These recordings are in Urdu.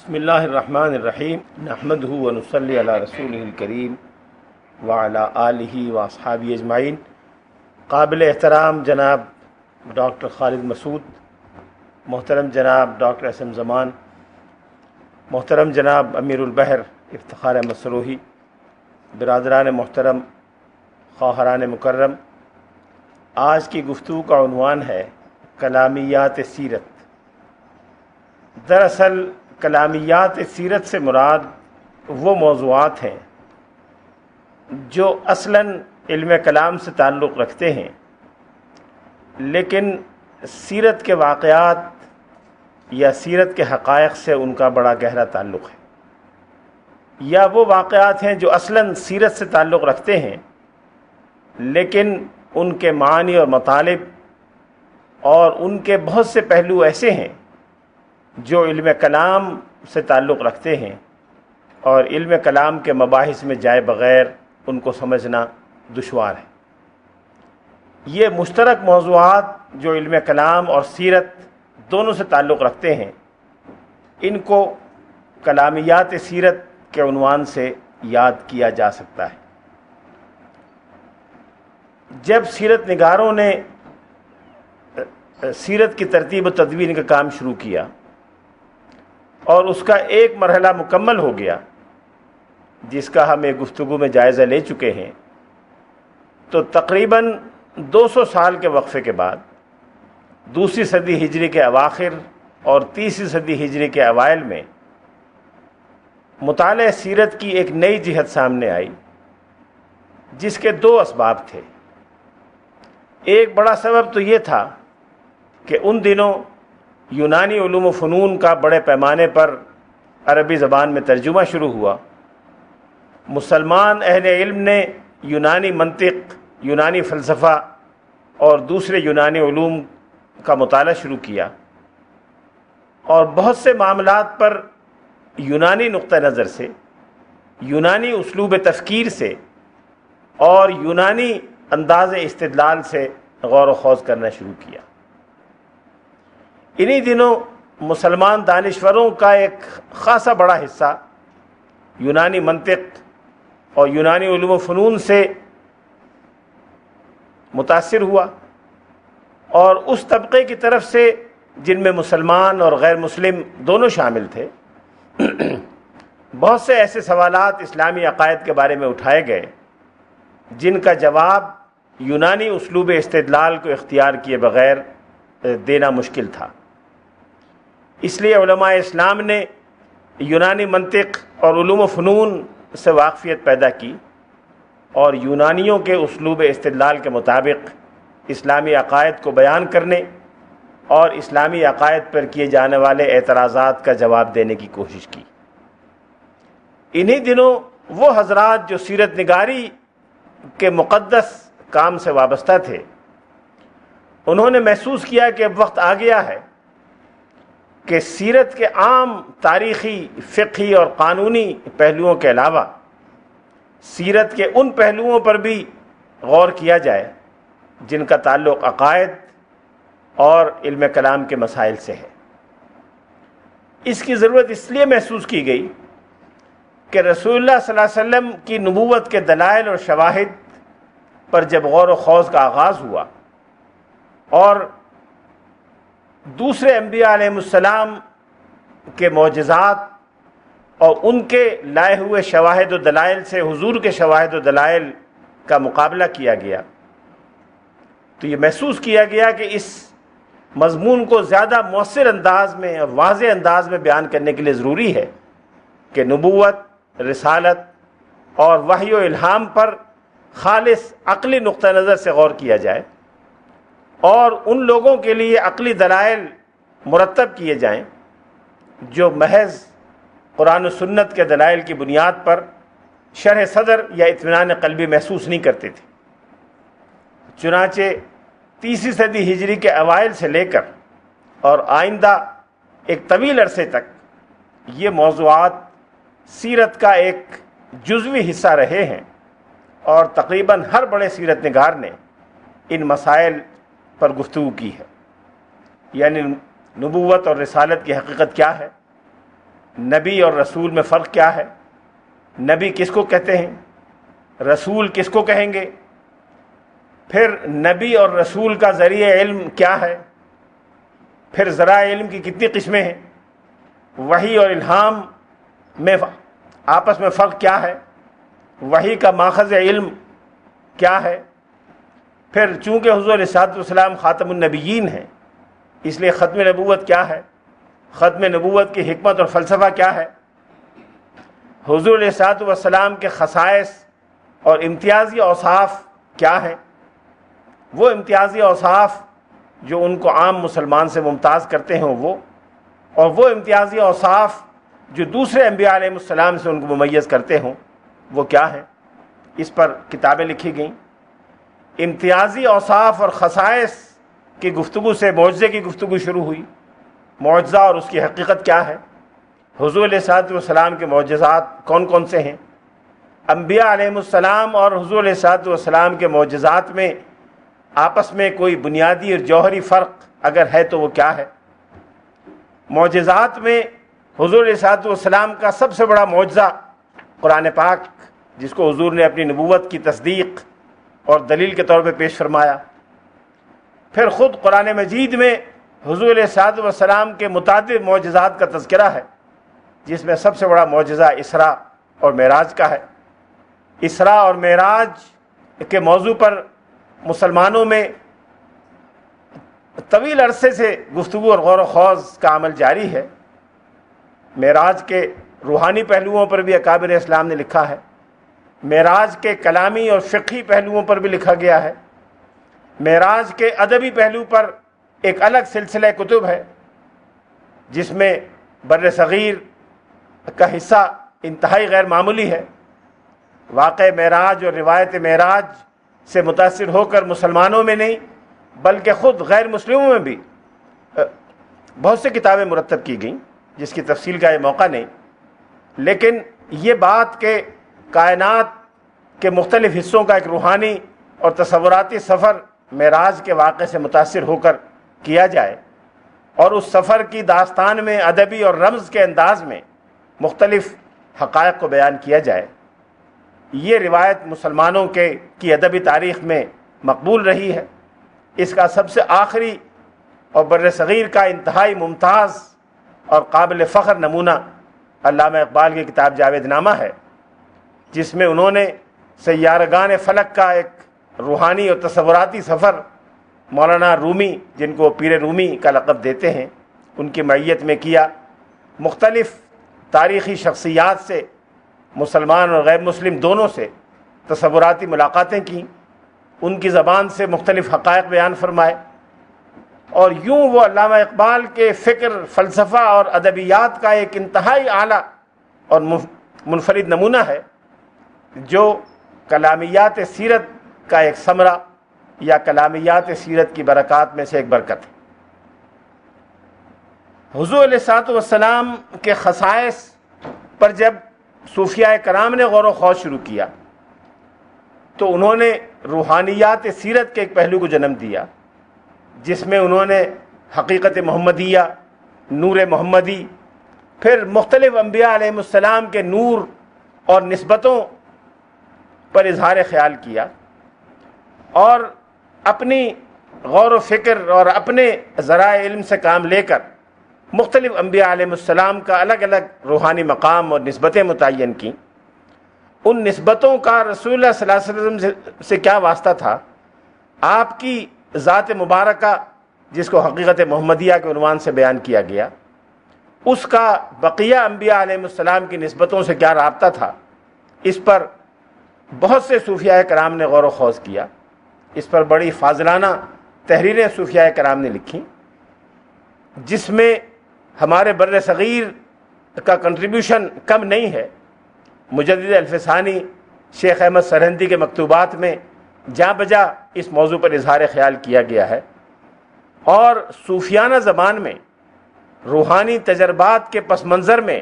بسم اللہ الرحمن الرحیم نحمدہ ونصلی علی رسولہ الکریم وعلی آلہ واصحابہ اجمعین۔ قابل احترام جناب ڈاکٹر خالد مسعود، محترم جناب ڈاکٹر اسم زمان، محترم جناب امیر البحر افتخار احمد سروہی، برادران محترم، خواہران مکرم، آج کی گفتگو کا عنوان ہے کلامیات سیرت۔ دراصل کلامیات سیرت سے مراد وہ موضوعات ہیں جو اصلاً علم کلام سے تعلق رکھتے ہیں، لیکن سیرت کے واقعات یا سیرت کے حقائق سے ان کا بڑا گہرا تعلق ہے، یا وہ واقعات ہیں جو اصلاً سیرت سے تعلق رکھتے ہیں لیکن ان کے معانی اور مطالب اور ان کے بہت سے پہلو ایسے ہیں جو علم کلام سے تعلق رکھتے ہیں، اور علم کلام کے مباحث میں جائے بغیر ان کو سمجھنا دشوار ہے۔ یہ مشترک موضوعات جو علم کلام اور سیرت دونوں سے تعلق رکھتے ہیں، ان کو کلامیات سیرت کے عنوان سے یاد کیا جا سکتا ہے۔ جب سیرت نگاروں نے سیرت کی ترتیب و تدوین کا کام شروع کیا اور اس کا ایک مرحلہ مکمل ہو گیا، جس کا ہم ایک گفتگو میں جائزہ لے چکے ہیں، تو تقریباً 200 سال کے وقفے کے بعد دوسری صدی ہجری کے اواخر اور تیسری صدی ہجری کے اوائل میں مطالعہ سیرت کی ایک نئی جہت سامنے آئی، جس کے دو اسباب تھے۔ ایک بڑا سبب تو یہ تھا کہ ان دنوں یونانی علوم و فنون کا بڑے پیمانے پر عربی زبان میں ترجمہ شروع ہوا۔ مسلمان اہل علم نے یونانی منطق، یونانی فلسفہ اور دوسرے یونانی علوم کا مطالعہ شروع کیا، اور بہت سے معاملات پر یونانی نقطہ نظر سے، یونانی اسلوب تفکیر سے اور یونانی انداز استدلال سے غور و خوض کرنا شروع کیا۔ انہی دنوں مسلمان دانشوروں کا ایک خاصا بڑا حصہ یونانی منطق اور یونانی علوم و فنون سے متاثر ہوا، اور اس طبقے کی طرف سے جن میں مسلمان اور غیر مسلم دونوں شامل تھے، بہت سے ایسے سوالات اسلامی عقائد کے بارے میں اٹھائے گئے جن کا جواب یونانی اسلوب استدلال کو اختیار کیے بغیر دینا مشکل تھا۔ اس لیے علماء اسلام نے یونانی منطق اور علوم و فنون سے واقفیت پیدا کی، اور یونانیوں کے اسلوب استدلال کے مطابق اسلامی عقائد کو بیان کرنے اور اسلامی عقائد پر کیے جانے والے اعتراضات کا جواب دینے کی کوشش کی۔ انہی دنوں وہ حضرات جو سیرت نگاری کے مقدس کام سے وابستہ تھے، انہوں نے محسوس کیا کہ اب وقت آ گیا ہے کہ سیرت کے عام تاریخی، فقہی اور قانونی پہلوؤں کے علاوہ سیرت کے ان پہلوؤں پر بھی غور کیا جائے جن کا تعلق عقائد اور علم کلام کے مسائل سے ہے۔ اس کی ضرورت اس لیے محسوس کی گئی کہ رسول اللہ صلی اللہ علیہ وسلم کی نبوت کے دلائل اور شواہد پر جب غور و خوض کا آغاز ہوا، اور دوسرے انبیاء علیہ السلام کے معجزات اور ان کے لائے ہوئے شواہد و دلائل سے حضور کے شواہد و دلائل کا مقابلہ کیا گیا، تو یہ محسوس کیا گیا کہ اس مضمون کو زیادہ مؤثر انداز میں اور واضح انداز میں بیان کرنے کے لیے ضروری ہے کہ نبوت، رسالت اور وحی و الہام پر خالص عقلی نقطہ نظر سے غور کیا جائے، اور ان لوگوں کے لیے عقلی دلائل مرتب کیے جائیں جو محض قرآن و سنت کے دلائل کی بنیاد پر شرح صدر یا اطمینان قلبی محسوس نہیں کرتے تھے۔ چنانچہ تیسری صدی ہجری کے اوائل سے لے کر اور آئندہ ایک طویل عرصے تک یہ موضوعات سیرت کا ایک جزوی حصہ رہے ہیں، اور تقریباً ہر بڑے سیرت نگار نے ان مسائل پر گفتگو کی ہے، یعنی نبوت اور رسالت کی حقیقت کیا ہے، نبی اور رسول میں فرق کیا ہے، نبی کس کو کہتے ہیں، رسول کس کو کہیں گے، پھر نبی اور رسول کا ذریعہ علم کیا ہے، پھر ذرائع علم کی کتنی قسمیں ہیں، وحی اور الہام میں آپس میں فرق کیا ہے، وحی کا ماخذ علم کیا ہے، پھر چونکہ حضور علیہ الصلوۃ والسلام خاتم النبیین ہیں اس لیے ختم نبوت کیا ہے، ختم نبوت کی حکمت اور فلسفہ کیا ہے، حضور علیہ الصلوۃ والسلام کے خصائص اور امتیازی اوصاف کیا ہیں، وہ امتیازی اوصاف جو ان کو عام مسلمان سے ممتاز کرتے ہیں وہ، اور وہ امتیازی اوصاف جو دوسرے انبیاء علیہ السلام سے ان کو ممیز کرتے ہوں وہ کیا ہیں۔ اس پر کتابیں لکھی گئیں۔ امتیازی اوصاف اور خصائص کی گفتگو سے معجزے کی گفتگو شروع ہوئی۔ معجزہ اور اس کی حقیقت کیا ہے، حضور علیہ الصلوۃ والسلام کے معجزات کون کون سے ہیں، انبیاء علیہ السلام اور حضور علیہ الصلوۃ والسلام کے معجزات میں آپس میں کوئی بنیادی اور جوہری فرق اگر ہے تو وہ کیا ہے۔ معجزات میں حضور علیہ الصلوۃ والسلام کا سب سے بڑا معجزہ قرآن پاک، جس کو حضور نے اپنی نبوت کی تصدیق اور دلیل کے طور پہ پیش فرمایا۔ پھر خود قرآن مجید میں حضور علیہ الصلوۃ والسلام کے متعدد معجزات کا تذکرہ ہے، جس میں سب سے بڑا معجزہ اسراء اور معراج کا ہے۔ اسراء اور معراج کے موضوع پر مسلمانوں میں طویل عرصے سے گفتگو اور غور و خوض کا عمل جاری ہے۔ معراج کے روحانی پہلوؤں پر بھی اکابر اسلام نے لکھا ہے، معراج کے کلامی اور فقہی پہلوؤں پر بھی لکھا گیا ہے، معراج کے ادبی پہلو پر ایک الگ سلسلہ کتب ہے جس میں بر صغیر کا حصہ انتہائی غیر معمولی ہے۔ واقع معراج اور روایت معراج سے متاثر ہو کر مسلمانوں میں نہیں بلکہ خود غیر مسلموں میں بھی بہت سی کتابیں مرتب کی گئیں، جس کی تفصیل کا یہ موقع نہیں، لیکن یہ بات کہ کائنات کے مختلف حصوں کا ایک روحانی اور تصوراتی سفر معراج کے واقعے سے متاثر ہو کر کیا جائے اور اس سفر کی داستان میں ادبی اور رمز کے انداز میں مختلف حقائق کو بیان کیا جائے، یہ روایت مسلمانوں کی ادبی تاریخ میں مقبول رہی ہے۔ اس کا سب سے آخری اور بر صغیر کا انتہائی ممتاز اور قابل فخر نمونہ علامہ اقبال کی کتاب جاوید نامہ ہے، جس میں انہوں نے سیارگان فلک کا ایک روحانی اور تصوراتی سفر مولانا رومی، جن کو پیر رومی کا لقب دیتے ہیں، ان کی معیت میں کیا۔ مختلف تاریخی شخصیات سے، مسلمان اور غیر مسلم دونوں سے تصوراتی ملاقاتیں کیں، ان کی زبان سے مختلف حقائق بیان فرمائے، اور یوں وہ علامہ اقبال کے فکر، فلسفہ اور ادبیات کا ایک انتہائی اعلیٰ اور منفرد نمونہ ہے جو کلامیات سیرت کا ایک ثمرہ یا کلامیات سیرت کی برکات میں سے ایک برکت ہے۔ حضور علیہ الصلوۃ والسلام کے خصائص پر جب صوفیاء کرام نے غور و خوض شروع کیا تو انہوں نے روحانیات سیرت کے ایک پہلو کو جنم دیا، جس میں انہوں نے حقیقت محمدیہ، نور محمدی، پھر مختلف انبیاء علیہ السلام کے نور اور نسبتوں پر اظہار خیال کیا، اور اپنی غور و فکر اور اپنے ذرائع علم سے کام لے کر مختلف انبیاء علیہ السلام کا الگ الگ روحانی مقام اور نسبتیں متعین کیں۔ ان نسبتوں کا رسول اللہ صلی اللہ علیہ وسلم سے کیا واسطہ تھا، آپ کی ذات مبارکہ جس کو حقیقت محمدیہ کے عنوان سے بیان کیا گیا، اس کا بقیہ انبیاء علیہ السلام کی نسبتوں سے کیا رابطہ تھا، اس پر بہت سے صوفیاء کرام نے غور و خوض کیا۔ اس پر بڑی فاضلانہ تحریریں صوفیاء کرام نے لکھی، جس میں ہمارے بر صغیر کا کنٹریبیوشن کم نہیں ہے۔ مجدد الفسانی شیخ احمد سرہندی کے مکتوبات میں جا بجا اس موضوع پر اظہار خیال کیا گیا ہے، اور صوفیانہ زبان میں روحانی تجربات کے پس منظر میں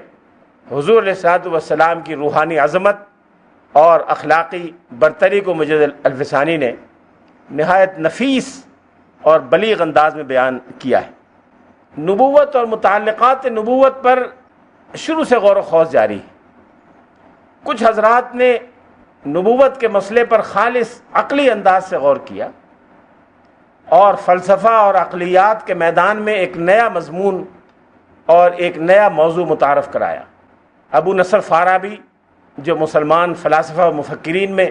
حضور علیہ الصلوۃ والسلام کی روحانی عظمت اور اخلاقی برتری کو مجدد الفسانی نے نہایت نفیس اور بلیغ انداز میں بیان کیا ہے۔ نبوت اور متعلقات نبوت پر شروع سے غور و خوض جاری ہے۔ کچھ حضرات نے نبوت کے مسئلے پر خالص عقلی انداز سے غور کیا اور فلسفہ اور عقلیات کے میدان میں ایک نیا مضمون اور ایک نیا موضوع متعارف کرایا۔ ابو نصر فارابی جو مسلمان فلاسفہ و مفکرین میں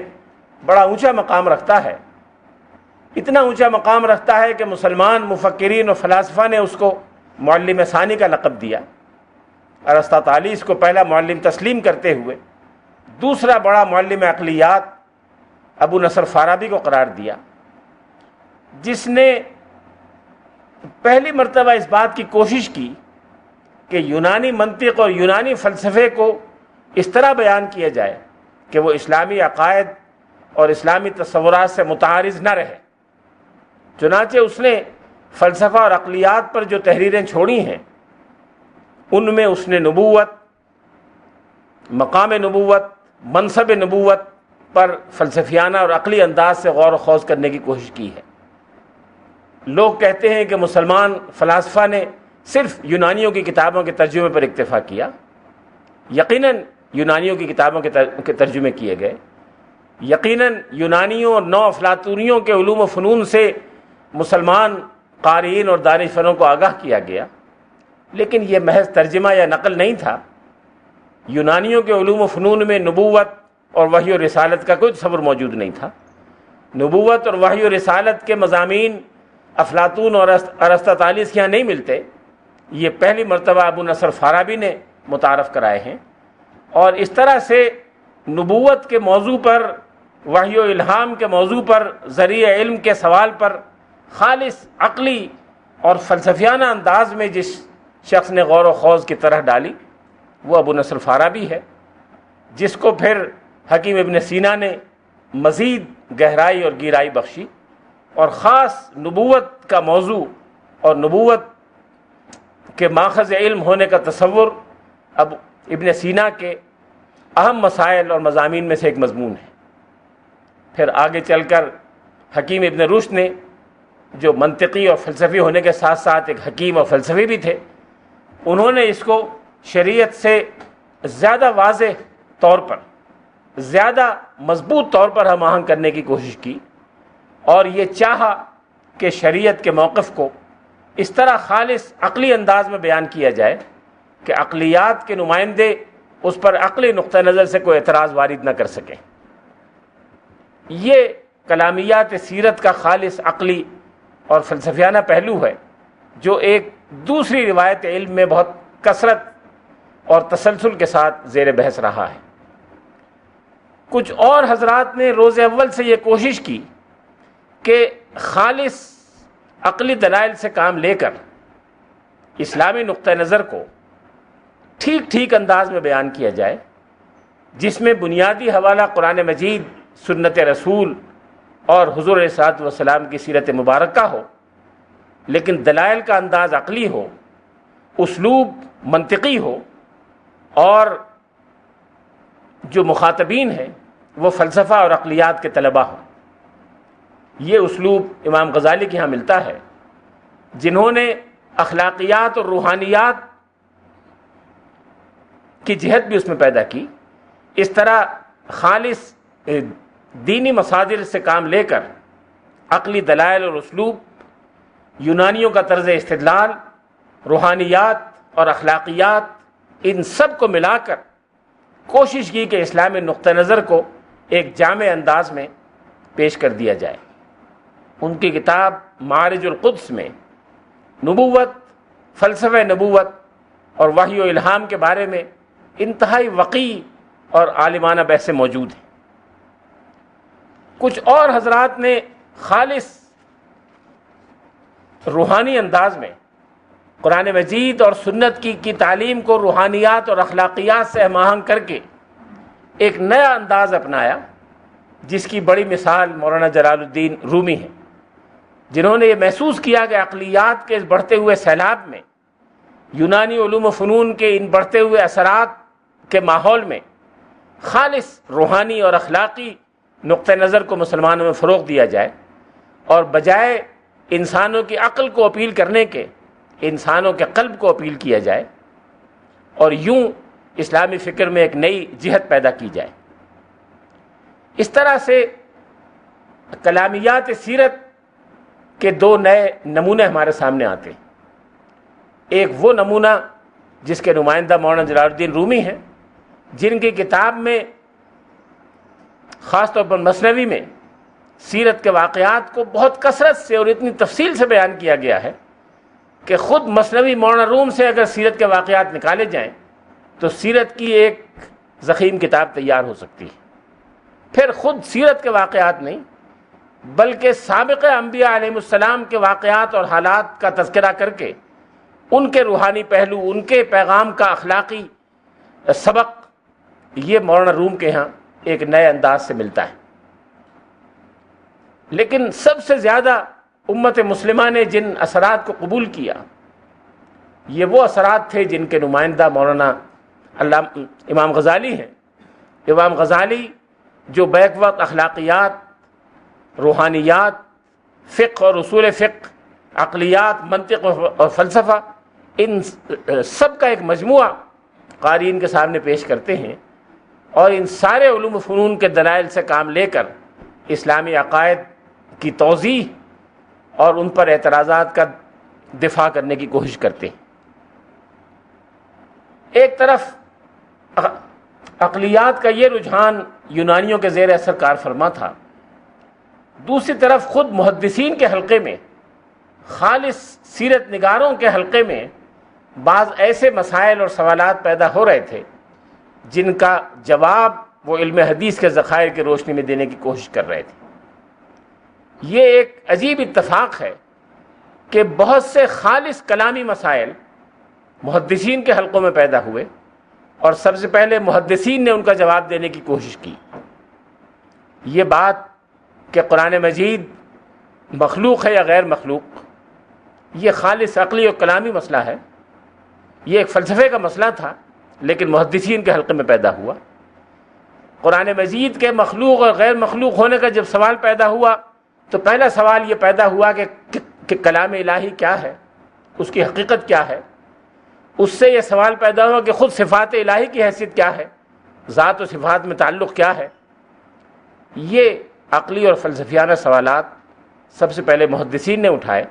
بڑا اونچا مقام رکھتا ہے، اتنا اونچا مقام رکھتا ہے کہ مسلمان مفکرین و فلاسفہ نے اس کو معلم ثانی کا لقب دیا، ارسطاطالیس کو پہلا معلم تسلیم کرتے ہوئے دوسرا بڑا معلم عقلیات ابو نصر فارابی کو قرار دیا، جس نے پہلی مرتبہ اس بات کی کوشش کی کہ یونانی منطق اور یونانی فلسفے کو اس طرح بیان کیا جائے کہ وہ اسلامی عقائد اور اسلامی تصورات سے متعارض نہ رہے۔ چنانچہ اس نے فلسفہ اور عقلیات پر جو تحریریں چھوڑی ہیں ان میں اس نے نبوت، مقام نبوت، منصب نبوت پر فلسفیانہ اور عقلی انداز سے غور و خوض کرنے کی کوشش کی ہے۔ لوگ کہتے ہیں کہ مسلمان فلاسفہ نے صرف یونانیوں کی کتابوں کے ترجمے پر اکتفا کیا۔ یقیناً یونانیوں کی کتابوں کے ترجمے کیے گئے، یقیناً یونانیوں اور نو افلاطونیوں کے علوم و فنون سے مسلمان قارئین اور دانش فنوں کو آگاہ کیا گیا، لیکن یہ محض ترجمہ یا نقل نہیں تھا۔ یونانیوں کے علوم و فنون میں نبوت اور وحی و رسالت کا کوئی تصور موجود نہیں تھا۔ نبوت اور وحی و رسالت کے مضامین افلاطون اور ارسطاطالیس کے یہاں نہیں ملتے، یہ پہلی مرتبہ ابو نصر فارابی نے متعارف کرائے ہیں، اور اس طرح سے نبوت کے موضوع پر، وحی و الہام کے موضوع پر، ذریعہ علم کے سوال پر خالص عقلی اور فلسفیانہ انداز میں جس شخص نے غور و خوض کی طرح ڈالی وہ ابو نصر فارابی ہے، جس کو پھر حکیم ابن سینا نے مزید گہرائی اور گیرائی بخشی، اور خاص نبوت کا موضوع اور نبوت کے ماخذ علم ہونے کا تصور اب ابن سینا کے اہم مسائل اور مضامین میں سے ایک مضمون ہے۔ پھر آگے چل کر حکیم ابن رشد نے، جو منطقی اور فلسفی ہونے کے ساتھ ساتھ ایک حکیم اور فلسفی بھی تھے، انہوں نے اس کو شریعت سے زیادہ واضح طور پر، زیادہ مضبوط طور پر ہم آہنگ کرنے کی کوشش کی، اور یہ چاہا کہ شریعت کے موقف کو اس طرح خالص عقلی انداز میں بیان کیا جائے کہ عقلیات کے نمائندے اس پر عقلی نقطہ نظر سے کوئی اعتراض وارد نہ کر سکیں۔ یہ کلامیات سیرت کا خالص عقلی اور فلسفیانہ پہلو ہے، جو ایک دوسری روایت علم میں بہت کثرت اور تسلسل کے ساتھ زیر بحث رہا ہے۔ کچھ اور حضرات نے روز اول سے یہ کوشش کی کہ خالص عقلی دلائل سے کام لے کر اسلامی نقطہ نظر کو ٹھیک ٹھیک انداز میں بیان کیا جائے، جس میں بنیادی حوالہ قرآن مجید، سنت رسول اور حضور علیہ الصلوۃ والسلام کی سیرت مبارکہ ہو، لیکن دلائل کا انداز عقلی ہو، اسلوب منطقی ہو، اور جو مخاطبین ہیں وہ فلسفہ اور عقلیات کے طلباء ہوں۔ یہ اسلوب امام غزالی کے ہاں ملتا ہے، جنہوں نے اخلاقیات اور روحانیات کی جہت بھی اس میں پیدا کی۔ اس طرح خالص دینی مصادر سے کام لے کر عقلی دلائل اور اسلوب، یونانیوں کا طرز استدلال، روحانیات اور اخلاقیات، ان سب کو ملا کر کوشش کی کہ اسلامی نقطہ نظر کو ایک جامع انداز میں پیش کر دیا جائے۔ ان کی کتاب معارج القدس میں نبوت، فلسفہ نبوت اور وحی و الہام کے بارے میں انتہائی وقیع اور عالمانہ بحثیں موجود ہیں۔ کچھ اور حضرات نے خالص روحانی انداز میں قرآن مجید اور سنت کی تعلیم کو روحانیات اور اخلاقیات سے ہم آہنگ کر کے ایک نیا انداز اپنایا، جس کی بڑی مثال مولانا جلال الدین رومی ہے، جنہوں نے یہ محسوس کیا کہ عقلیات کے اس بڑھتے ہوئے سیلاب میں، یونانی علوم و فنون کے ان بڑھتے ہوئے اثرات کے ماحول میں خالص روحانی اور اخلاقی نقطہ نظر کو مسلمانوں میں فروغ دیا جائے، اور بجائے انسانوں کی عقل کو اپیل کرنے کے انسانوں کے قلب کو اپیل کیا جائے۔ اور یوں اسلامی فکر میں ایک نئی جہت پیدا کی جائے۔ اس طرح سے کلامیات سیرت کے دو نئے نمونے ہمارے سامنے آتے ہیں۔ ایک وہ نمونہ جس کے نمائندہ مولانا جلال الدین رومی ہیں، جن کی کتاب میں خاص طور پر مثنوی میں سیرت کے واقعات کو بہت کثرت سے اور اتنی تفصیل سے بیان کیا گیا ہے کہ خود مثنوی مولانا روم سے اگر سیرت کے واقعات نکالے جائیں تو سیرت کی ایک ضخیم کتاب تیار ہو سکتی ہے۔ پھر خود سیرت کے واقعات نہیں بلکہ سابق انبیاء علیہ السلام کے واقعات اور حالات کا تذکرہ کر کے ان کے روحانی پہلو، ان کے پیغام کا اخلاقی سبق، یہ مولانا روم کے ہاں ایک نئے انداز سے ملتا ہے۔ لیکن سب سے زیادہ امت مسلمہ نے جن اثرات کو قبول کیا یہ وہ اثرات تھے جن کے نمائندہ مولانا امام غزالی ہیں۔ امام غزالی جو بیک وقت اخلاقیات، روحانیات، فقہ اور اصول فقہ، عقلیات، منطق اور فلسفہ، ان سب کا ایک مجموعہ قارئین کے سامنے پیش کرتے ہیں، اور ان سارے علوم و فنون کے دلائل سے کام لے کر اسلامی عقائد کی توضیح اور ان پر اعتراضات کا دفاع کرنے کی کوشش کرتے ہیں۔ ایک طرف عقلیات کا یہ رجحان یونانیوں کے زیر اثر کار فرما تھا، دوسری طرف خود محدثین کے حلقے میں، خالص سیرت نگاروں کے حلقے میں بعض ایسے مسائل اور سوالات پیدا ہو رہے تھے جن کا جواب وہ علم حدیث کے ذخائر کی روشنی میں دینے کی کوشش کر رہے تھے۔ یہ ایک عجیب اتفاق ہے کہ بہت سے خالص کلامی مسائل محدثین کے حلقوں میں پیدا ہوئے اور سب سے پہلے محدثین نے ان کا جواب دینے کی کوشش کی۔ یہ بات کہ قرآن مجید مخلوق ہے یا غیر مخلوق، یہ خالص عقلی اور کلامی مسئلہ ہے، یہ ایک فلسفے کا مسئلہ تھا لیکن محدثین کے حلقے میں پیدا ہوا۔ قرآن مجید کے مخلوق اور غیر مخلوق ہونے کا جب سوال پیدا ہوا تو پہلا سوال یہ پیدا ہوا کہ کلام الہی کیا ہے، اس کی حقیقت کیا ہے۔ اس سے یہ سوال پیدا ہوا کہ خود صفات الہی کی حیثیت کیا ہے، ذات و صفات میں تعلق کیا ہے۔ یہ عقلی اور فلسفیانہ سوالات سب سے پہلے محدثین نے اٹھائے،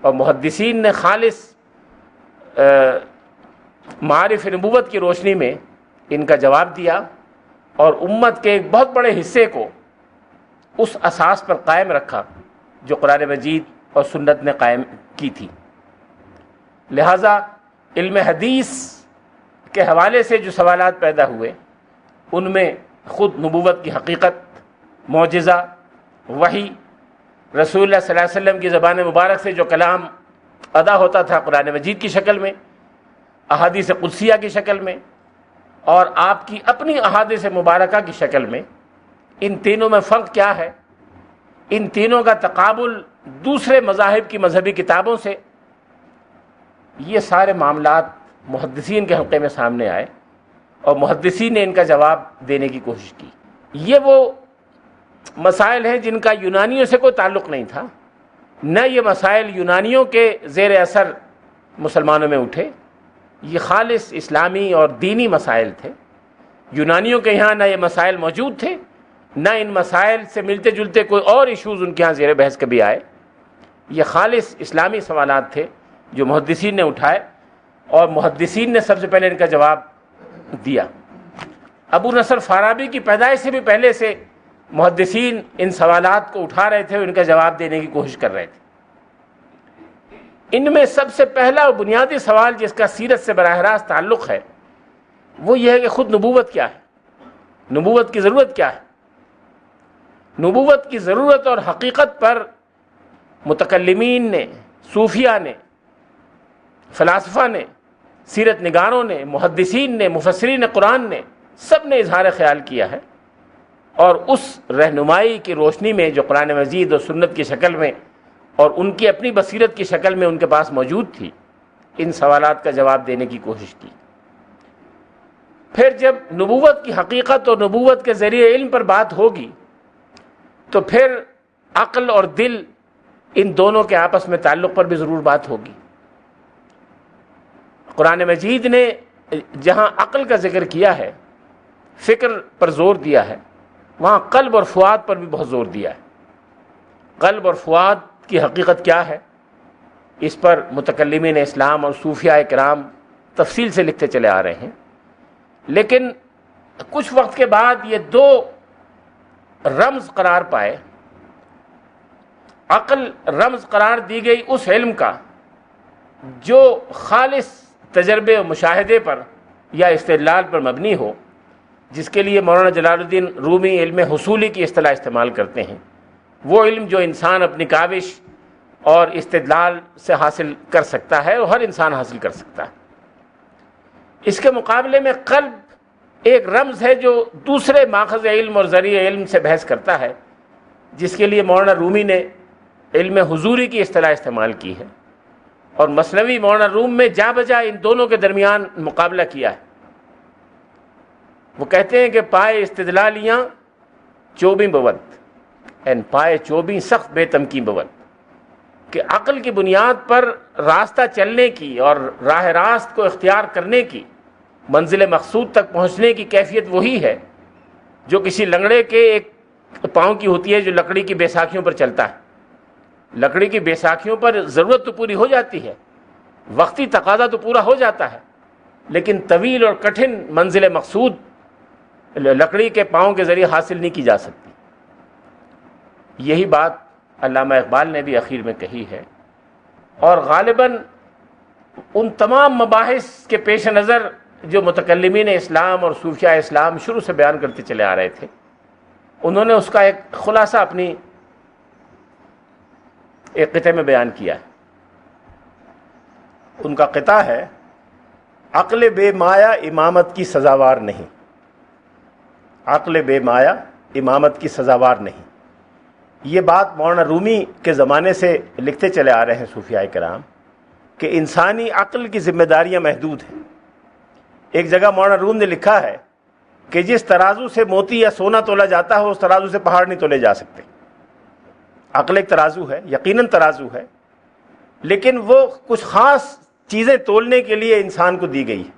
اور محدثین نے خالص معارف نبوت کی روشنی میں ان کا جواب دیا، اور امت کے ایک بہت بڑے حصے کو اس اساس پر قائم رکھا جو قرآن مجید اور سنت نے قائم کی تھی۔ لہٰذا علم حدیث کے حوالے سے جو سوالات پیدا ہوئے ان میں خود نبوت کی حقیقت، معجزہ، وحی، رسول اللہ صلی اللہ علیہ وسلم کی زبان مبارک سے جو کلام ادا ہوتا تھا قرآن مجید کی شکل میں، احادیث قدسیہ کی شکل میں، اور آپ کی اپنی احادیث مبارکہ کی شکل میں، ان تینوں میں فرق کیا ہے، ان تینوں کا تقابل دوسرے مذاہب کی مذہبی کتابوں سے، یہ سارے معاملات محدثین کے حلقے میں سامنے آئے اور محدثین نے ان کا جواب دینے کی کوشش کی۔ یہ وہ مسائل ہیں جن کا یونانیوں سے کوئی تعلق نہیں تھا، نہ یہ مسائل یونانیوں کے زیر اثر مسلمانوں میں اٹھے، یہ خالص اسلامی اور دینی مسائل تھے۔ یونانیوں کے یہاں نہ یہ مسائل موجود تھے، نہ ان مسائل سے ملتے جلتے کوئی اور ایشوز ان کے ہاں زیر بحث کبھی آئے۔ یہ خالص اسلامی سوالات تھے جو محدثین نے اٹھائے، اور محدثین نے سب سے پہلے ان کا جواب دیا۔ ابو نصر فارابی کی پیدائش سے بھی پہلے سے محدثین ان سوالات کو اٹھا رہے تھے اور ان کا جواب دینے کی کوشش کر رہے تھے۔ ان میں سب سے پہلا اور بنیادی سوال جس کا سیرت سے براہ راست تعلق ہے وہ یہ ہے کہ خود نبوت کیا ہے، نبوت کی ضرورت کیا ہے۔ نبوت کی ضرورت اور حقیقت پر متکلمین نے، صوفیہ نے، فلاسفہ نے، سیرت نگاروں نے، محدثین نے، مفسرین قرآن نے، سب نے اظہار خیال کیا ہے، اور اس رہنمائی کی روشنی میں جو قرآن مجید اور سنت کی شکل میں اور ان کی اپنی بصیرت کی شکل میں ان کے پاس موجود تھی، ان سوالات کا جواب دینے کی کوشش کی۔ پھر جب نبوت کی حقیقت اور نبوت کے ذریعے علم پر بات ہوگی تو پھر عقل اور دل، ان دونوں کے آپس میں تعلق پر بھی ضرور بات ہوگی۔ قرآن مجید نے جہاں عقل کا ذکر کیا ہے، فکر پر زور دیا ہے، وہاں قلب اور فؤاد پر بھی بہت زور دیا ہے۔ قلب اور فؤاد کی حقیقت کیا ہے، اس پر متکلمین اسلام اور صوفیاء کرام تفصیل سے لکھتے چلے آ رہے ہیں، لیکن کچھ وقت کے بعد یہ دو رمز قرار پائے۔ عقل رمز قرار دی گئی اس علم کا جو خالص تجربے و مشاہدے پر یا استدلال پر مبنی ہو، جس کے لیے مولانا جلال الدین رومی علم حصولی کی اصطلاح استعمال کرتے ہیں، وہ علم جو انسان اپنی کاوش اور استدلال سے حاصل کر سکتا ہے اور ہر انسان حاصل کر سکتا ہے۔ اس کے مقابلے میں قلب ایک رمز ہے جو دوسرے ماخذ علم اور ذریعہ علم سے بحث کرتا ہے، جس کے لیے مولانا رومی نے علم حضوری کی اصطلاح استعمال کی ہے، اور مثنوی مولانا روم میں جا بجا ان دونوں کے درمیان مقابلہ کیا ہے۔ وہ کہتے ہیں کہ پائے استدلالیاں چوبیں بود، پائے چوبیں سخت بے تمکیں بود، کہ عقل کی بنیاد پر راستہ چلنے کی اور راہ راست کو اختیار کرنے کی، منزل مقصود تک پہنچنے کی کیفیت وہی ہے جو کسی لنگڑے کے ایک پاؤں کی ہوتی ہے جو لکڑی کی بیساکھیوں پر چلتا ہے۔ لکڑی کی بیساکھیوں پر ضرورت تو پوری ہو جاتی ہے، وقتی تقاضا تو پورا ہو جاتا ہے، لیکن طویل اور کٹھن منزل مقصود لکڑی کے پاؤں کے ذریعے حاصل نہیں کی جا سکتی۔ یہی بات علامہ اقبال نے بھی اخیر میں کہی ہے، اور غالباً ان تمام مباحث کے پیش نظر جو متکلمین اسلام اور صوفیاء اسلام شروع سے بیان کرتے چلے آ رہے تھے، انہوں نے اس کا ایک خلاصہ اپنی ایک قطعے میں بیان کیا ہے۔ ان کا قطعہ ہے، عقل بے مایا امامت کی سزاوار نہیں، عقل بے مایا امامت کی سزاوار نہیں۔ یہ بات مولانا رومی کے زمانے سے لکھتے چلے آ رہے ہیں صوفیاء کرام کہ انسانی عقل کی ذمہ داریاں محدود ہیں۔ ایک جگہ مولانا روم نے لکھا ہے کہ جس ترازو سے موتی یا سونا تولا جاتا ہے اس ترازو سے پہاڑ نہیں تولے جا سکتے۔ عقل ایک ترازو ہے، یقیناً ترازو ہے، لیکن وہ کچھ خاص چیزیں تولنے کے لیے انسان کو دی گئی ہے۔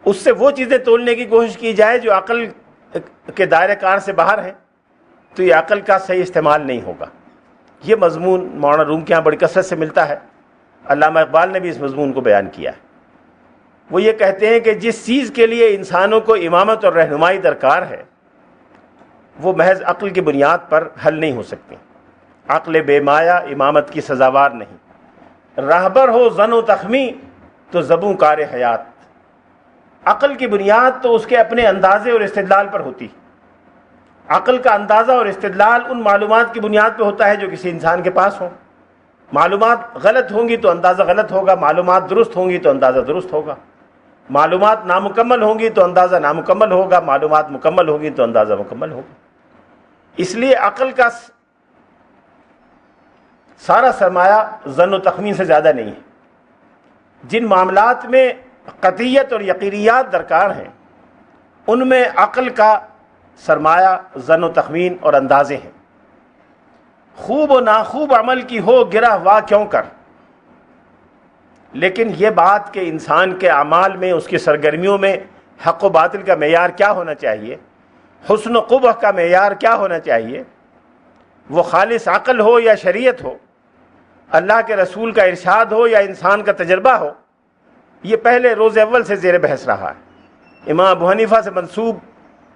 اس سے وہ چیزیں تولنے کی کوشش کی جائے جو عقل کے دائرہ کار سے باہر ہیں تو یہ عقل کا صحیح استعمال نہیں ہوگا۔ یہ مضمون مولانا روم کے یہاں بڑی کثرت سے ملتا ہے، علامہ اقبال نے بھی اس مضمون کو بیان کیا ہے۔ وہ یہ کہتے ہیں کہ جس چیز کے لیے انسانوں کو امامت اور رہنمائی درکار ہے وہ محض عقل کی بنیاد پر حل نہیں ہو سکتی۔ عقل بے مایا امامت کی سزاوار نہیں، راہبر ہو زن و تخمی تو زبوں کار حیات۔ عقل کی بنیاد تو اس کے اپنے اندازے اور استدلال پر ہوتی۔ عقل کا اندازہ اور استدلال ان معلومات کی بنیاد پہ ہوتا ہے جو کسی انسان کے پاس ہوں۔ معلومات غلط ہوں گی تو اندازہ غلط ہوگا، معلومات درست ہوں گی تو اندازہ درست ہوگا، معلومات نامکمل ہوں گی تو اندازہ نامکمل ہوگا، معلومات مکمل ہوگی تو اندازہ مکمل ہوگا۔ اس لیے عقل کا سارا سرمایہ ظن و تخمین سے زیادہ نہیں ہے۔ جن معاملات میں قطعیت اور یقینیات درکار ہیں ان میں عقل کا سرمایہ ظن و تخمین اور اندازے ہیں۔ خوب و ناخوب عمل کی ہو گرہ واہ کیوں کر، لیکن یہ بات کہ انسان کے اعمال میں، اس کی سرگرمیوں میں حق و باطل کا معیار کیا ہونا چاہیے، حسن و قبح کا معیار کیا ہونا چاہیے، وہ خالص عقل ہو یا شریعت ہو، اللہ کے رسول کا ارشاد ہو یا انسان کا تجربہ ہو، یہ پہلے روز اول سے زیر بحث رہا ہے۔ امام ابو حنیفہ سے منسوب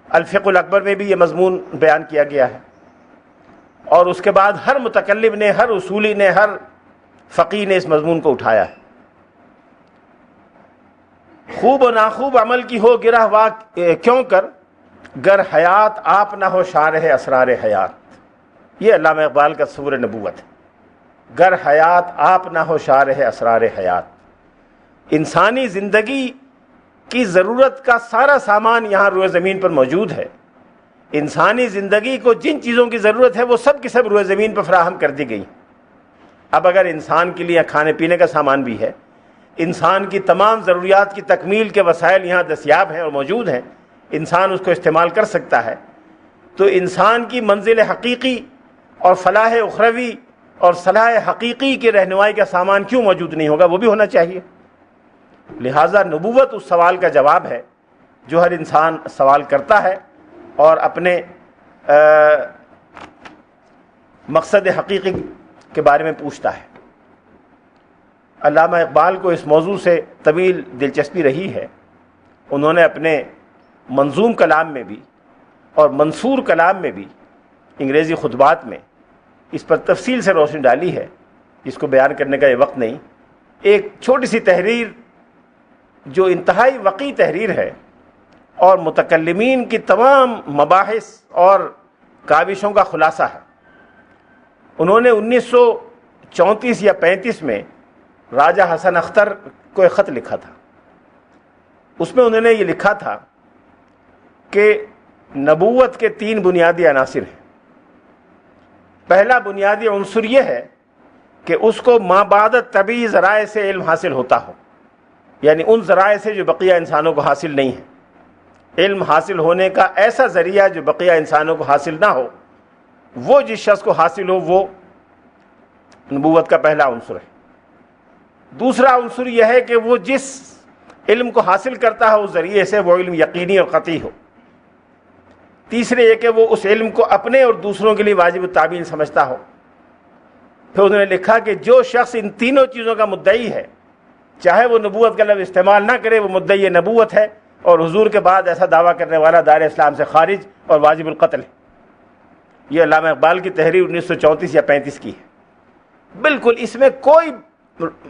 الفقہ الاکبر میں بھی یہ مضمون بیان کیا گیا ہے، اور اس کے بعد ہر متکلم نے، ہر اصولی نے، ہر فقیہ نے اس مضمون کو اٹھایا ہے۔ خوب و ناخوب عمل کی ہو گرہ واہ کیوں کر، گر حیات آپ نہ ہو شارح اسرار حیات۔ یہ علامہ اقبال کا تصور نبوت ہے، گر حیات آپ نہ ہو شارح اسرار حیات۔ انسانی زندگی کی ضرورت کا سارا سامان یہاں روئے زمین پر موجود ہے۔ انسانی زندگی کو جن چیزوں کی ضرورت ہے وہ سب کی سب روئے زمین پر فراہم کر دی گئی۔ اب اگر انسان کے لیے کھانے پینے کا سامان بھی ہے، انسان کی تمام ضروریات کی تکمیل کے وسائل یہاں دستیاب ہیں اور موجود ہیں، انسان اس کو استعمال کر سکتا ہے، تو انسان کی منزل حقیقی اور فلاح اخروی اور صلاح حقیقی کی رہنمائی کا سامان کیوں موجود نہیں ہوگا؟ وہ بھی ہونا چاہیے۔ لہٰذا نبوت اس سوال کا جواب ہے جو ہر انسان سوال کرتا ہے اور اپنے مقصد حقیقی کے بارے میں پوچھتا ہے۔ علامہ اقبال کو اس موضوع سے طویل دلچسپی رہی ہے۔ انہوں نے اپنے منظوم کلام میں بھی اور منثور کلام میں بھی، انگریزی خطبات میں، اس پر تفصیل سے روشنی ڈالی ہے، جس کو بیان کرنے کا یہ وقت نہیں۔ ایک چھوٹی سی تحریر جو انتہائی وقیع تحریر ہے اور متکلمین کی تمام مباحث اور کاوشوں کا خلاصہ ہے۔ انہوں نے 1934 یا 35 میں راجہ حسن اختر کو ایک خط لکھا تھا۔ اس میں انہوں نے یہ لکھا تھا کہ نبوت کے 3 بنیادی عناصر ہیں۔ پہلا بنیادی عنصر یہ ہے کہ اس کو مابعد طبعی ذرائع سے علم حاصل ہوتا ہو، یعنی ان ذرائع سے جو بقیہ انسانوں کو حاصل نہیں ہے۔ علم حاصل ہونے کا ایسا ذریعہ جو بقیہ انسانوں کو حاصل نہ ہو، وہ جس شخص کو حاصل ہو، وہ نبوت کا پہلا عنصر ہے۔ دوسرا عنصر یہ ہے کہ وہ جس علم کو حاصل کرتا ہے اس ذریعے سے وہ علم یقینی اور قطعی ہو۔ تیسرے یہ کہ وہ اس علم کو اپنے اور دوسروں کے لیے واجب التعمیل سمجھتا ہو۔ پھر انہوں نے لکھا کہ جو شخص ان تینوں چیزوں کا مدعی ہے، چاہے وہ نبوت کا لفظ استعمال نہ کرے، وہ مدعی نبوت ہے، اور حضور کے بعد ایسا دعویٰ کرنے والا دائرہ اسلام سے خارج اور واجب القتل ہے۔ یہ علامہ اقبال کی تحریر 1934 یا 35 کی ہے۔ بالکل اس میں کوئی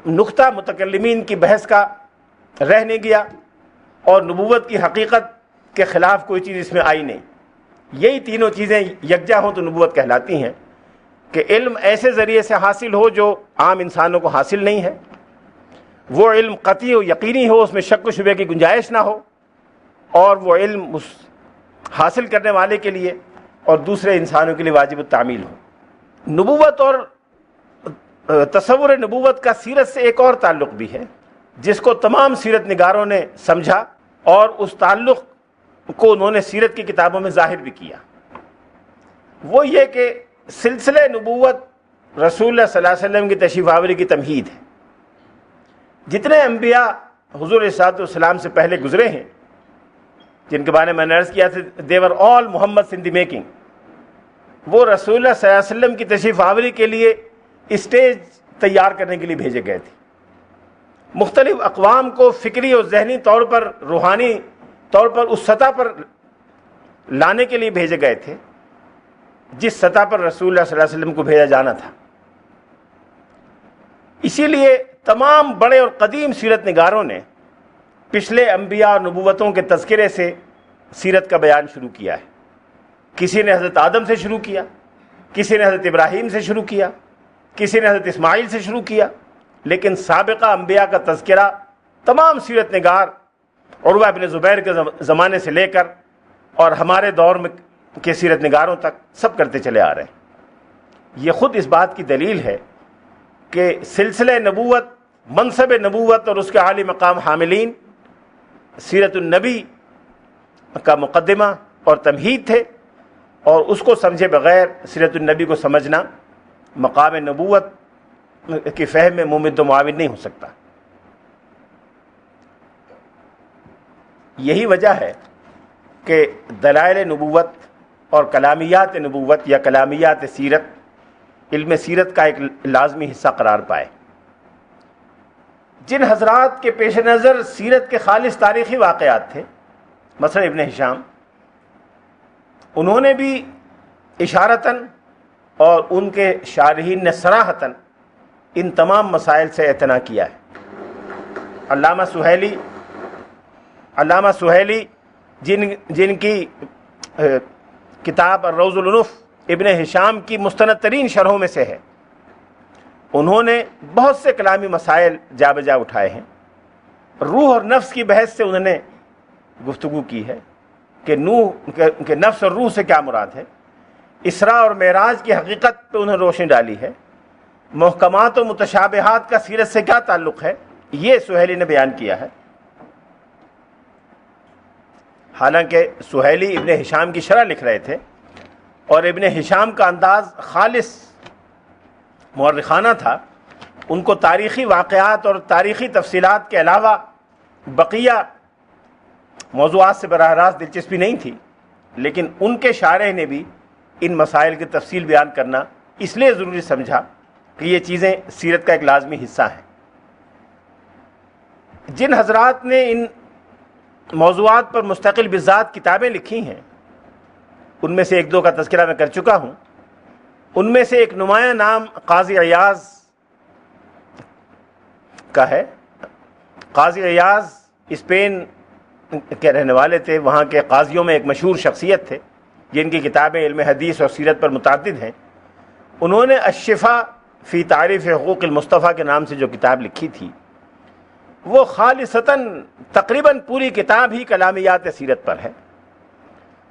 نقطہ متکلمین کی بحث کا رہ نہیں گیا، اور نبوت کی حقیقت کے خلاف کوئی چیز اس میں آئی نہیں۔ یہی تینوں چیزیں یکجا ہوں تو نبوت کہلاتی ہیں، کہ علم ایسے ذریعے سے حاصل ہو جو عام انسانوں کو حاصل نہیں ہے، وہ علم قطعی و یقینی ہو، اس میں شک و شبہ کی گنجائش نہ ہو، اور وہ علم اس حاصل کرنے والے کے لیے اور دوسرے انسانوں کے لیے واجب التعمیل ہو۔ نبوت اور تصور نبوت کا سیرت سے ایک اور تعلق بھی ہے، جس کو تمام سیرت نگاروں نے سمجھا، اور اس تعلق کو انہوں نے سیرت کی کتابوں میں ظاہر بھی کیا۔ وہ یہ کہ سلسلہ نبوت رسول اللہ صلی اللہ علیہ وسلم کی تشریف آوری کی تمہید ہے۔ جتنے انبیاء حضور صلی اللہ علیہ وسلم سے پہلے گزرے ہیں، جن کے بارے میں نے عرض کیا تھا they were all Muhammad's in the making، وہ رسول اللہ صلی اللہ علیہ وسلم کی تشریف آوری کے لیے اسٹیج تیار کرنے کے لیے بھیجے گئے تھے۔ مختلف اقوام کو فکری اور ذہنی طور پر، روحانی طور پر اس سطح پر لانے کے لیے بھیجے گئے تھے جس سطح پر رسول اللہ صلی اللہ علیہ وسلم کو بھیجا جانا تھا۔ اسی لیے تمام بڑے اور قدیم سیرت نگاروں نے پچھلے انبیاء اور نبوتوں کے تذکرے سے سیرت کا بیان شروع کیا ہے۔ کسی نے حضرت آدم سے شروع کیا، کسی نے حضرت ابراہیم سے شروع کیا، کسی نے حضرت اسماعیل سے شروع کیا، لیکن سابقہ انبیاء کا تذکرہ تمام سیرت نگار عروہ ابن زبیر کے زمانے سے لے کر اور ہمارے دور میں کے سیرت نگاروں تک سب کرتے چلے آ رہے ہیں۔ یہ خود اس بات کی دلیل ہے کہ سلسلہ نبوت، منصب نبوت اور اس کے عالی مقام حاملین سیرت النبی کا مقدمہ اور تمہید تھے، اور اس کو سمجھے بغیر سیرت النبی کو سمجھنا مقام نبوت کی فہم میں ممد و معاون نہیں ہو سکتا۔ یہی وجہ ہے کہ دلائل نبوت اور کلامیات نبوت یا کلامیات سیرت علم سیرت کا ایک لازمی حصہ قرار پائے۔ جن حضرات کے پیش نظر سیرت کے خالص تاریخی واقعات تھے، مثلا ابن ہشام، انہوں نے بھی اشارتاً اور ان کے شارحین نے صراحتاً ان تمام مسائل سے اعتنا کیا ہے۔ علامہ سہیلی جن کی کتاب الروض العنف ابن ہشام کی مستند ترین شرحوں میں سے ہے، انہوں نے بہت سے کلامی مسائل جا بجا اٹھائے ہیں۔ روح اور نفس کی بحث سے انہوں نے گفتگو کی ہے کہ نفس اور روح سے کیا مراد ہے۔ اسراء اور معراج کی حقیقت پہ انہوں نے روشنی ڈالی ہے۔ محکمات و متشابہات کا سیرت سے کیا تعلق ہے، یہ سہیلی نے بیان کیا ہے۔ حالانکہ سہیلی ابن ہشام کی شرح لکھ رہے تھے، اور ابن ہشام کا انداز خالص مورخانہ تھا۔ ان کو تاریخی واقعات اور تاریخی تفصیلات کے علاوہ بقیہ موضوعات سے براہ راست دلچسپی نہیں تھی، لیکن ان کے شارح نے بھی ان مسائل کی تفصیل بیان کرنا اس لیے ضروری سمجھا کہ یہ چیزیں سیرت کا ایک لازمی حصہ ہیں۔ جن حضرات نے ان موضوعات پر مستقل بذات کتابیں لکھی ہیں، ان میں سے ایک دو کا تذکرہ میں کر چکا ہوں۔ ان میں سے ایک نمایاں نام قاضی عیاض کا ہے۔ قاضی عیاض اسپین کے رہنے والے تھے، وہاں کے قاضیوں میں ایک مشہور شخصیت تھے جن کی کتابیں علم حدیث اور سیرت پر متعدد ہیں۔ انہوں نے الشفا فی تعریف حقوق المصطفیٰ کے نام سے جو کتاب لکھی تھی، وہ خالصتاً تقریباً پوری کتاب ہی کلامیات سیرت پر ہے۔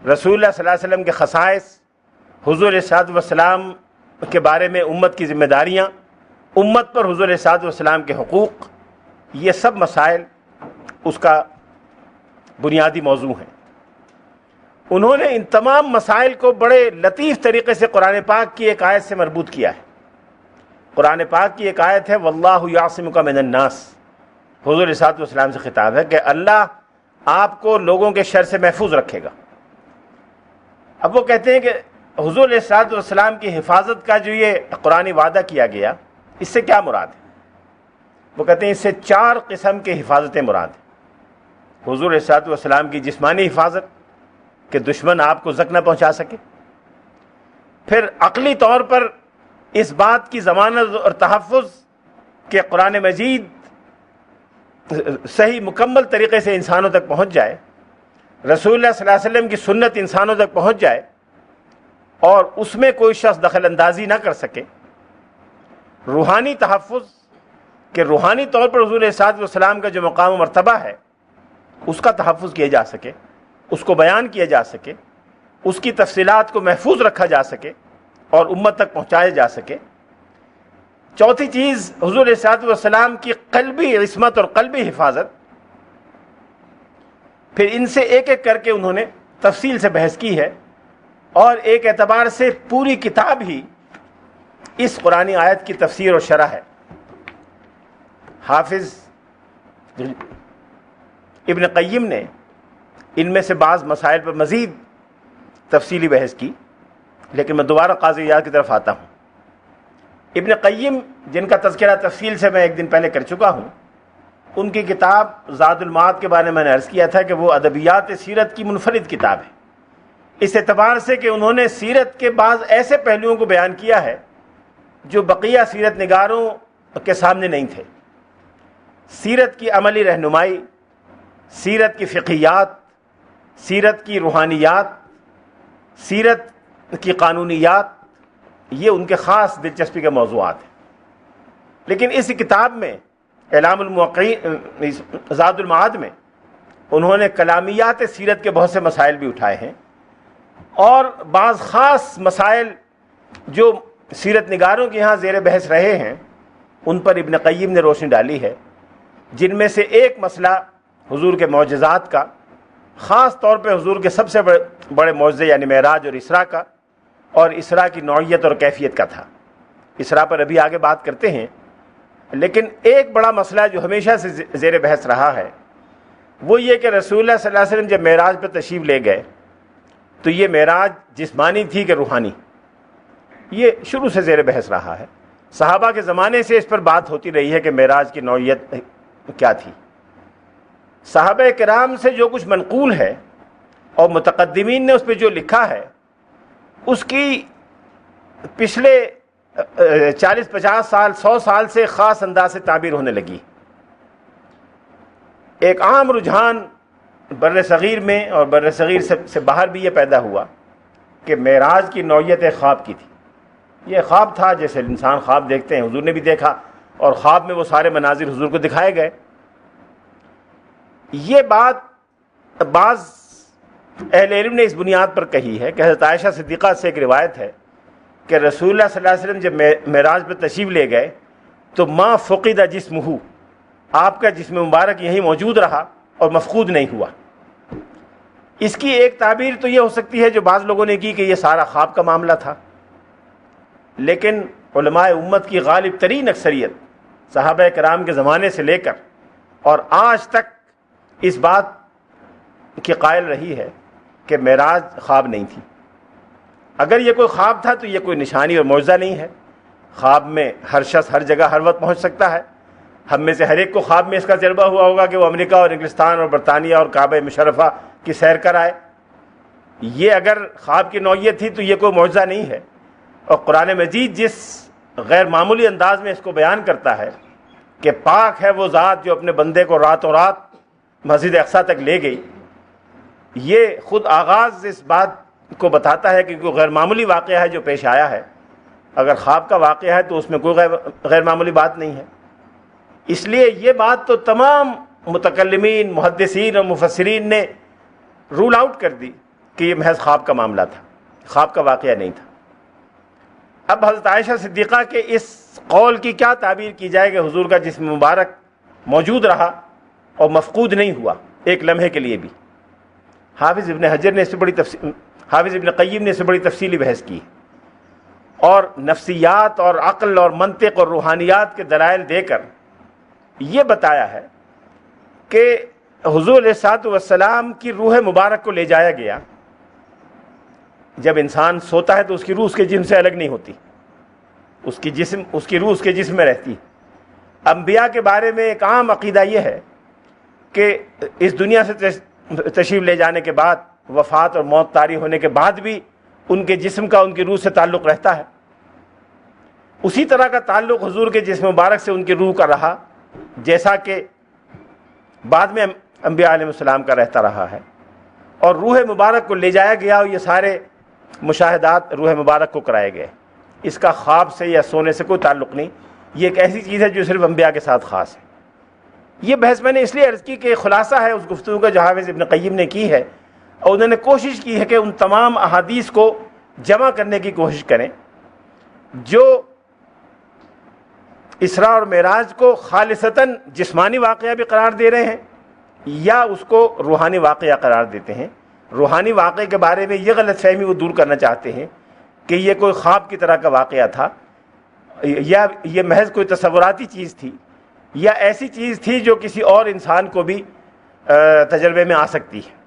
رسول اللہ صلی اللہ علیہ وسلم کے خصائص، حضور علیہ الصلوۃ والسلام کے بارے میں امت کی ذمہ داریاں، امت پر حضور علیہ الصلوۃ والسلام کے حقوق، یہ سب مسائل اس کا بنیادی موضوع ہیں۔ انہوں نے ان تمام مسائل کو بڑے لطیف طریقے سے قرآن پاک کی ایک آیت سے مربوط کیا ہے۔ قرآن پاک کی ایک آیت ہے واللہ یعصمک من الناس، حضور علیہ الصلوۃ والسلام سے خطاب ہے کہ اللہ آپ کو لوگوں کے شر سے محفوظ رکھے گا۔ اب وہ کہتے ہیں کہ حضور علیہ الصلوۃ والسلام کی حفاظت کا جو یہ قرآنی وعدہ کیا گیا، اس سے کیا مراد ہے؟ وہ کہتے ہیں اس سے 4 قسم کے حفاظتیں مراد ہیں۔ حضور علیہ الصلوۃ والسلام کی جسمانی حفاظت کہ دشمن آپ کو زخم نہ پہنچا سکے، پھر عقلی طور پر اس بات کی ضمانت اور تحفظ کہ قرآن مجید صحیح مکمل طریقے سے انسانوں تک پہنچ جائے، رسول اللہ صلی اللہ علیہ وسلم کی سنت انسانوں تک پہنچ جائے اور اس میں کوئی شخص دخل اندازی نہ کر سکے۔ روحانی تحفظ کہ روحانی طور پر حضور علیہ الصلوۃ والسلام کا جو مقام و مرتبہ ہے اس کا تحفظ کیا جا سکے، اس کو بیان کیا جا سکے، اس کی تفصیلات کو محفوظ رکھا جا سکے اور امت تک پہنچایا جا سکے۔ چوتھی چیز حضور علیہ الصلوۃ والسلام کی قلبی عصمت اور قلبی حفاظت۔ پھر ان سے ایک ایک کر کے انہوں نے تفصیل سے بحث کی ہے، اور ایک اعتبار سے پوری کتاب ہی اس قرآنی آیت کی تفسیر اور شرح ہے۔ حافظ ابن قیم نے ان میں سے بعض مسائل پر مزید تفصیلی بحث کی، لیکن میں دوبارہ قاضی عیاض کی طرف آتا ہوں۔ ابن قیم جن کا تذکرہ تفصیل سے میں ایک دن پہلے کر چکا ہوں، ان کی کتاب زاد المعاد کے بارے میں نے عرض کیا تھا کہ وہ ادبیات سیرت کی منفرد کتاب ہے، اس اعتبار سے کہ انہوں نے سیرت کے بعض ایسے پہلوؤں کو بیان کیا ہے جو بقیہ سیرت نگاروں کے سامنے نہیں تھے۔ سیرت کی عملی رہنمائی، سیرت کی فقہیات، سیرت کی روحانیات، سیرت کی قانونیات، یہ ان کے خاص دلچسپی کے موضوعات ہیں۔ لیکن اس کتاب میں اعلام الموقعین زاد المعاد میں انہوں نے کلامیات سیرت کے بہت سے مسائل بھی اٹھائے ہیں، اور بعض خاص مسائل جو سیرت نگاروں کے ہاں زیر بحث رہے ہیں ان پر ابن قیم نے روشنی ڈالی ہے، جن میں سے ایک مسئلہ حضور کے معجزات کا، خاص طور پہ حضور کے سب سے بڑے معجزے یعنی معراج اور اسراء کا، اور اسراء کی نوعیت اور کیفیت کا تھا۔ اسراء پر ابھی آگے بات کرتے ہیں، لیکن ایک بڑا مسئلہ جو ہمیشہ سے زیر بحث رہا ہے وہ یہ کہ رسول اللہ صلی اللہ علیہ وسلم جب معراج پر تشریف لے گئے تو یہ معراج جسمانی تھی کہ روحانی، یہ شروع سے زیر بحث رہا ہے۔ صحابہ کے زمانے سے اس پر بات ہوتی رہی ہے کہ معراج کی نوعیت کیا تھی۔ صحابہ کرام سے جو کچھ منقول ہے اور متقدمین نے اس پہ جو لکھا ہے، اس کی پچھلے 40-50 سال 100 سال سے خاص انداز سے تعبیر ہونے لگی۔ ایک عام رجحان بر صغیر میں اور بر صغیر سے باہر بھی یہ پیدا ہوا کہ معراج کی نوعیت ایک خواب کی تھی۔ یہ خواب تھا جیسے انسان خواب دیکھتے ہیں، حضور نے بھی دیکھا، اور خواب میں وہ سارے مناظر حضور کو دکھائے گئے۔ یہ بات بعض اہل علم نے اس بنیاد پر کہی ہے کہ حضرت عائشہ صدیقہ سے ایک روایت ہے کہ رسول اللہ صلی اللہ علیہ وسلم جب معراج پر تشریف لے گئے تو ما فقد جسمہ، آپ کا جسم مبارک یہیں موجود رہا اور مفقود نہیں ہوا۔ اس کی ایک تعبیر تو یہ ہو سکتی ہے جو بعض لوگوں نے کی کہ یہ سارا خواب کا معاملہ تھا، لیکن علماء امت کی غالب ترین اکثریت صحابہ کرام کے زمانے سے لے کر اور آج تک اس بات کی قائل رہی ہے کہ معراج خواب نہیں تھی۔ اگر یہ کوئی خواب تھا تو یہ کوئی نشانی اور معجزہ نہیں ہے۔ خواب میں ہر شخص ہر جگہ ہر وقت پہنچ سکتا ہے۔ ہم میں سے ہر ایک کو خواب میں اس کا تجربہ ہوا ہوگا کہ وہ امریکہ اور انگلستان اور برطانیہ اور کعبہ مشرفہ کی سیر کر آئے۔ یہ اگر خواب کی نوعیت تھی تو یہ کوئی معجزہ نہیں ہے۔ اور قرآن مجید جس غیر معمولی انداز میں اس کو بیان کرتا ہے کہ پاک ہے وہ ذات جو اپنے بندے کو راتوں رات مسجد اقصیٰ تک لے گئی، یہ خود آغاز اس بات کو بتاتا ہے کہ کوئی غیر معمولی واقعہ ہے جو پیش آیا ہے۔ اگر خواب کا واقعہ ہے تو اس میں کوئی غیر معمولی بات نہیں ہے۔ اس لیے یہ بات تو تمام متکلمین، محدثین اور مفسرین نے رول آؤٹ کر دی کہ یہ محض خواب کا معاملہ تھا، خواب کا واقعہ نہیں تھا۔ اب حضرت عائشہ صدیقہ کے اس قول کی کیا تعبیر کی جائے کہ حضور کا جسم مبارک موجود رہا اور مفقود نہیں ہوا ایک لمحے کے لیے بھی؟ حافظ ابن قیم نے اس سے بڑی تفصیلی بحث کی اور نفسیات اور عقل اور منطق اور روحانیات کے دلائل دے کر یہ بتایا ہے کہ حضور علیہ الصلوۃ والسلام کی روح مبارک کو لے جایا گیا۔ جب انسان سوتا ہے تو اس کی روح اس کے جسم سے الگ نہیں ہوتی، اس کی روح اس کے جسم میں رہتی۔ انبیاء کے بارے میں ایک عام عقیدہ یہ ہے کہ اس دنیا سے تشریف لے جانے کے بعد، وفات اور موت طاری ہونے کے بعد بھی ان کے جسم کا ان کی روح سے تعلق رہتا ہے۔ اسی طرح کا تعلق حضور کے جسم مبارک سے ان کی روح کا رہا جیسا کہ بعد میں انبیاء علیہ السلام کا رہتا رہا ہے۔ اور روح مبارک کو لے جایا گیا اور یہ سارے مشاہدات روح مبارک کو کرائے گئے۔ اس کا خواب سے یا سونے سے کوئی تعلق نہیں، یہ ایک ایسی چیز ہے جو صرف انبیاء کے ساتھ خاص ہے۔ یہ بحث میں نے اس لیے عرض کی کہ خلاصہ ہے اس گفتگو کا جو حافظ ابن قیم نے کی ہے، اور انہوں نے کوشش کی ہے کہ ان تمام احادیث کو جمع کرنے کی کوشش کریں جو اسراء اور معراج کو خالصتاً جسمانی واقعہ بھی قرار دے رہے ہیں یا اس کو روحانی واقعہ قرار دیتے ہیں۔ روحانی واقعے کے بارے میں یہ غلط فہمی وہ دور کرنا چاہتے ہیں کہ یہ کوئی خواب کی طرح کا واقعہ تھا یا یہ محض کوئی تصوراتی چیز تھی یا ایسی چیز تھی جو کسی اور انسان کو بھی تجربے میں آ سکتی ہے۔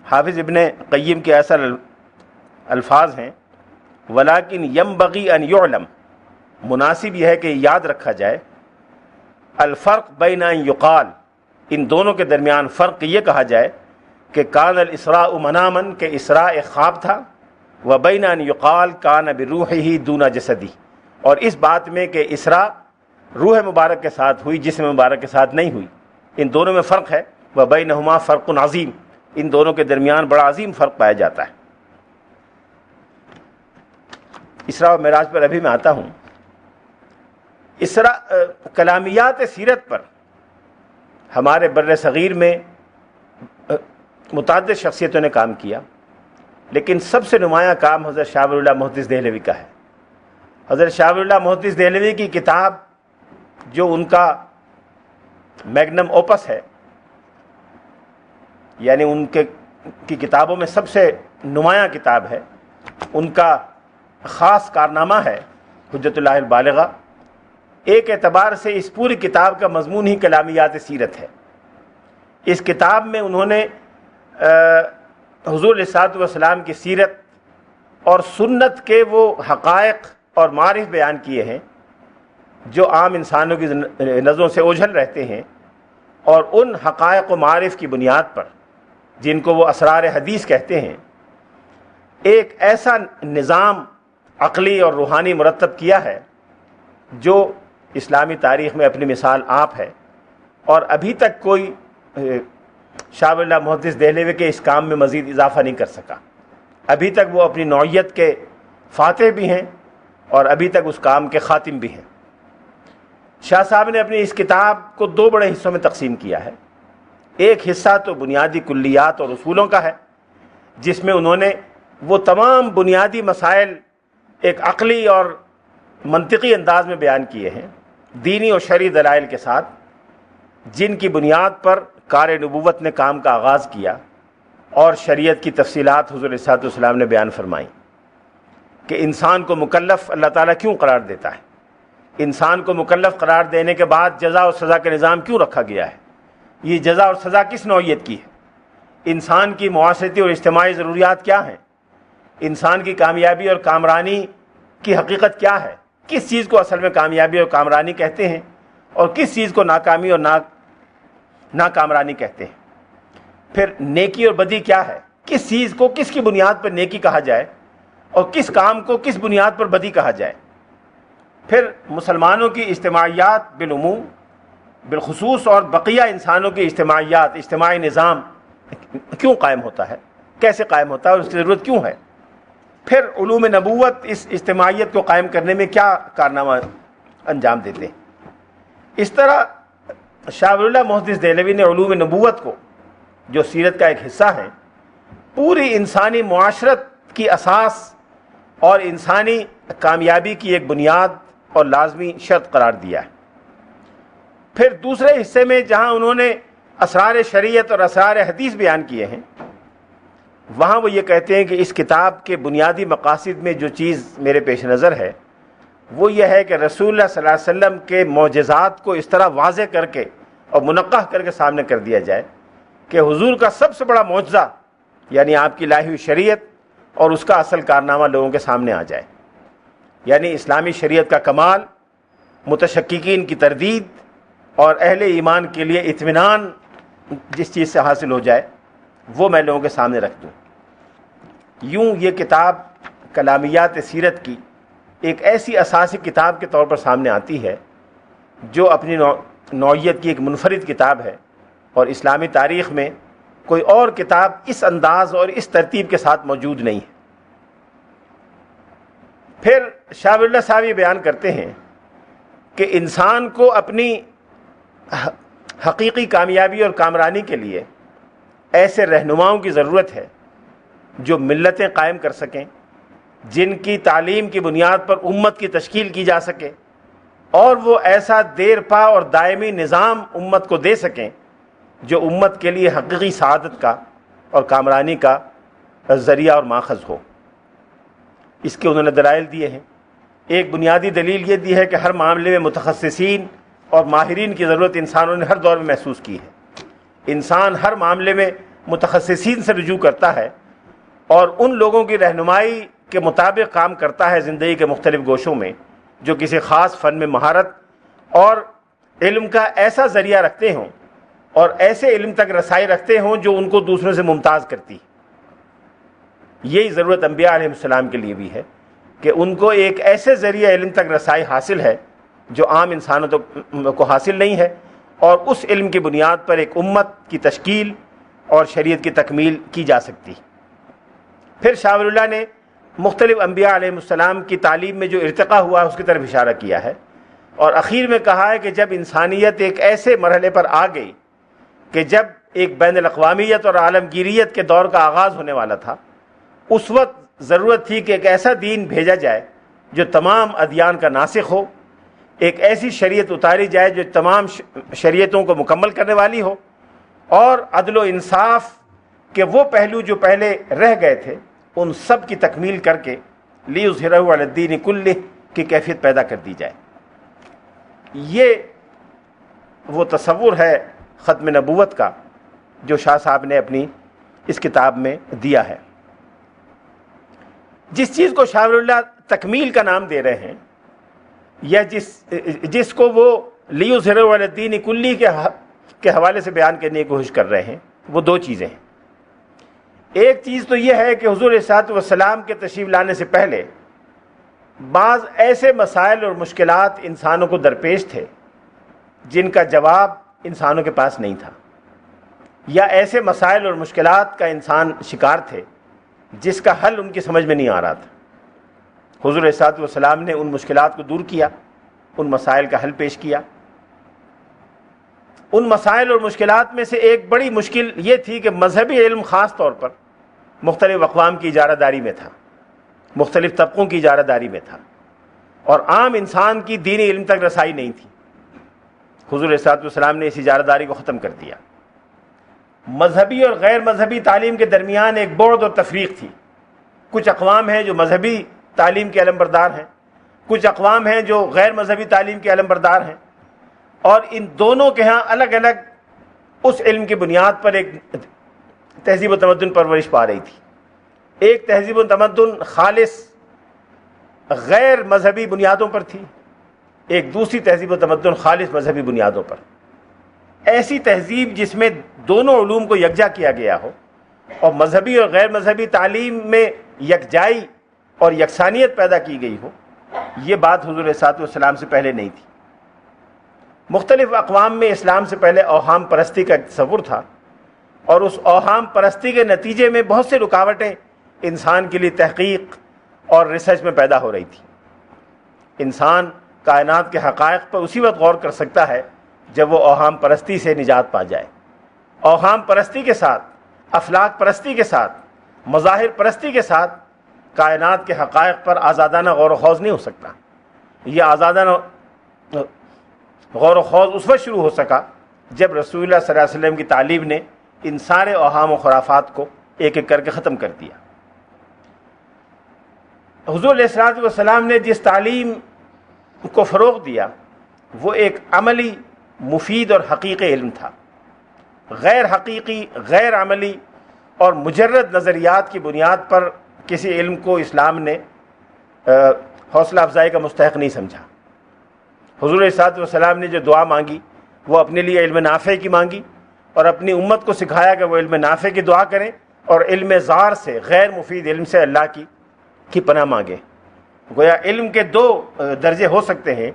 حافظ ابن قیم کے اصل الفاظ ہیں ولیکن ینبغی ان یعلم، مناسب یہ ہے کہ یاد رکھا جائے، الفرق بین ان یقال، ان دونوں کے درمیان فرق یہ کہا جائے کہ کان الاسراء مناما، کہ اسراء ایک خواب تھا، وبین ان یقال کان بروحہ دون جسدی، اور اس بات میں کہ اسراء روح مبارک کے ساتھ ہوئی، جسم مبارک کے ساتھ نہیں ہوئی۔ ان دونوں میں فرق ہے، وبینہما فرق عظیم، ان دونوں کے درمیان بڑا عظیم فرق پایا جاتا ہے۔ اسراء و معراج پر ابھی میں آتا ہوں۔ کلامیات سیرت پر ہمارے بر صغیر میں متعدد شخصیتوں نے کام کیا، لیکن سب سے نمایاں کام حضرت شاہ ولی اللہ محدث دہلوی کا ہے۔ حضرت شاہ ولی اللہ محدث دہلوی کی کتاب جو ان کا میگنم اوپس ہے، یعنی ان کی کتابوں میں سب سے نمایاں کتاب ہے، ان کا خاص کارنامہ ہے حجت اللہ البالغہ۔ ایک اعتبار سے اس پوری کتاب کا مضمون ہی کلامیات سیرت ہے۔ اس کتاب میں انہوں نے حضور علیہ الصلوۃ والسلام کی سیرت اور سنت کے وہ حقائق اور معارف بیان کیے ہیں جو عام انسانوں کی نظروں سے اوجھل رہتے ہیں، اور ان حقائق و معارف کی بنیاد پر، جن کو وہ اسرار حدیث کہتے ہیں، ایک ایسا نظام عقلی اور روحانی مرتب کیا ہے جو اسلامی تاریخ میں اپنی مثال آپ ہے، اور ابھی تک کوئی شاہ ولی اللہ محدث دہلوی کے اس کام میں مزید اضافہ نہیں کر سکا۔ ابھی تک وہ اپنی نوعیت کے فاتح بھی ہیں اور ابھی تک اس کام کے خاتم بھی ہیں۔ شاہ صاحب نے اپنی اس کتاب کو دو بڑے حصوں میں تقسیم کیا ہے۔ ایک حصہ تو بنیادی کلیات اور اصولوں کا ہے، جس میں انہوں نے وہ تمام بنیادی مسائل ایک عقلی اور منطقی انداز میں بیان کیے ہیں، دینی اور شرعی دلائل کے ساتھ، جن کی بنیاد پر کار نبوت نے کام کا آغاز کیا اور شریعت کی تفصیلات حضور علیہ الصلوۃ والسلام نے بیان فرمائیں کہ انسان کو مکلف اللہ تعالیٰ کیوں قرار دیتا ہے، انسان کو مکلف قرار دینے کے بعد جزا اور سزا کا نظام کیوں رکھا گیا ہے، یہ جزا اور سزا کس نوعیت کی ہے، انسان کی معاشرتی اور اجتماعی ضروریات کیا ہیں، انسان کی کامیابی اور کامرانی کی حقیقت کیا ہے، کس چیز کو اصل میں کامیابی اور کامرانی کہتے ہیں اور کس چیز کو ناکامی اور ناکامرانی کہتے ہیں، پھر نیکی اور بدی کیا ہے، کس چیز کو کس کی بنیاد پر نیکی کہا جائے اور کس کام کو کس بنیاد پر بدی کہا جائے، پھر مسلمانوں کی اجتماعیات بالعموم بالخصوص اور بقیہ انسانوں کی اجتماعیات، اجتماعی نظام کیوں قائم ہوتا ہے، کیسے قائم ہوتا ہے اور اس کی ضرورت کیوں ہے، پھر علوم نبوت اس اجتماعیت کو قائم کرنے میں کیا کارنامہ انجام دیتے ہیں۔ اس طرح شاہ ولی اللہ محدث دہلوی نے علوم نبوت کو، جو سیرت کا ایک حصہ ہے، پوری انسانی معاشرت کی اساس اور انسانی کامیابی کی ایک بنیاد اور لازمی شرط قرار دیا ہے۔ پھر دوسرے حصے میں جہاں انہوں نے اسرار شریعت اور اسرار حدیث بیان کیے ہیں، وہاں وہ یہ کہتے ہیں کہ اس کتاب کے بنیادی مقاصد میں جو چیز میرے پیش نظر ہے وہ یہ ہے کہ رسول اللہ صلی اللہ علیہ وسلم کے معجزات کو اس طرح واضح کر کے اور منقح کر کے سامنے کر دیا جائے کہ حضور کا سب سے بڑا معجزہ یعنی آپ کی لائی ہوئی شریعت اور اس کا اصل کارنامہ لوگوں کے سامنے آ جائے، یعنی اسلامی شریعت کا کمال، متشککین کی تردید اور اہل ایمان کے لیے اطمینان جس چیز سے حاصل ہو جائے وہ میں لوگوں کے سامنے رکھ دوں۔ یوں یہ کتاب کلامیات سیرت کی ایک ایسی اساسی کتاب کے طور پر سامنے آتی ہے جو اپنی نوعیت کی ایک منفرد کتاب ہے، اور اسلامی تاریخ میں کوئی اور کتاب اس انداز اور اس ترتیب کے ساتھ موجود نہیں ہے۔ پھر شاہ ولی اللہ صاحب یہ بیان کرتے ہیں کہ انسان کو اپنی حقیقی کامیابی اور کامرانی کے لیے ایسے رہنماؤں کی ضرورت ہے جو ملتیں قائم کر سکیں، جن کی تعلیم کی بنیاد پر امت کی تشکیل کی جا سکے، اور وہ ایسا دیر پا اور دائمی نظام امت کو دے سکیں جو امت کے لیے حقیقی سعادت کا اور کامرانی کا ذریعہ اور ماخذ ہو۔ اس کے انہوں نے دلائل دیے ہیں۔ ایک بنیادی دلیل یہ دی ہے کہ ہر معاملے میں متخصصین اور ماہرین کی ضرورت انسانوں نے ہر دور میں محسوس کی ہے۔ انسان ہر معاملے میں متخصصین سے رجوع کرتا ہے اور ان لوگوں کی رہنمائی کے مطابق کام کرتا ہے زندگی کے مختلف گوشوں میں، جو کسی خاص فن میں مہارت اور علم کا ایسا ذریعہ رکھتے ہوں اور ایسے علم تک رسائی رکھتے ہوں جو ان کو دوسروں سے ممتاز کرتی۔ یہی ضرورت انبیاء علیہ السلام کے لیے بھی ہے کہ ان کو ایک ایسے ذریعہ علم تک رسائی حاصل ہے جو عام انسانوں کو حاصل نہیں ہے، اور اس علم کی بنیاد پر ایک امت کی تشکیل اور شریعت کی تکمیل کی جا سکتی۔ پھر شاہ ولی اللہ نے مختلف انبیاء علیہ السلام کی تعلیم میں جو ارتقا ہوا ہے اس کی طرف اشارہ کیا ہے، اور اخیر میں کہا ہے کہ جب انسانیت ایک ایسے مرحلے پر آ گئی کہ جب ایک بین الاقوامیت اور عالمگیریت کے دور کا آغاز ہونے والا تھا، اس وقت ضرورت تھی کہ ایک ایسا دین بھیجا جائے جو تمام ادیان کا ناسخ ہو، ایک ایسی شریعت اتاری جائے جو تمام شریعتوں کو مکمل کرنے والی ہو، اور عدل و انصاف کے وہ پہلو جو پہلے رہ گئے تھے ان سب کی تکمیل کر کے لیظہرہ علی الدین کلہ کی کیفیت پیدا کر دی جائے۔ یہ وہ تصور ہے ختم نبوت کا جو شاہ صاحب نے اپنی اس کتاب میں دیا ہے۔ جس چیز کو شاہ ولی اللہ تکمیل کا نام دے رہے ہیں، یا جس کو وہ لیظہرہ علی الدین کلہ کے حوالے سے بیان کرنے کی کوشش کر رہے ہیں، وہ دو چیزیں ہیں۔ ایک چیز تو یہ ہے کہ حضور علیہ الصلوۃ والسلام کے تشریف لانے سے پہلے بعض ایسے مسائل اور مشکلات انسانوں کو درپیش تھے جن کا جواب انسانوں کے پاس نہیں تھا، یا ایسے مسائل اور مشکلات کا انسان شکار تھے جس کا حل ان کی سمجھ میں نہیں آ رہا تھا۔ حضور علیہ الصلوۃ والسلام نے ان مشکلات کو دور کیا، ان مسائل کا حل پیش کیا۔ ان مسائل اور مشکلات میں سے ایک بڑی مشکل یہ تھی کہ مذہبی علم خاص طور پر مختلف اقوام کی اجارہ داری میں تھا، مختلف طبقوں کی اجارہ داری میں تھا، اور عام انسان کی دینی علم تک رسائی نہیں تھی۔ حضور علیہ الصلوۃ والسلام نے اس اجارہ داری کو ختم کر دیا۔ مذہبی اور غیر مذہبی تعلیم کے درمیان ایک بعد اور تفریق تھی۔ کچھ اقوام ہیں جو مذہبی تعلیم کے علم بردار ہیں، کچھ اقوام ہیں جو غیر مذہبی تعلیم کے علم بردار ہیں، اور ان دونوں کے ہاں الگ الگ اس علم کی بنیاد پر ایک تہذیب و تمدن پرورش پا رہی تھی. ایک تہذیب و تمدن خالص غیر مذہبی بنیادوں پر تھی، ایک دوسری تہذیب و تمدن خالص مذہبی بنیادوں پر. ایسی تہذیب جس میں دونوں علوم کو یکجا کیا گیا ہو اور مذہبی اور غیر مذہبی تعلیم میں یکجائی اور یکسانیت پیدا کی گئی ہو، یہ بات حضور صلی اللہ علیہ وسلم سے پہلے نہیں تھی. مختلف اقوام میں اسلام سے پہلے اوہام پرستی کا تصور تھا، اور اس اوہام پرستی کے نتیجے میں بہت سے رکاوٹیں انسان کے لیے تحقیق اور ریسرچ میں پیدا ہو رہی تھی. انسان کائنات کے حقائق پر اسی وقت غور کر سکتا ہے جب وہ اوہام پرستی سے نجات پا جائے. اوہام پرستی کے ساتھ، افلاک پرستی کے ساتھ، مظاہر پرستی کے ساتھ کائنات کے حقائق پر آزادانہ غور و خوض نہیں ہو سکتا. یہ آزادانہ غور و خوض اس وقت شروع ہو سکا جب رسول اللہ صلی اللہ علیہ وسلم کی تعلیم نے ان سارے اوہام و خرافات کو ایک ایک کر کے ختم کر دیا. حضور علیہ الصلوۃ والسلام نے جس تعلیم کو فروغ دیا وہ ایک عملی، مفید اور حقیقی علم تھا. غیر حقیقی، غیر عملی اور مجرد نظریات کی بنیاد پر کسی علم کو اسلام نے حوصلہ افزائی کا مستحق نہیں سمجھا. حضور علیہ الصلوۃ والسلام نے جو دعا مانگی وہ اپنے لیے علم نافع کی مانگی، اور اپنی امت کو سکھایا کہ وہ علم نافع کی دعا کریں اور علم زار سے، غیر مفید علم سے اللہ کی پناہ مانگیں. گویا علم کے دو درجے ہو سکتے ہیں،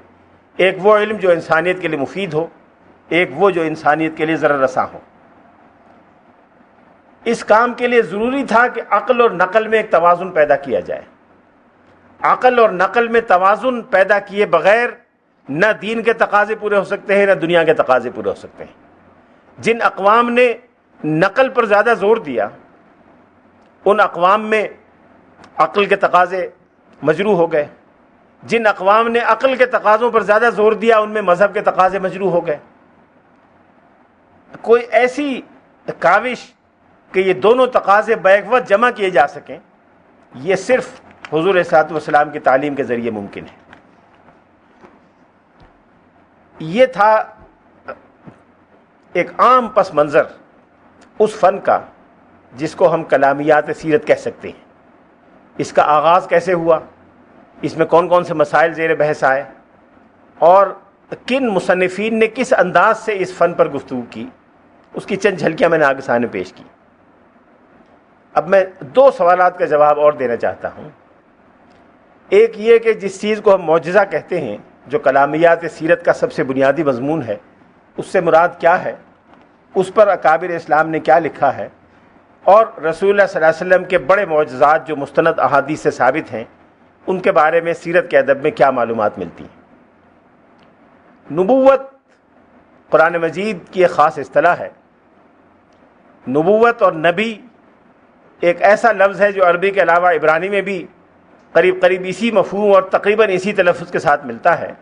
ایک وہ علم جو انسانیت کے لیے مفید ہو، ایک وہ جو انسانیت کے لیے ضرر رساں ہو. اس کام کے لیے ضروری تھا کہ عقل اور نقل میں ایک توازن پیدا کیا جائے. عقل اور نقل میں توازن پیدا کیے بغیر نہ دین کے تقاضے پورے ہو سکتے ہیں، نہ دنیا کے تقاضے پورے ہو سکتے ہیں. جن اقوام نے نقل پر زیادہ زور دیا ان اقوام میں عقل کے تقاضے مجروح ہو گئے. جن اقوام نے عقل کے تقاضوں پر زیادہ زور دیا ان میں مذہب کے تقاضے مجروح ہو گئے. کوئی ایسی کاوش کہ یہ دونوں تقاضے بیک وقت جمع کیے جا سکیں، یہ صرف حضور صلی اللہ علیہ وسلم کی تعلیم کے ذریعے ممکن ہے. یہ تھا ایک عام پس منظر اس فن کا جس کو ہم کلامیات سیرت کہہ سکتے ہیں. اس کا آغاز کیسے ہوا، اس میں کون کون سے مسائل زیر بحث آئے، اور کن مصنفین نے کس انداز سے اس فن پر گفتگو کی، اس کی چند جھلکیاں میں نے آگے سامنے پیش کی. اب میں دو سوالات کا جواب اور دینا چاہتا ہوں. ایک یہ کہ جس چیز کو ہم معجزہ کہتے ہیں، جو کلامیات سیرت کا سب سے بنیادی مضمون ہے، اس سے مراد کیا ہے، اس پر اکابر اسلام نے کیا لکھا ہے، اور رسول اللہ صلی اللہ علیہ وسلم کے بڑے معجزات جو مستند احادیث سے ثابت ہیں ان کے بارے میں سیرت کے ادب میں کیا معلومات ملتی ہیں. نبوت قرآن مجید کی ایک خاص اصطلاح ہے. نبوت اور نبی ایک ایسا لفظ ہے جو عربی کے علاوہ عبرانی میں بھی قریب اسی مفہوم اور تقریباً اسی تلفظ کے ساتھ ملتا ہے.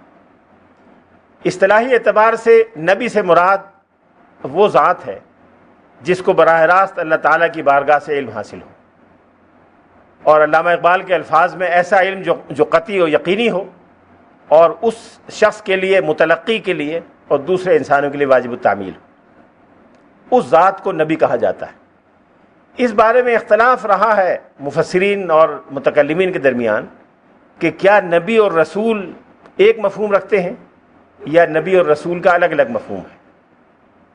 اصطلاحی اعتبار سے نبی سے مراد وہ ذات ہے جس کو براہ راست اللہ تعالیٰ کی بارگاہ سے علم حاصل ہو، اور علامہ اقبال کے الفاظ میں ایسا علم جو قطعی و یقینی ہو اور اس شخص کے لیے، متلقی کے لیے اور دوسرے انسانوں کے لیے واجب التعمیل ہو، اس ذات کو نبی کہا جاتا ہے. اس بارے میں اختلاف رہا ہے مفسرین اور متکلمین کے درمیان کہ کیا نبی اور رسول ایک مفہوم رکھتے ہیں یا نبی اور رسول کا الگ الگ مفہوم ہے.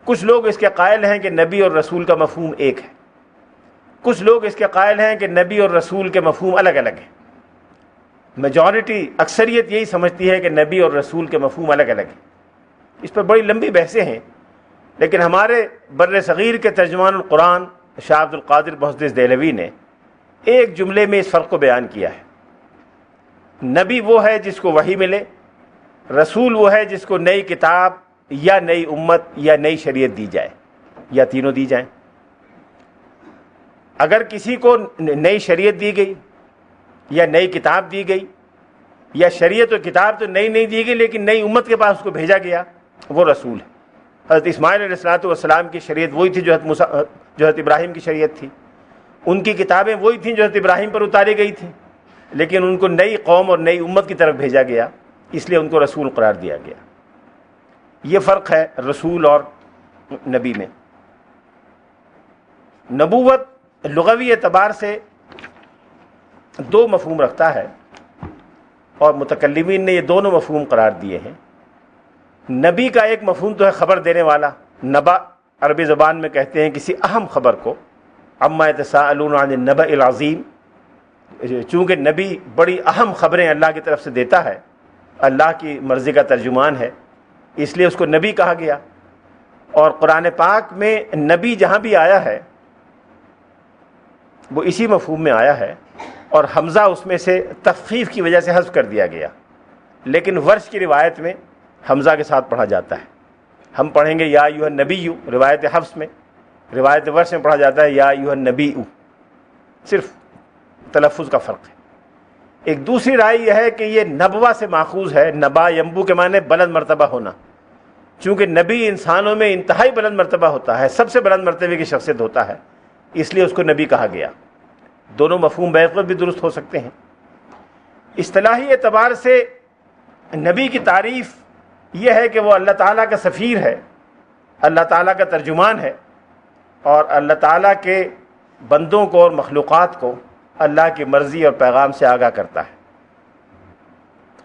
کچھ لوگ اس کے قائل ہیں کہ نبی اور رسول کا مفہوم ایک ہے، کچھ لوگ اس کے قائل ہیں کہ نبی اور رسول کے مفہوم الگ الگ ہیں. میجورٹی، اکثریت یہی سمجھتی ہے کہ نبی اور رسول کے مفہوم الگ الگ ہیں. اس پر بڑی لمبی بحثیں ہیں، لیکن ہمارے بر صغیر کے ترجمان القرآن شاہ عبد القادر محدث دہلوی نے ایک جملے میں اس فرق کو بیان کیا ہے. نبی وہ ہے جس کو وحی ملے، رسول وہ ہے جس کو نئی کتاب یا نئی امت یا نئی شریعت دی جائے، یا تینوں دی جائیں. اگر کسی کو نئی شریعت دی گئی یا نئی کتاب دی گئی، یا شریعت و کتاب تو نئی نہیں دی گئی لیکن نئی امت کے پاس اس کو بھیجا گیا، وہ رسول ہے. حضرت اسماعیل علیہ الصلوۃ والسلام کی شریعت وہی تھی جو حضرت ابراہیم کی شریعت تھی، ان کی کتابیں وہی تھیں جو حضرت ابراہیم پر اتاری گئی تھیں، لیکن ان کو نئی قوم اور نئی امت کی طرف بھیجا گیا، اس لیے ان کو رسول قرار دیا گیا. یہ فرق ہے رسول اور نبی میں. نبوت لغوی اعتبار سے دو مفہوم رکھتا ہے اور متکلمین نے یہ دونوں مفہوم قرار دیے ہیں۔ نبی کا ایک مفہوم تو ہے خبر دینے والا، نبا عربی زبان میں کہتے ہیں کسی اہم خبر کو، عما یتساءلون عن النبأ العظیم، چونکہ نبی بڑی اہم خبریں اللہ کی طرف سے دیتا ہے، اللہ کی مرضی کا ترجمان ہے، اس لیے اس کو نبی کہا گیا۔ اور قرآن پاک میں نبی جہاں بھی آیا ہے وہ اسی مفہوم میں آیا ہے، اور حمزہ اس میں سے تخفیف کی وجہ سے حذف کر دیا گیا، لیکن ورش کی روایت میں حمزہ کے ساتھ پڑھا جاتا ہے۔ ہم پڑھیں گے یا ایھا النبی، روایت حفص میں، روایت ورش میں پڑھا جاتا ہے یا ایھا النبی، صرف تلفظ کا فرق ہے۔ ایک دوسری رائے یہ ہے کہ یہ نبوہ سے ماخوذ ہے، نبا ینبو کے معنی بلند مرتبہ ہونا، چونکہ نبی انسانوں میں انتہائی بلند مرتبہ ہوتا ہے، سب سے بلند مرتبے کی شخصیت ہوتا ہے، اس لیے اس کو نبی کہا گیا۔ دونوں مفہوم بیک وقت بھی درست ہو سکتے ہیں۔ اصطلاحی اعتبار سے نبی کی تعریف یہ ہے کہ وہ اللہ تعالیٰ کا سفیر ہے، اللہ تعالیٰ کا ترجمان ہے، اور اللہ تعالیٰ کے بندوں کو اور مخلوقات کو اللہ کی مرضی اور پیغام سے آگاہ کرتا ہے۔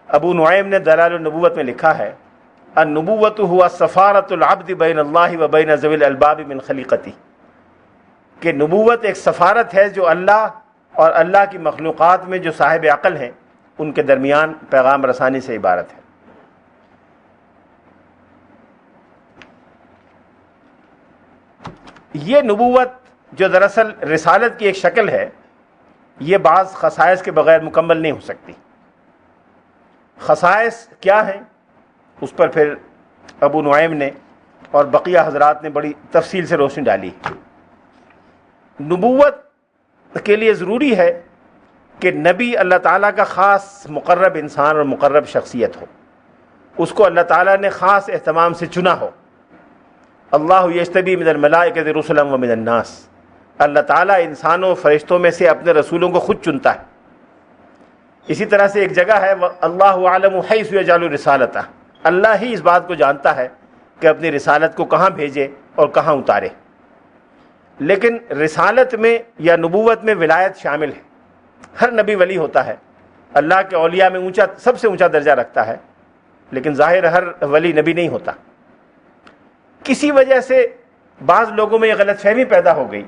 ابو نعیم نے دلائل النبوت میں لکھا ہے، النبوۃ هو سفارۃ العبد بین اللہ و بین ذوی الالباب من خلیقتہ، کہ نبوت ایک سفارت ہے جو اللہ اور اللہ کی مخلوقات میں جو صاحب عقل ہیں ان کے درمیان پیغام رسانی سے عبارت ہے۔ یہ نبوت جو دراصل رسالت کی ایک شکل ہے، یہ بعض خصائص کے بغیر مکمل نہیں ہو سکتی۔ خصائص کیا ہیں اس پر پھر ابو نعیم نے اور بقیہ حضرات نے بڑی تفصیل سے روشنی ڈالی۔ نبوت کے لیے ضروری ہے کہ نبی اللہ تعالیٰ کا خاص مقرب انسان اور مقرب شخصیت ہو، اس کو اللہ تعالیٰ نے خاص اہتمام سے چنا ہو۔ اللہ یجتبی من الملائکۃ رسلا ومن الناس، اللہ تعالیٰ انسانوں فرشتوں میں سے اپنے رسولوں کو خود چنتا ہے۔ اسی طرح سے ایک جگہ ہے اللہ اعلم حیث یجعل رسالتہ، اللہ ہی اس بات کو جانتا ہے کہ اپنی رسالت کو کہاں بھیجے اور کہاں اتارے۔ لیکن رسالت میں یا نبوت میں ولایت شامل ہے، ہر نبی ولی ہوتا ہے، اللہ کے اولیاء میں سب سے اونچا درجہ رکھتا ہے، لیکن ظاہر ہر ولی نبی نہیں ہوتا۔ کسی وجہ سے بعض لوگوں میں یہ غلط فہمی پیدا ہو گئی،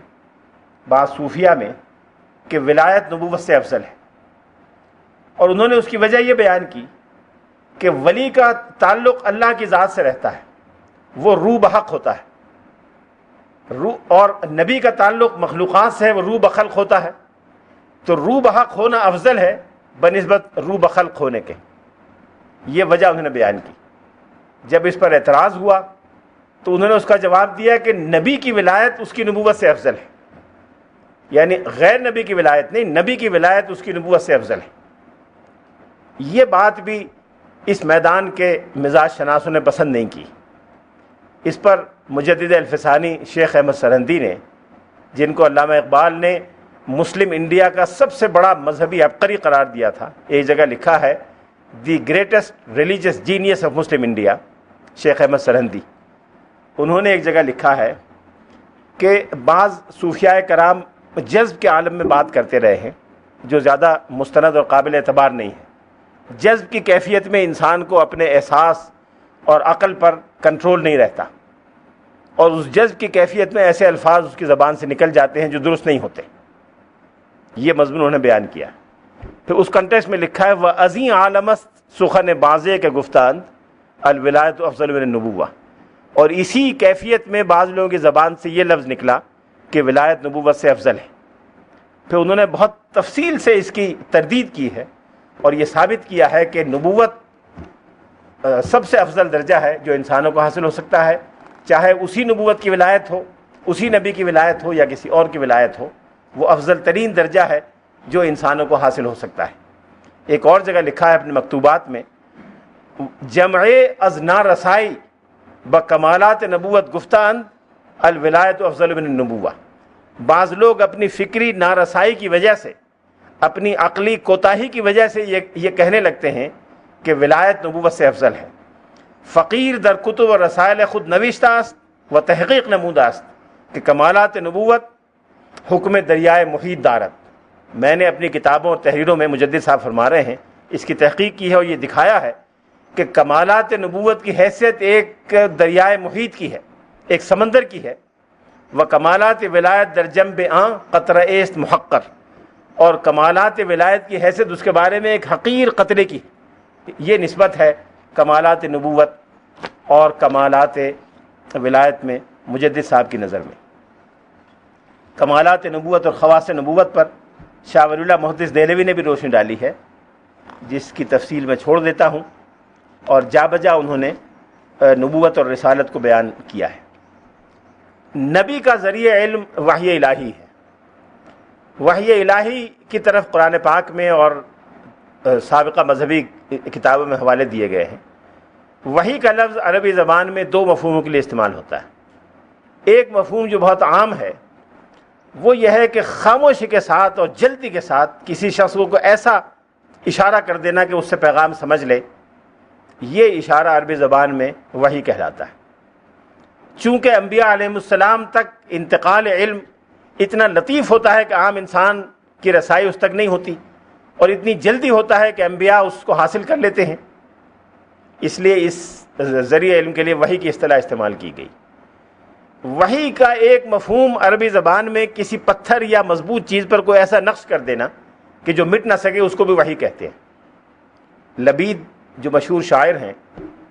بعض صوفیہ میں، کہ ولایت نبوت سے افضل ہے، اور انہوں نے اس کی وجہ یہ بیان کی کہ ولی کا تعلق اللہ کی ذات سے رہتا ہے، وہ روح بحق ہوتا ہے، اور نبی کا تعلق مخلوقات سے ہے، وہ روح بخلق ہوتا ہے، تو روح بحق ہونا افضل ہے بنسبت روح بخلق ہونے کے۔ یہ وجہ انہوں نے بیان کی۔ جب اس پر اعتراض ہوا تو انہوں نے اس کا جواب دیا کہ نبی کی ولایت اس کی نبوت سے افضل ہے، یعنی غیر نبی کی ولایت نہیں، نبی کی ولایت اس کی نبوت سے افضل ہے۔ یہ بات بھی اس میدان کے مزاج شناسوں نے پسند نہیں کی۔ اس پر مجدد الفسانی شیخ احمد سرہندی نے، جن کو علامہ اقبال نے مسلم انڈیا کا سب سے بڑا مذہبی عبقری قرار دیا تھا، ایک جگہ لکھا ہے the greatest religious genius of Muslim India, شیخ احمد سرہندی، انہوں نے ایک جگہ لکھا ہے کہ بعض صوفیاء کرام جذب کے عالم میں بات کرتے رہے ہیں جو زیادہ مستند اور قابل اعتبار نہیں ہے۔ جذب کی کیفیت میں انسان کو اپنے احساس اور عقل پر کنٹرول نہیں رہتا، اور اس جذب کی کیفیت میں ایسے الفاظ اس کی زبان سے نکل جاتے ہیں جو درست نہیں ہوتے۔ یہ مضمون انہوں نے بیان کیا۔ پھر اس کنٹیکسٹ میں لکھا ہے وَأَزِیں عالمست سخن بازے کے گفتان الولایت افضل من النبوہ، اور اسی کیفیت میں بعض لوگوں کی زبان سے یہ لفظ نکلا کہ ولایت نبوت سے افضل ہے۔ پھر انہوں نے بہت تفصیل سے اس کی تردید کی ہے اور یہ ثابت کیا ہے کہ نبوت سب سے افضل درجہ ہے جو انسانوں کو حاصل ہو سکتا ہے، چاہے اسی نبوت کی ولایت ہو، اسی نبی کی ولایت ہو یا کسی اور کی ولایت ہو، وہ افضل ترین درجہ ہے جو انسانوں کو حاصل ہو سکتا ہے۔ ایک اور جگہ لکھا ہے اپنے مکتوبات میں، جمع از نارسائی بکمالات نبوت گفتان الولایت افضل من النبوہ، بعض لوگ اپنی فکری نارسائی کی وجہ سے، اپنی عقلی کوتاہی کی وجہ سے یہ کہنے لگتے ہیں کہ ولایت نبوت سے افضل ہے۔ فقیر در کتب و رسائل خود نوشتہ است و تحقیق نمودہ است کہ کمالات نبوت حکم دریائے محیط دارت، میں نے اپنی کتابوں اور تحریروں میں مجدد صاحب فرما رہے ہیں اس کی تحقیق کی ہے اور یہ دکھایا ہے کہ کمالات نبوت کی حیثیت ایک دریائے محیط کی ہے، ایک سمندر کی ہے، و کمالات ولایت در جنب آن قطرہ است محقر، اور کمالات ولایت کی حیثیت اس کے بارے میں ایک حقیر قطرے کی ہے۔ یہ نسبت ہے کمالات نبوت اور کمالات ولایت میں مجدد صاحب کی نظر میں۔ کمالات نبوت اور خواص نبوت پر شاہ ولی اللہ محدث دہلوی نے بھی روشنی ڈالی ہے، جس کی تفصیل میں چھوڑ دیتا ہوں، اور جا بجا انہوں نے نبوت اور رسالت کو بیان کیا ہے۔ نبی کا ذریعہ علم وحی الہی ہے، وحی الہی کی طرف قرآن پاک میں اور سابقہ مذہبی کتابوں میں حوالے دیے گئے ہیں۔ وحی کا لفظ عربی زبان میں دو مفہوموں کے لیے استعمال ہوتا ہے۔ ایک مفہوم جو بہت عام ہے وہ یہ ہے کہ خاموشی کے ساتھ اور جلدی کے ساتھ کسی شخص کو ایسا اشارہ کر دینا کہ اس سے پیغام سمجھ لے، یہ اشارہ عربی زبان میں وحی کہلاتا ہے۔ چونکہ انبیاء علیہ السلام تک انتقال علم اتنا لطیف ہوتا ہے کہ عام انسان کی رسائی اس تک نہیں ہوتی، اور اتنی جلدی ہوتا ہے کہ انبیاء اس کو حاصل کر لیتے ہیں، اس لیے اس ذریعہ علم کے لیے وحی کی اصطلاح استعمال کی گئی۔ وحی کا ایک مفہوم عربی زبان میں کسی پتھر یا مضبوط چیز پر کوئی ایسا نقش کر دینا کہ جو مٹ نہ سکے، اس کو بھی وحی کہتے ہیں۔ لبید جو مشہور شاعر ہیں،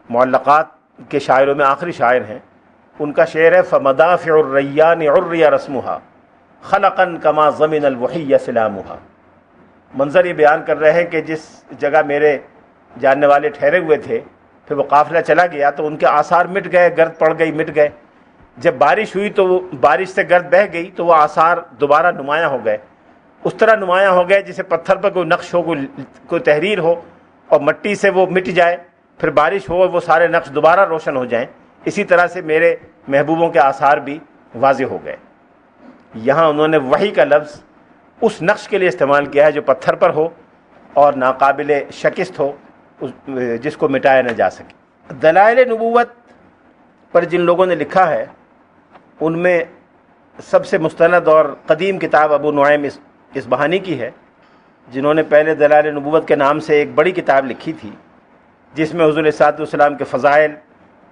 معلقات کے شاعروں میں آخری شاعر ہیں، ان کا شعر ہے فمدافع الریان عری رسمها خلقا کما ضمن الوحی سلامها۔ منظر یہ بیان کر رہے ہیں کہ جس جگہ میرے جاننے والے ٹھہرے ہوئے تھے، پھر وہ قافلہ چلا گیا تو ان کے آثار مٹ گئے، گرد پڑ گئی، مٹ گئے۔ جب بارش ہوئی تو وہ بارش سے گرد بہہ گئی تو وہ آثار دوبارہ نمایاں ہو گئے، اس طرح نمایاں ہو گئے جسے پتھر پر کوئی نقش ہو، کوئی تحریر ہو اور مٹی سے وہ مٹ جائے، پھر بارش ہو اور وہ سارے نقش دوبارہ روشن ہو جائیں۔ اسی طرح سے میرے محبوبوں کے آثار بھی واضح ہو گئے۔ یہاں انہوں نے وحی کا لفظ اس نقش کے لیے استعمال کیا ہے جو پتھر پر ہو اور ناقابل شکست ہو، جس کو مٹایا نہ جا سکے۔ دلائل نبوت پر جن لوگوں نے لکھا ہے ان میں سب سے مستند اور قدیم کتاب ابو نعیم اصبہانی کی ہے، جنہوں نے پہلے دلائل نبوت کے نام سے ایک بڑی کتاب لکھی تھی، جس میں حضور صلی اللہ علیہ وسلم کے فضائل،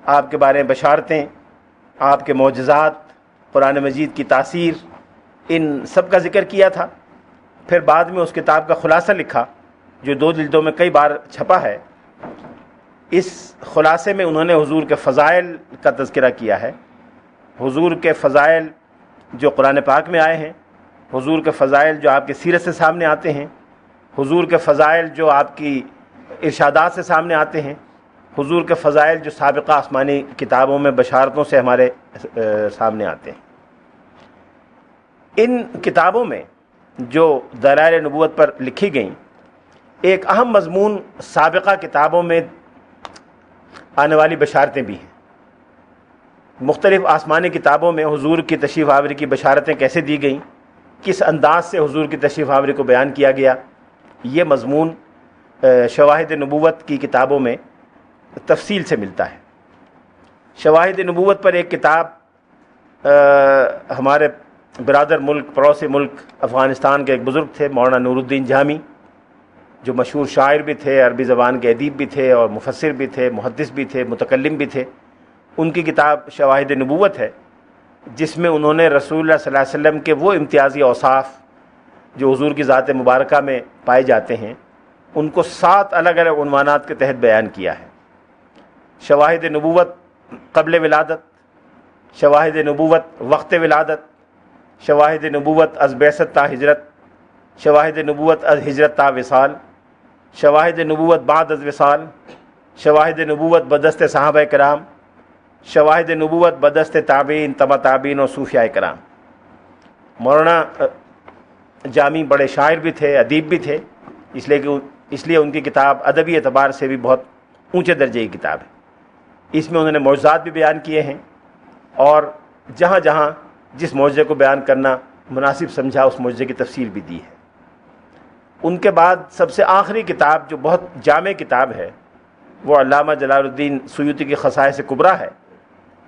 آپ کے بارے میں بشارتیں، آپ کے معجزات، قرآن مجید کی تاثیر، ان سب کا ذکر کیا تھا۔ پھر بعد میں اس کتاب کا خلاصہ لکھا جو 2 جلدوں میں کئی بار چھپا ہے۔ اس خلاصے میں انہوں نے حضور کے فضائل کا تذکرہ کیا ہے، حضور کے فضائل جو قرآن پاک میں آئے ہیں، حضور کے فضائل جو آپ کی سیرت سے سامنے آتے ہیں، حضور کے فضائل جو آپ کی ارشادات سے سامنے آتے ہیں، حضور کے فضائل جو سابقہ آسمانی کتابوں میں بشارتوں سے ہمارے سامنے آتے ہیں۔ ان کتابوں میں جو دلائل نبوت پر لکھی گئیں، ایک اہم مضمون سابقہ کتابوں میں آنے والی بشارتیں بھی ہیں۔ مختلف آسمانی کتابوں میں حضور کی تشریف آوری کی بشارتیں کیسے دی گئیں، کس انداز سے حضور کی تشریف آوری کو بیان کیا گیا، یہ مضمون شواہد نبوت کی کتابوں میں تفصیل سے ملتا ہے۔ شواہد نبوت پر ایک کتاب ہمارے برادر ملک، پڑوسی ملک افغانستان کے ایک بزرگ تھے مولانا نور الدین جامی، جو مشہور شاعر بھی تھے، عربی زبان کے ادیب بھی تھے اور مفسر بھی تھے، محدث بھی تھے، متکلم بھی تھے۔ ان کی کتاب شواہد نبوت ہے، جس میں انہوں نے رسول اللہ صلی اللہ علیہ وسلم کے وہ امتیازی اوصاف جو حضور کی ذات مبارکہ میں پائے جاتے ہیں، ان کو 7 الگ الگ عنوانات کے تحت بیان کیا ہے۔ شواہد نبوت قبل ولادت، شواہد نبوت وقت ولادت، شواہد نبوت از بعثت تا ہجرت، شواہد نبوت از ہجرت تا وصال، شواہد نبوت بعد از وصال، شواہد نبوت بدست صحابہ کرام، شواہد نبوت بدست تابعین، تبع تابعین اور صوفیاء کرام۔ مولانا جامی بڑے شاعر بھی تھے، ادیب بھی تھے، اس لیے ان کی کتاب ادبی اعتبار سے بھی بہت اونچے درجے کی کتاب ہے۔ اس میں انہوں نے معجزات بھی بیان کیے ہیں، اور جہاں جہاں جس معجزے کو بیان کرنا مناسب سمجھا اس معجزے کی تفصیل بھی دی ہے۔ ان کے بعد سب سے آخری کتاب جو بہت جامع کتاب ہے وہ علامہ جلال الدین سیوطی کی خصائص کبریٰ ہے،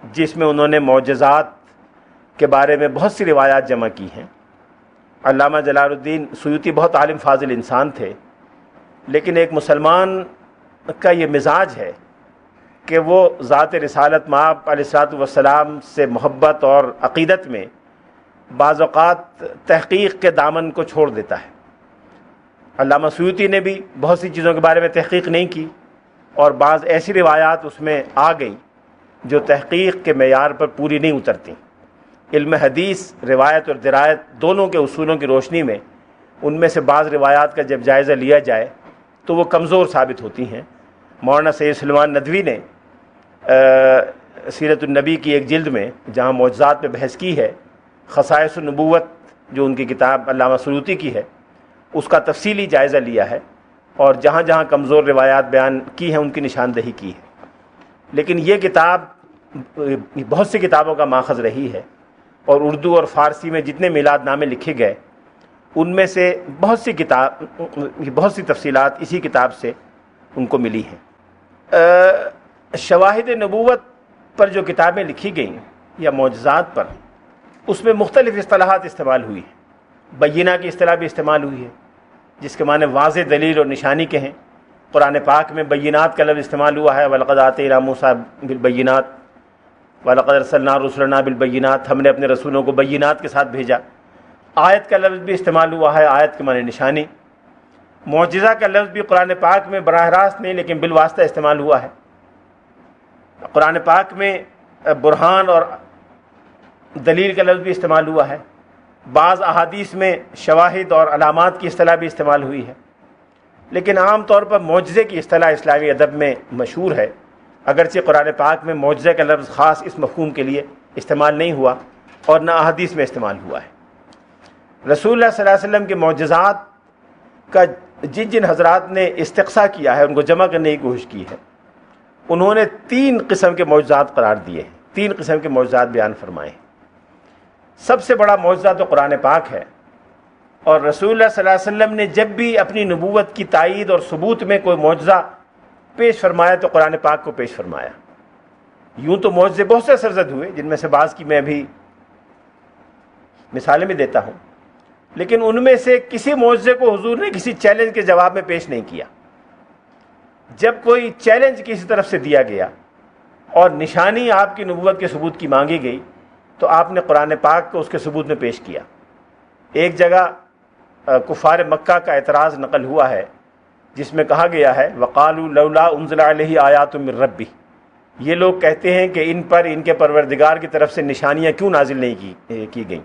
جس میں انہوں نے معجزات کے بارے میں بہت سی روایات جمع کی ہیں، علامہ جلال الدین سیوطی بہت عالم فاضل انسان تھے، لیکن ایک مسلمان کا یہ مزاج ہے کہ وہ ذات رسالت مآب علیہ الصلوۃ والسلام سے محبت اور عقیدت میں بعض اوقات تحقیق کے دامن کو چھوڑ دیتا ہے۔ علامہ سیوطی نے بھی بہت سی چیزوں کے بارے میں تحقیق نہیں کی، اور بعض ایسی روایات اس میں آ گئیں جو تحقیق کے معیار پر پوری نہیں اترتیں۔ علم حدیث، روایت اور درایت دونوں کے اصولوں کی روشنی میں ان میں سے بعض روایات کا جب جائزہ لیا جائے تو وہ کمزور ثابت ہوتی ہیں۔ مولانا سید سلیمان ندوی نے سیرت النبی کی ایک جلد میں جہاں معجزات پہ بحث کی ہے، خصائص النبوت جو ان کی کتاب علامہ سیوطی کی ہے، اس کا تفصیلی جائزہ لیا ہے، اور جہاں جہاں کمزور روایات بیان کی ہیں ان کی نشاندہی کی ہے۔ لیکن یہ کتاب بہت سی کتابوں کا ماخذ رہی ہے، اور اردو اور فارسی میں جتنے میلاد نامے لکھے گئے ان میں سے بہت سی تفصیلات اسی کتاب سے ان کو ملی ہیں۔ شواہد نبوت پر جو کتابیں لکھی گئیں یا معجزات پر، اس میں مختلف اصطلاحات استعمال ہوئی ہیں۔ بینہ کی اصطلاح بھی استعمال ہوئی ہے، جس کے معنی واضح دلیل اور نشانی کے ہیں۔ قرآن پاک میں بینات کا لفظ استعمال ہوا ہے، وَلَقَدْ آتَيْنَا مُوسَىٰ بِالْبَيِّنَاتِ وَلَقَدْ أَرْسَلْنَا رُسُلَنَا بِالْبَيِّنَاتِ، ہم نے اپنے رسولوں کو بینات کے ساتھ بھیجا۔ آیت کا لفظ بھی استعمال ہوا ہے، آیت کے معنی نشانی۔ معجزہ کا لفظ بھی قرآن پاک میں براہ راست نہیں لیکن بالواسطہ استعمال ہوا ہے۔ قرآن پاک میں برہان اور دلیل کا لفظ بھی استعمال ہوا ہے۔ بعض احادیث میں شواہد اور علامات کی اصطلاح بھی استعمال ہوئی ہے، لیکن عام طور پر معجزے کی اصطلاح اسلامی ادب میں مشہور ہے، اگرچہ قرآن پاک میں معجزے کا لفظ خاص اس مفہوم کے لیے استعمال نہیں ہوا اور نہ احادیث میں استعمال ہوا ہے۔ رسول اللہ صلی اللہ علیہ وسلم کے معجزات کا جن جن حضرات نے استقصاء کیا ہے، ان کو جمع کرنے کی کوشش کی ہے، انہوں نے 3 قسم کے معجزات قرار دیے ہیں، 3 قسم کے معجزات بیان فرمائے ہیں۔ سب سے بڑا معجزہ تو قرآن پاک ہے، اور رسول اللہ صلی اللہ علیہ وسلم نے جب بھی اپنی نبوت کی تائید اور ثبوت میں کوئی معجزہ پیش فرمایا تو قرآن پاک کو پیش فرمایا۔ یوں تو معجزے بہت سے سرزد ہوئے، جن میں سے بعض کی میں ابھی مثالیں بھی دیتا ہوں، لیکن ان میں سے کسی معجزے کو حضور نے کسی چیلنج کے جواب میں پیش نہیں کیا۔ جب کوئی چیلنج کسی طرف سے دیا گیا اور نشانی آپ کی نبوت کے ثبوت کی مانگی گئی تو آپ نے قرآن پاک کو اس کے ثبوت میں پیش کیا۔ ایک جگہ کفار مکہ کا اعتراض نقل ہوا ہے، جس میں کہا گیا ہے وَقَالُوا لَوْلَا أُنزِلَ عَلَيْهِ آيَاتٌ مِّن رَّبِّهِ، یہ لوگ کہتے ہیں کہ ان پر ان کے پروردگار کی طرف سے نشانیاں کیوں نازل نہیں کی گئیں۔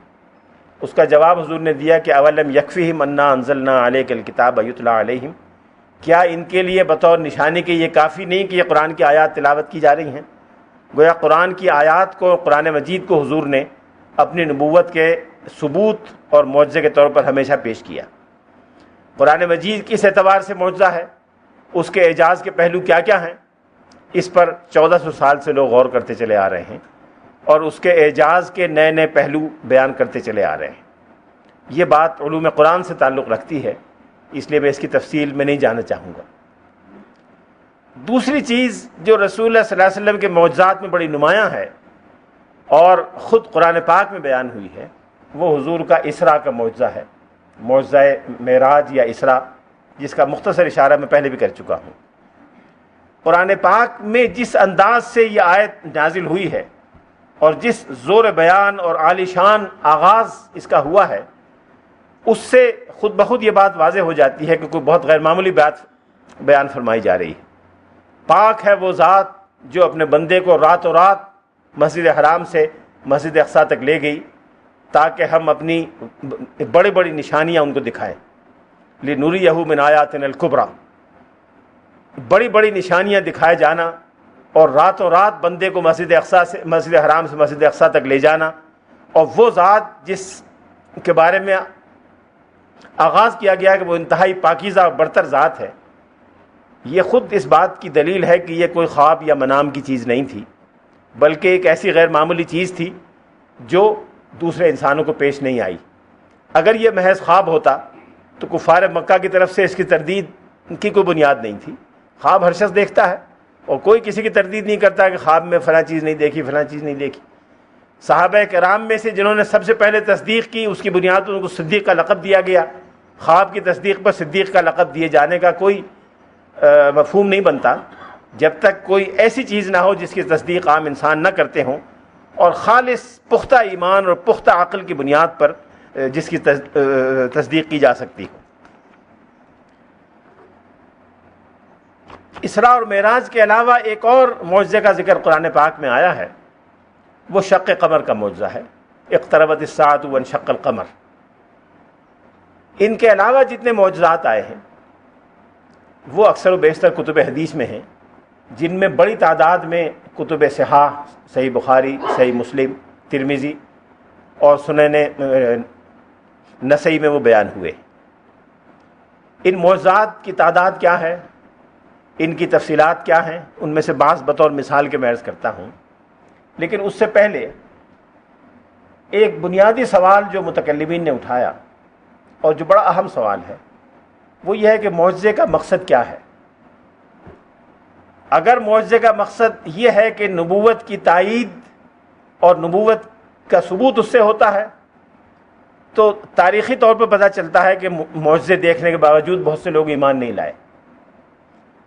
اس کا جواب حضور نے دیا کہ اولم یکفیہم انا انزلنا علیک الکتاب یتلی علیہم، کیا ان کے لیے بطور نشانی کے یہ کافی نہیں کہ یہ قرآن کی آیات تلاوت کی جا رہی ہیں؟ گویا قرآن کی آیات کو، قرآن مجید کو حضور نے اپنی نبوت کے ثبوت اور معجزے کے طور پر ہمیشہ پیش کیا۔ قرآن مجید کس اعتبار سے معجزہ ہے، اس کے اعجاز کے پہلو کیا کیا ہیں، اس پر 1400 سال سے لوگ غور کرتے چلے آ رہے ہیں، اور اس کے اعجاز کے نئے نئے پہلو بیان کرتے چلے آ رہے ہیں۔ یہ بات علوم قرآن سے تعلق رکھتی ہے، اس لیے میں اس کی تفصیل میں نہیں جانا چاہوں گا۔ دوسری چیز جو رسول اللہ صلی اللہ علیہ وسلم کے معجزات میں بڑی نمایاں ہے اور خود قرآن پاک میں بیان ہوئی ہے، وہ حضور کا اسراء کا معجزہ ہے، معجزہ معراج یا اسراء، جس کا مختصر اشارہ میں پہلے بھی کر چکا ہوں۔ قرآن پاک میں جس انداز سے یہ آیت نازل ہوئی ہے اور جس زور بیان اور عالی شان آغاز اس کا ہوا ہے، اس سے خود بخود یہ بات واضح ہو جاتی ہے کہ کوئی بہت غیر معمولی بات بیان فرمائی جا رہی ہے۔ پاک ہے وہ ذات جو اپنے بندے کو راتوں رات مسجد حرام سے مسجد اقصیٰ تک لے گئی تاکہ ہم اپنی بڑی بڑی نشانیاں ان کو دکھائیں۔ لِنُرِيَهُ مِنْ آيَاتِنَا الْكُبْرَى، بڑی بڑی نشانیاں دکھائے جانا اور راتوں رات بندے کو مسجد اقصیٰ سے، مسجد حرام سے مسجد اقصیٰ تک لے جانا، اور وہ ذات جس کے بارے میں آغاز کیا گیا کہ وہ انتہائی پاکیزہ اور برتر ذات ہے، یہ خود اس بات کی دلیل ہے کہ یہ کوئی خواب یا منام کی چیز نہیں تھی، بلکہ ایک ایسی غیر معمولی چیز تھی جو دوسرے انسانوں کو پیش نہیں آئی۔ اگر یہ محض خواب ہوتا تو کفار مکہ کی طرف سے اس کی تردید کی کوئی بنیاد نہیں تھی۔ خواب ہر شخص دیکھتا ہے اور کوئی کسی کی تردید نہیں کرتا کہ خواب میں فلاں چیز نہیں دیکھی، فلاں چیز نہیں دیکھی۔ صحابہ کرام میں سے جنہوں نے سب سے پہلے تصدیق کی، اس کی بنیاد پر ان کو صدیق کا لقب دیا گیا۔ خواب کی تصدیق پر صدیق کا لقب دیے جانے کا کوئی مفہوم نہیں بنتا جب تک کوئی ایسی چیز نہ ہو جس کی تصدیق عام انسان نہ کرتے ہوں، اور خالص پختہ ایمان اور پختہ عقل کی بنیاد پر جس کی تصدیق کی جا سکتی ہو۔ اسراء اور معراج کے علاوہ ایک اور معجزے کا ذکر قرآن پاک میں آیا ہے، وہ شق قمر کا معجزہ ہے، اقتربت الساعۃ وانشق القمر۔ ان کے علاوہ جتنے معجزات آئے ہیں وہ اکثر و بیشتر کتب حدیث میں ہیں، جن میں بڑی تعداد میں کتب صحاح، صحیح بخاری، صحیح مسلم، ترمذی اور سنن نسائی میں وہ بیان ہوئے۔ ان معجزات کی تعداد کیا ہے، ان کی تفصیلات کیا ہیں، ان میں سے بعض بطور مثال کے میں عرض کرتا ہوں۔ لیکن اس سے پہلے ایک بنیادی سوال جو متکلمین نے اٹھایا اور جو بڑا اہم سوال ہے، وہ یہ ہے کہ معجزے کا مقصد کیا ہے۔ اگر معجزے کا مقصد یہ ہے کہ نبوت کی تائید اور نبوت کا ثبوت اس سے ہوتا ہے، تو تاریخی طور پر پتہ چلتا ہے کہ معجزے دیکھنے کے باوجود بہت سے لوگ ایمان نہیں لائے،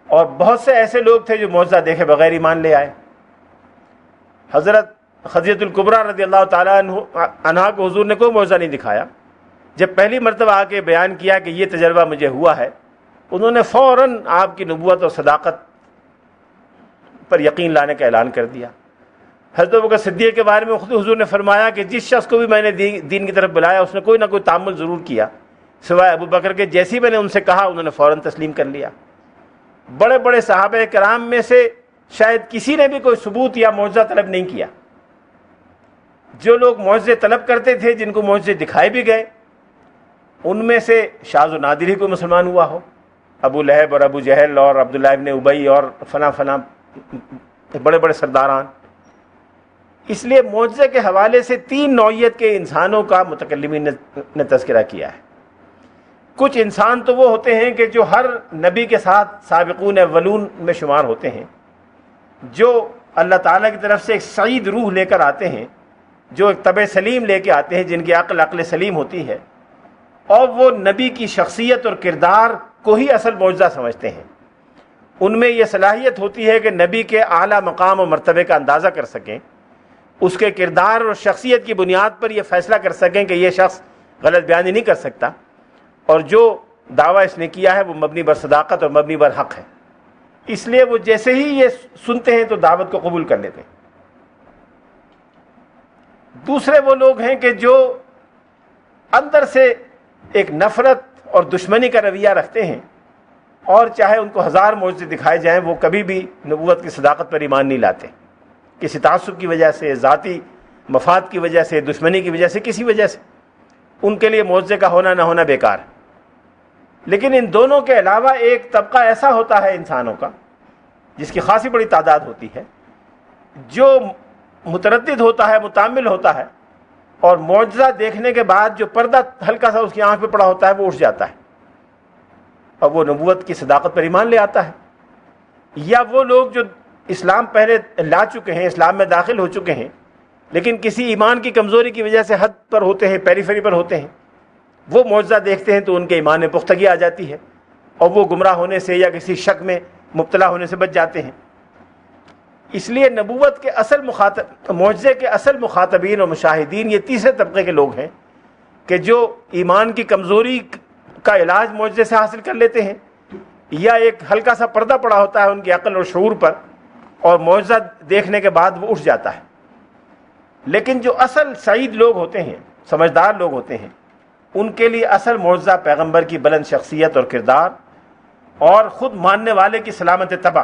اور بہت سے ایسے لوگ تھے جو معجزہ دیکھے بغیر ایمان لے آئے۔ حضرت خدیجہ الکبریٰ رضی اللہ تعالیٰ عنہا کو حضور نے کوئی معجزہ نہیں دکھایا۔ جب پہلی مرتبہ آ کے بیان کیا کہ یہ تجربہ مجھے ہوا ہے، انہوں نے فوراً آپ کی نبوت اور صداقت پر یقین لانے کا اعلان کر دیا۔ حضرت ابوبکر صدیق کے بارے میں خود حضور نے فرمایا کہ جس شخص کو بھی میں نے دین کی طرف بلایا اس نے کوئی نہ کوئی تعامل ضرور کیا، سوائے ابوبکر کے، جیسی میں نے ان سے کہا انہوں نے فوراً تسلیم کر لیا۔ بڑے بڑے صحابہ کرام میں سے شاید کسی نے بھی کوئی ثبوت یا معجزہ طلب نہیں کیا۔ جو لوگ معجزے طلب کرتے تھے، جن کو معجزے دکھائے بھی گئے، ان میں سے شاذ و نادر ہی کوئی مسلمان ہوا ہو۔ ابو لہب اور ابو جہل اور عبداللہ ابن ابی اور فلاں فلاں بڑے بڑے سرداران۔ اس لیے معجزے کے حوالے سے تین نوعیت کے انسانوں کا متکلمین نے تذکرہ کیا ہے۔ کچھ انسان تو وہ ہوتے ہیں کہ جو ہر نبی کے ساتھ سابقون اولون میں شمار ہوتے ہیں، جو اللہ تعالیٰ کی طرف سے ایک سعید روح لے کر آتے ہیں، جو ایک طبع سلیم لے کے آتے ہیں، جن کی عقل سلیم ہوتی ہے، اور وہ نبی کی شخصیت اور کردار کو ہی اصل معجزہ سمجھتے ہیں۔ ان میں یہ صلاحیت ہوتی ہے کہ نبی کے اعلیٰ مقام و مرتبے کا اندازہ کر سکیں، اس کے کردار اور شخصیت کی بنیاد پر یہ فیصلہ کر سکیں کہ یہ شخص غلط بیانی نہیں کر سکتا، اور جو دعویٰ اس نے کیا ہے وہ مبنی بر صداقت اور مبنی بر حق ہے۔ اس لیے وہ جیسے ہی یہ سنتے ہیں تو دعوت کو قبول کر لیتے ہیں۔ دوسرے وہ لوگ ہیں کہ جو اندر سے ایک نفرت اور دشمنی کا رویہ رکھتے ہیں، اور چاہے ان کو ہزار معجزے دکھائے جائیں وہ کبھی بھی نبوت کی صداقت پر ایمان نہیں لاتے، کسی تعصب کی وجہ سے، ذاتی مفاد کی وجہ سے، دشمنی کی وجہ سے، کسی وجہ سے ان کے لیے معجزے کا ہونا نہ ہونا بیکار ہے۔ لیکن ان دونوں کے علاوہ ایک طبقہ ایسا ہوتا ہے انسانوں کا، جس کی خاصی بڑی تعداد ہوتی ہے، جو متردد ہوتا ہے، متامل ہوتا ہے، اور معجزہ دیکھنے کے بعد جو پردہ ہلکا سا اس کی آنکھ پہ پڑا ہوتا ہے وہ اٹھ جاتا ہے، اور وہ نبوت کی صداقت پر ایمان لے آتا ہے۔ یا وہ لوگ جو اسلام پہلے لا چکے ہیں، اسلام میں داخل ہو چکے ہیں، لیکن کسی ایمان کی کمزوری کی وجہ سے حد پر ہوتے ہیں، پیریفری پر ہوتے ہیں، وہ معجزہ دیکھتے ہیں تو ان کے ایمان میں پختگی آ جاتی ہے، اور وہ گمراہ ہونے سے یا کسی شک میں مبتلا ہونے سے بچ جاتے ہیں۔ اس لیے نبوت کے اصل معجزے کے اصل مخاطبین اور مشاہدین یہ تیسرے طبقے کے لوگ ہیں کہ جو ایمان کی کمزوری کا علاج معجزے سے حاصل کر لیتے ہیں، یا ایک ہلکا سا پردہ پڑا ہوتا ہے ان کی عقل اور شعور پر، اور معجزہ دیکھنے کے بعد وہ اٹھ جاتا ہے۔ لیکن جو اصل سعید لوگ ہوتے ہیں، سمجھدار لوگ ہوتے ہیں، ان کے لیے اصل معجزہ پیغمبر کی بلند شخصیت اور کردار، اور خود ماننے والے کی سلامت طبع۔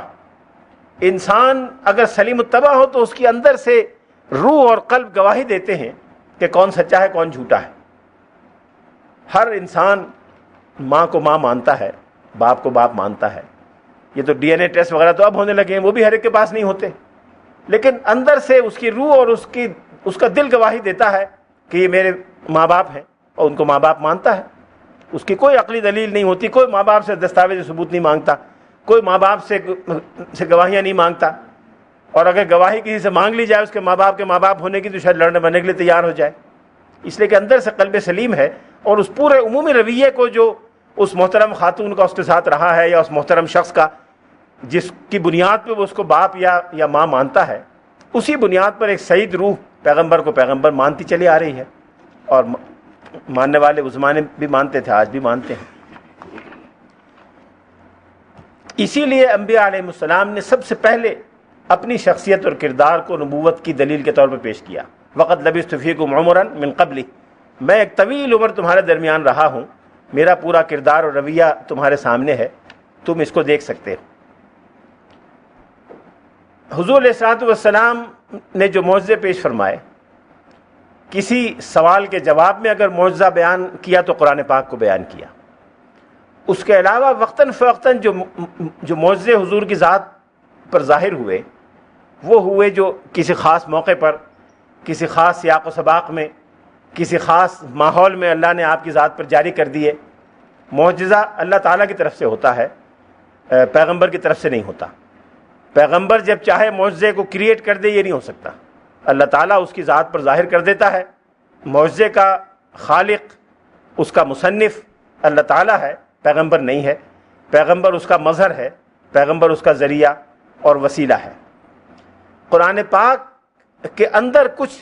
انسان اگر سلیم الطبع ہو تو اس کے اندر سے روح اور قلب گواہی دیتے ہیں کہ کون سچا ہے کون جھوٹا ہے۔ ہر انسان ماں کو ماں مانتا ہے، باپ کو باپ مانتا ہے۔ یہ تو ڈی این اے ٹیسٹ وغیرہ تو اب ہونے لگے ہیں، وہ بھی ہر ایک کے پاس نہیں ہوتے، لیکن اندر سے اس کی روح اور اس کا دل گواہی دیتا ہے کہ یہ میرے ماں باپ ہیں، اور ان کو ماں باپ مانتا ہے۔ اس کی کوئی عقلی دلیل نہیں ہوتی، کوئی ماں باپ سے دستاویز ثبوت نہیں مانگتا، کوئی ماں باپ سے گواہیاں نہیں مانگتا، اور اگر گواہی کسی سے مانگ لی جائے اس کے ماں باپ ہونے کی تو شاید لڑنے بننے کے لیے تیار ہو جائے، اس لیے کہ اندر سے قلب سلیم ہے، اور اس پورے عمومی رویے کو جو اس محترم خاتون کا اس کے ساتھ رہا ہے، یا اس محترم شخص کا جس کی بنیاد پہ وہ اس کو باپ یا ماں مانتا ہے، اسی بنیاد پر ایک سعید روح پیغمبر کو پیغمبر مانتی چلی آ رہی ہے، اور ماننے والے اس زمانے بھی مانتے تھے، آج بھی مانتے ہیں۔ اسی لیے انبیاء علیہ السلام نے سب سے پہلے اپنی شخصیت اور کردار کو نبوت کی دلیل کے طور پر پیش کیا۔ وقد لبثت فیکم عمرا من قبل، میں ایک طویل عمر تمہارے درمیان رہا ہوں، میرا پورا کردار اور رویہ تمہارے سامنے ہے، تم اس کو دیکھ سکتے ہو۔ حضور علیہ الصلوۃ والسلام نے جو معجزے پیش فرمائے، کسی سوال کے جواب میں اگر معجزہ بیان کیا تو قرآن پاک کو بیان کیا، اس کے علاوہ وقتاً فوقتاً جو معجزے حضور کی ذات پر ظاہر ہوئے، وہ ہوئے جو کسی خاص موقع پر، کسی خاص سیاق و سباق میں، کسی خاص ماحول میں اللہ نے آپ کی ذات پر جاری کر دیے۔ معجزہ اللہ تعالیٰ کی طرف سے ہوتا ہے، پیغمبر کی طرف سے نہیں ہوتا۔ پیغمبر جب چاہے معجزے کو کریٹ کر دے، یہ نہیں ہو سکتا، اللہ تعالیٰ اس کی ذات پر ظاہر کر دیتا ہے۔ معجزے کا خالق، اس کا مصنف اللہ تعالیٰ ہے، پیغمبر نہیں ہے۔ پیغمبر اس کا مظہر ہے، پیغمبر اس کا ذریعہ اور وسیلہ ہے۔ قرآن پاک کے اندر کچھ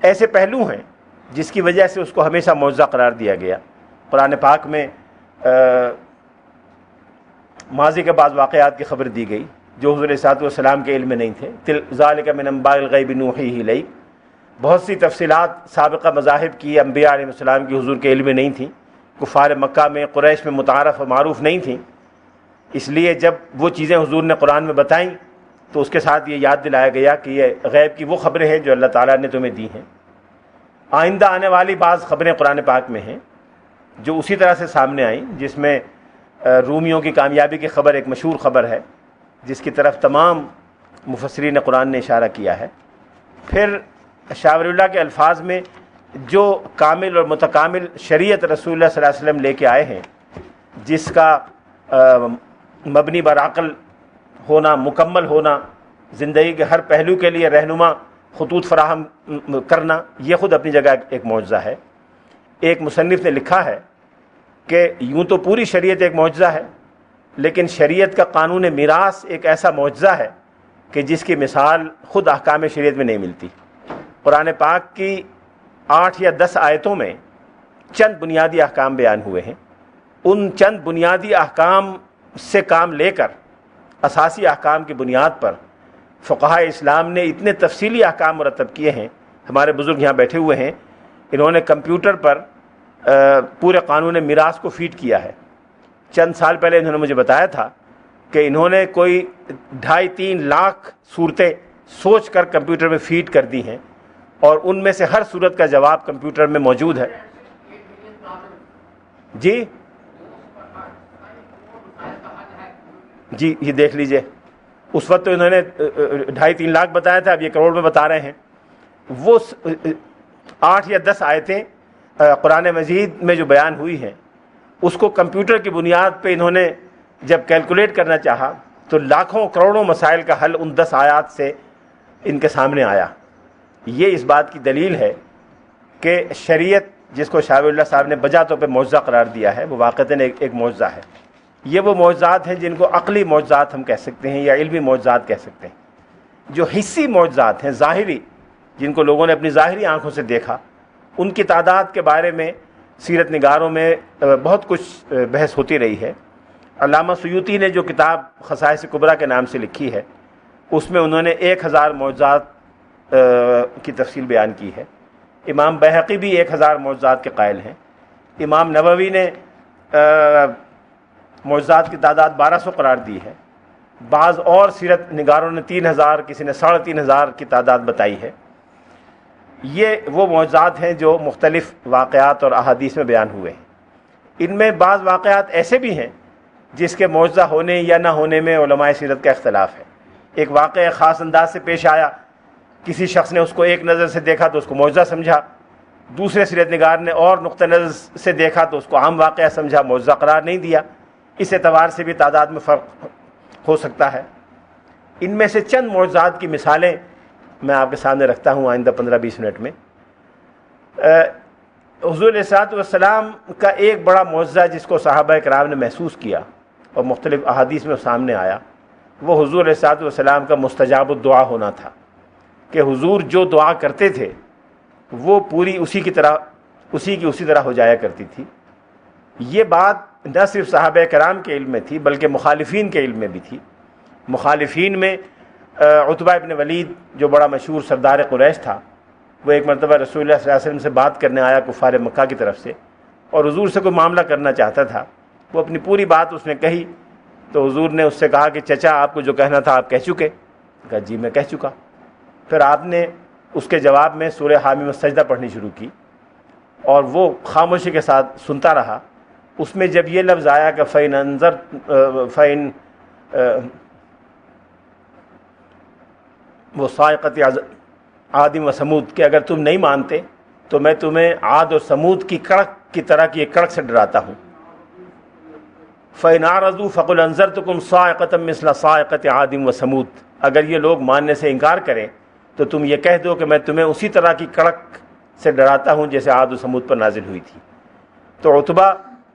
ایسے پہلو ہیں جس کی وجہ سے اس کو ہمیشہ معجزہ قرار دیا گیا۔ قرآن پاک میں ماضی کے بعض واقعات کی خبر دی گئی جو حضور صلی اللہ علیہ وسلم کے علم میں نہیں تھے۔ ذالک من انباء الغیب نوحیہ الیک، بہت سی تفصیلات سابقہ مذاہب کی انبیاء علیہ السلام کی حضور کے علم میں نہیں تھیں، کفار مکہ میں، قریش میں متعارف و معروف نہیں تھیں، اس لیے جب وہ چیزیں حضور نے قرآن میں بتائیں تو اس کے ساتھ یہ یاد دلایا گیا کہ یہ غیب کی وہ خبریں ہیں جو اللہ تعالیٰ نے تمہیں دی ہیں۔ آئندہ آنے والی بعض خبریں قرآن پاک میں ہیں جو اسی طرح سے سامنے آئیں، جس میں رومیوں کی کامیابی کی خبر ایک مشہور خبر ہے جس کی طرف تمام مفسرین قرآن نے اشارہ کیا ہے۔ پھر شاہ ولی اللہ کے الفاظ میں جو کامل اور متکامل شریعت رسول اللہ صلی اللہ علیہ وسلم لے کے آئے ہیں، جس کا مبنی بر عقل ہونا، مکمل ہونا، زندگی کے ہر پہلو کے لیے رہنما خطوط فراہم کرنا، یہ خود اپنی جگہ ایک معجزہ ہے۔ ایک مصنف نے لکھا ہے کہ یوں تو پوری شریعت ایک معجزہ ہے، لیکن شریعت کا قانون میراث ایک ایسا معجزہ ہے کہ جس کی مثال خود احکام شریعت میں نہیں ملتی۔ قرآن پاک کی 8 یا 10 آیتوں میں چند بنیادی احکام بیان ہوئے ہیں۔ ان چند بنیادی احکام سے کام لے کر اساسی احکام کی بنیاد پر فقہائے اسلام نے اتنے تفصیلی احکام مرتب کیے ہیں۔ ہمارے بزرگ یہاں بیٹھے ہوئے ہیں، انہوں نے کمپیوٹر پر پورے قانون میراث کو فیڈ کیا ہے۔ چند سال پہلے انہوں نے مجھے بتایا تھا کہ انہوں نے کوئی 2.5-3 لاکھ صورتیں سوچ کر کمپیوٹر میں فیڈ کر دی ہیں، اور ان میں سے ہر صورت کا جواب کمپیوٹر میں موجود ہے۔ جی یہ دیکھ لیجئے، اس وقت تو انہوں نے 2.5-3 لاکھ بتایا تھا، اب یہ کروڑ میں بتا رہے ہیں۔ وہ 8 یا 10 آیتیں قرآن مجید میں جو بیان ہوئی ہیں، اس کو کمپیوٹر کی بنیاد پہ انہوں نے جب کیلکولیٹ کرنا چاہا تو لاکھوں کروڑوں مسائل کا حل ان 10 آیات سے ان کے سامنے آیا۔ یہ اس بات کی دلیل ہے کہ شریعت جس کو شاہ ولی اللہ صاحب نے بجا طور پہ معجزہ قرار دیا ہے، وہ واقعتاً ایک معجزہ ہے۔ یہ وہ معجزات ہیں جن کو عقلی معجزات ہم کہہ سکتے ہیں یا علمی معجزات کہہ سکتے ہیں۔ جو حسی معجزات ہیں، ظاہری، جن کو لوگوں نے اپنی ظاہری آنکھوں سے دیکھا، ان کی تعداد کے بارے میں سیرت نگاروں میں بہت کچھ بحث ہوتی رہی ہے۔ علامہ سیوطی نے جو کتاب خصائص کبریٰ کے نام سے لکھی ہے، اس میں انہوں نے 1000 معجزات کی تفصیل بیان کی ہے۔ امام بیہقی بھی 1000 معجزات کے قائل ہیں۔ امام نووی نے معجزات کی تعداد 1200 قرار دی ہے۔ بعض اور سیرت نگاروں نے 3000، کسی نے 3500 کی تعداد بتائی ہے۔ یہ وہ معجزات ہیں جو مختلف واقعات اور احادیث میں بیان ہوئے ہیں۔ ان میں بعض واقعات ایسے بھی ہیں جس کے معجزہ ہونے یا نہ ہونے میں علماء سیرت کا اختلاف ہے۔ ایک واقعہ خاص انداز سے پیش آیا، کسی شخص نے اس کو ایک نظر سے دیکھا تو اس کو معجزہ سمجھا، دوسرے سیرت نگار نے اور نقطہ نظر سے دیکھا تو اس کو عام واقعہ سمجھا، معجزہ قرار نہیں دیا۔ اس اعتبار سے بھی تعداد میں فرق ہو سکتا ہے۔ ان میں سے چند معجزات کی مثالیں میں آپ کے سامنے رکھتا ہوں آئندہ 15-20 منٹ میں۔ حضور علیہ الصلوۃ والسلام کا ایک بڑا معجزہ جس کو صحابہ کرام نے محسوس کیا اور مختلف احادیث میں سامنے آیا، وہ حضور علیہ الصلوۃ والسلام کا مستجاب الدعا ہونا تھا، کہ حضور جو دعا کرتے تھے وہ پوری اسی کی طرح ہو جایا کرتی تھی۔ یہ بات نہ صرف صحابہ کرام کے علم میں تھی بلکہ مخالفین کے علم میں بھی تھی۔ مخالفین میں عتبہ ابن ولید جو بڑا مشہور سردار قریش تھا، وہ ایک مرتبہ رسول اللہ صلی اللہ علیہ وسلم سے بات کرنے آیا کفار مکہ کی طرف سے، اور حضور سے کوئی معاملہ کرنا چاہتا تھا۔ وہ اپنی پوری بات اس نے کہی تو حضور نے اس سے کہا کہ چچا آپ کو جو کہنا تھا آپ کہہ چکے؟ کہا جی میں کہہ چکا۔ پھر آپ نے اس کے جواب میں سورہ حامیم السجدہ پڑھنی شروع کی اور وہ خاموشی کے ساتھ سنتا رہا۔ اس میں جب یہ لفظ آیا کہ فَإِن وہ صاعقۃ عاد و سمود، کہ اگر تم نہیں مانتے تو میں تمہیں عاد اور سمود کی کڑک کی طرح کی ایک کڑک سے ڈراتا ہوں۔ فَإِنْ أَعْرَضُوا فَقُلْ أَنذَرْتُكُمْ صَاعِقَةً مِثْلَ صَاعِقَةِ عَادٍ وَثَمُودَ، اگر یہ لوگ ماننے سے انکار کریں تو تم یہ کہہ دو کہ میں تمہیں اسی طرح کی کڑک سے ڈراتا ہوں جیسے عاد و سمود پر نازل ہوئی تھی۔ تو عتبہ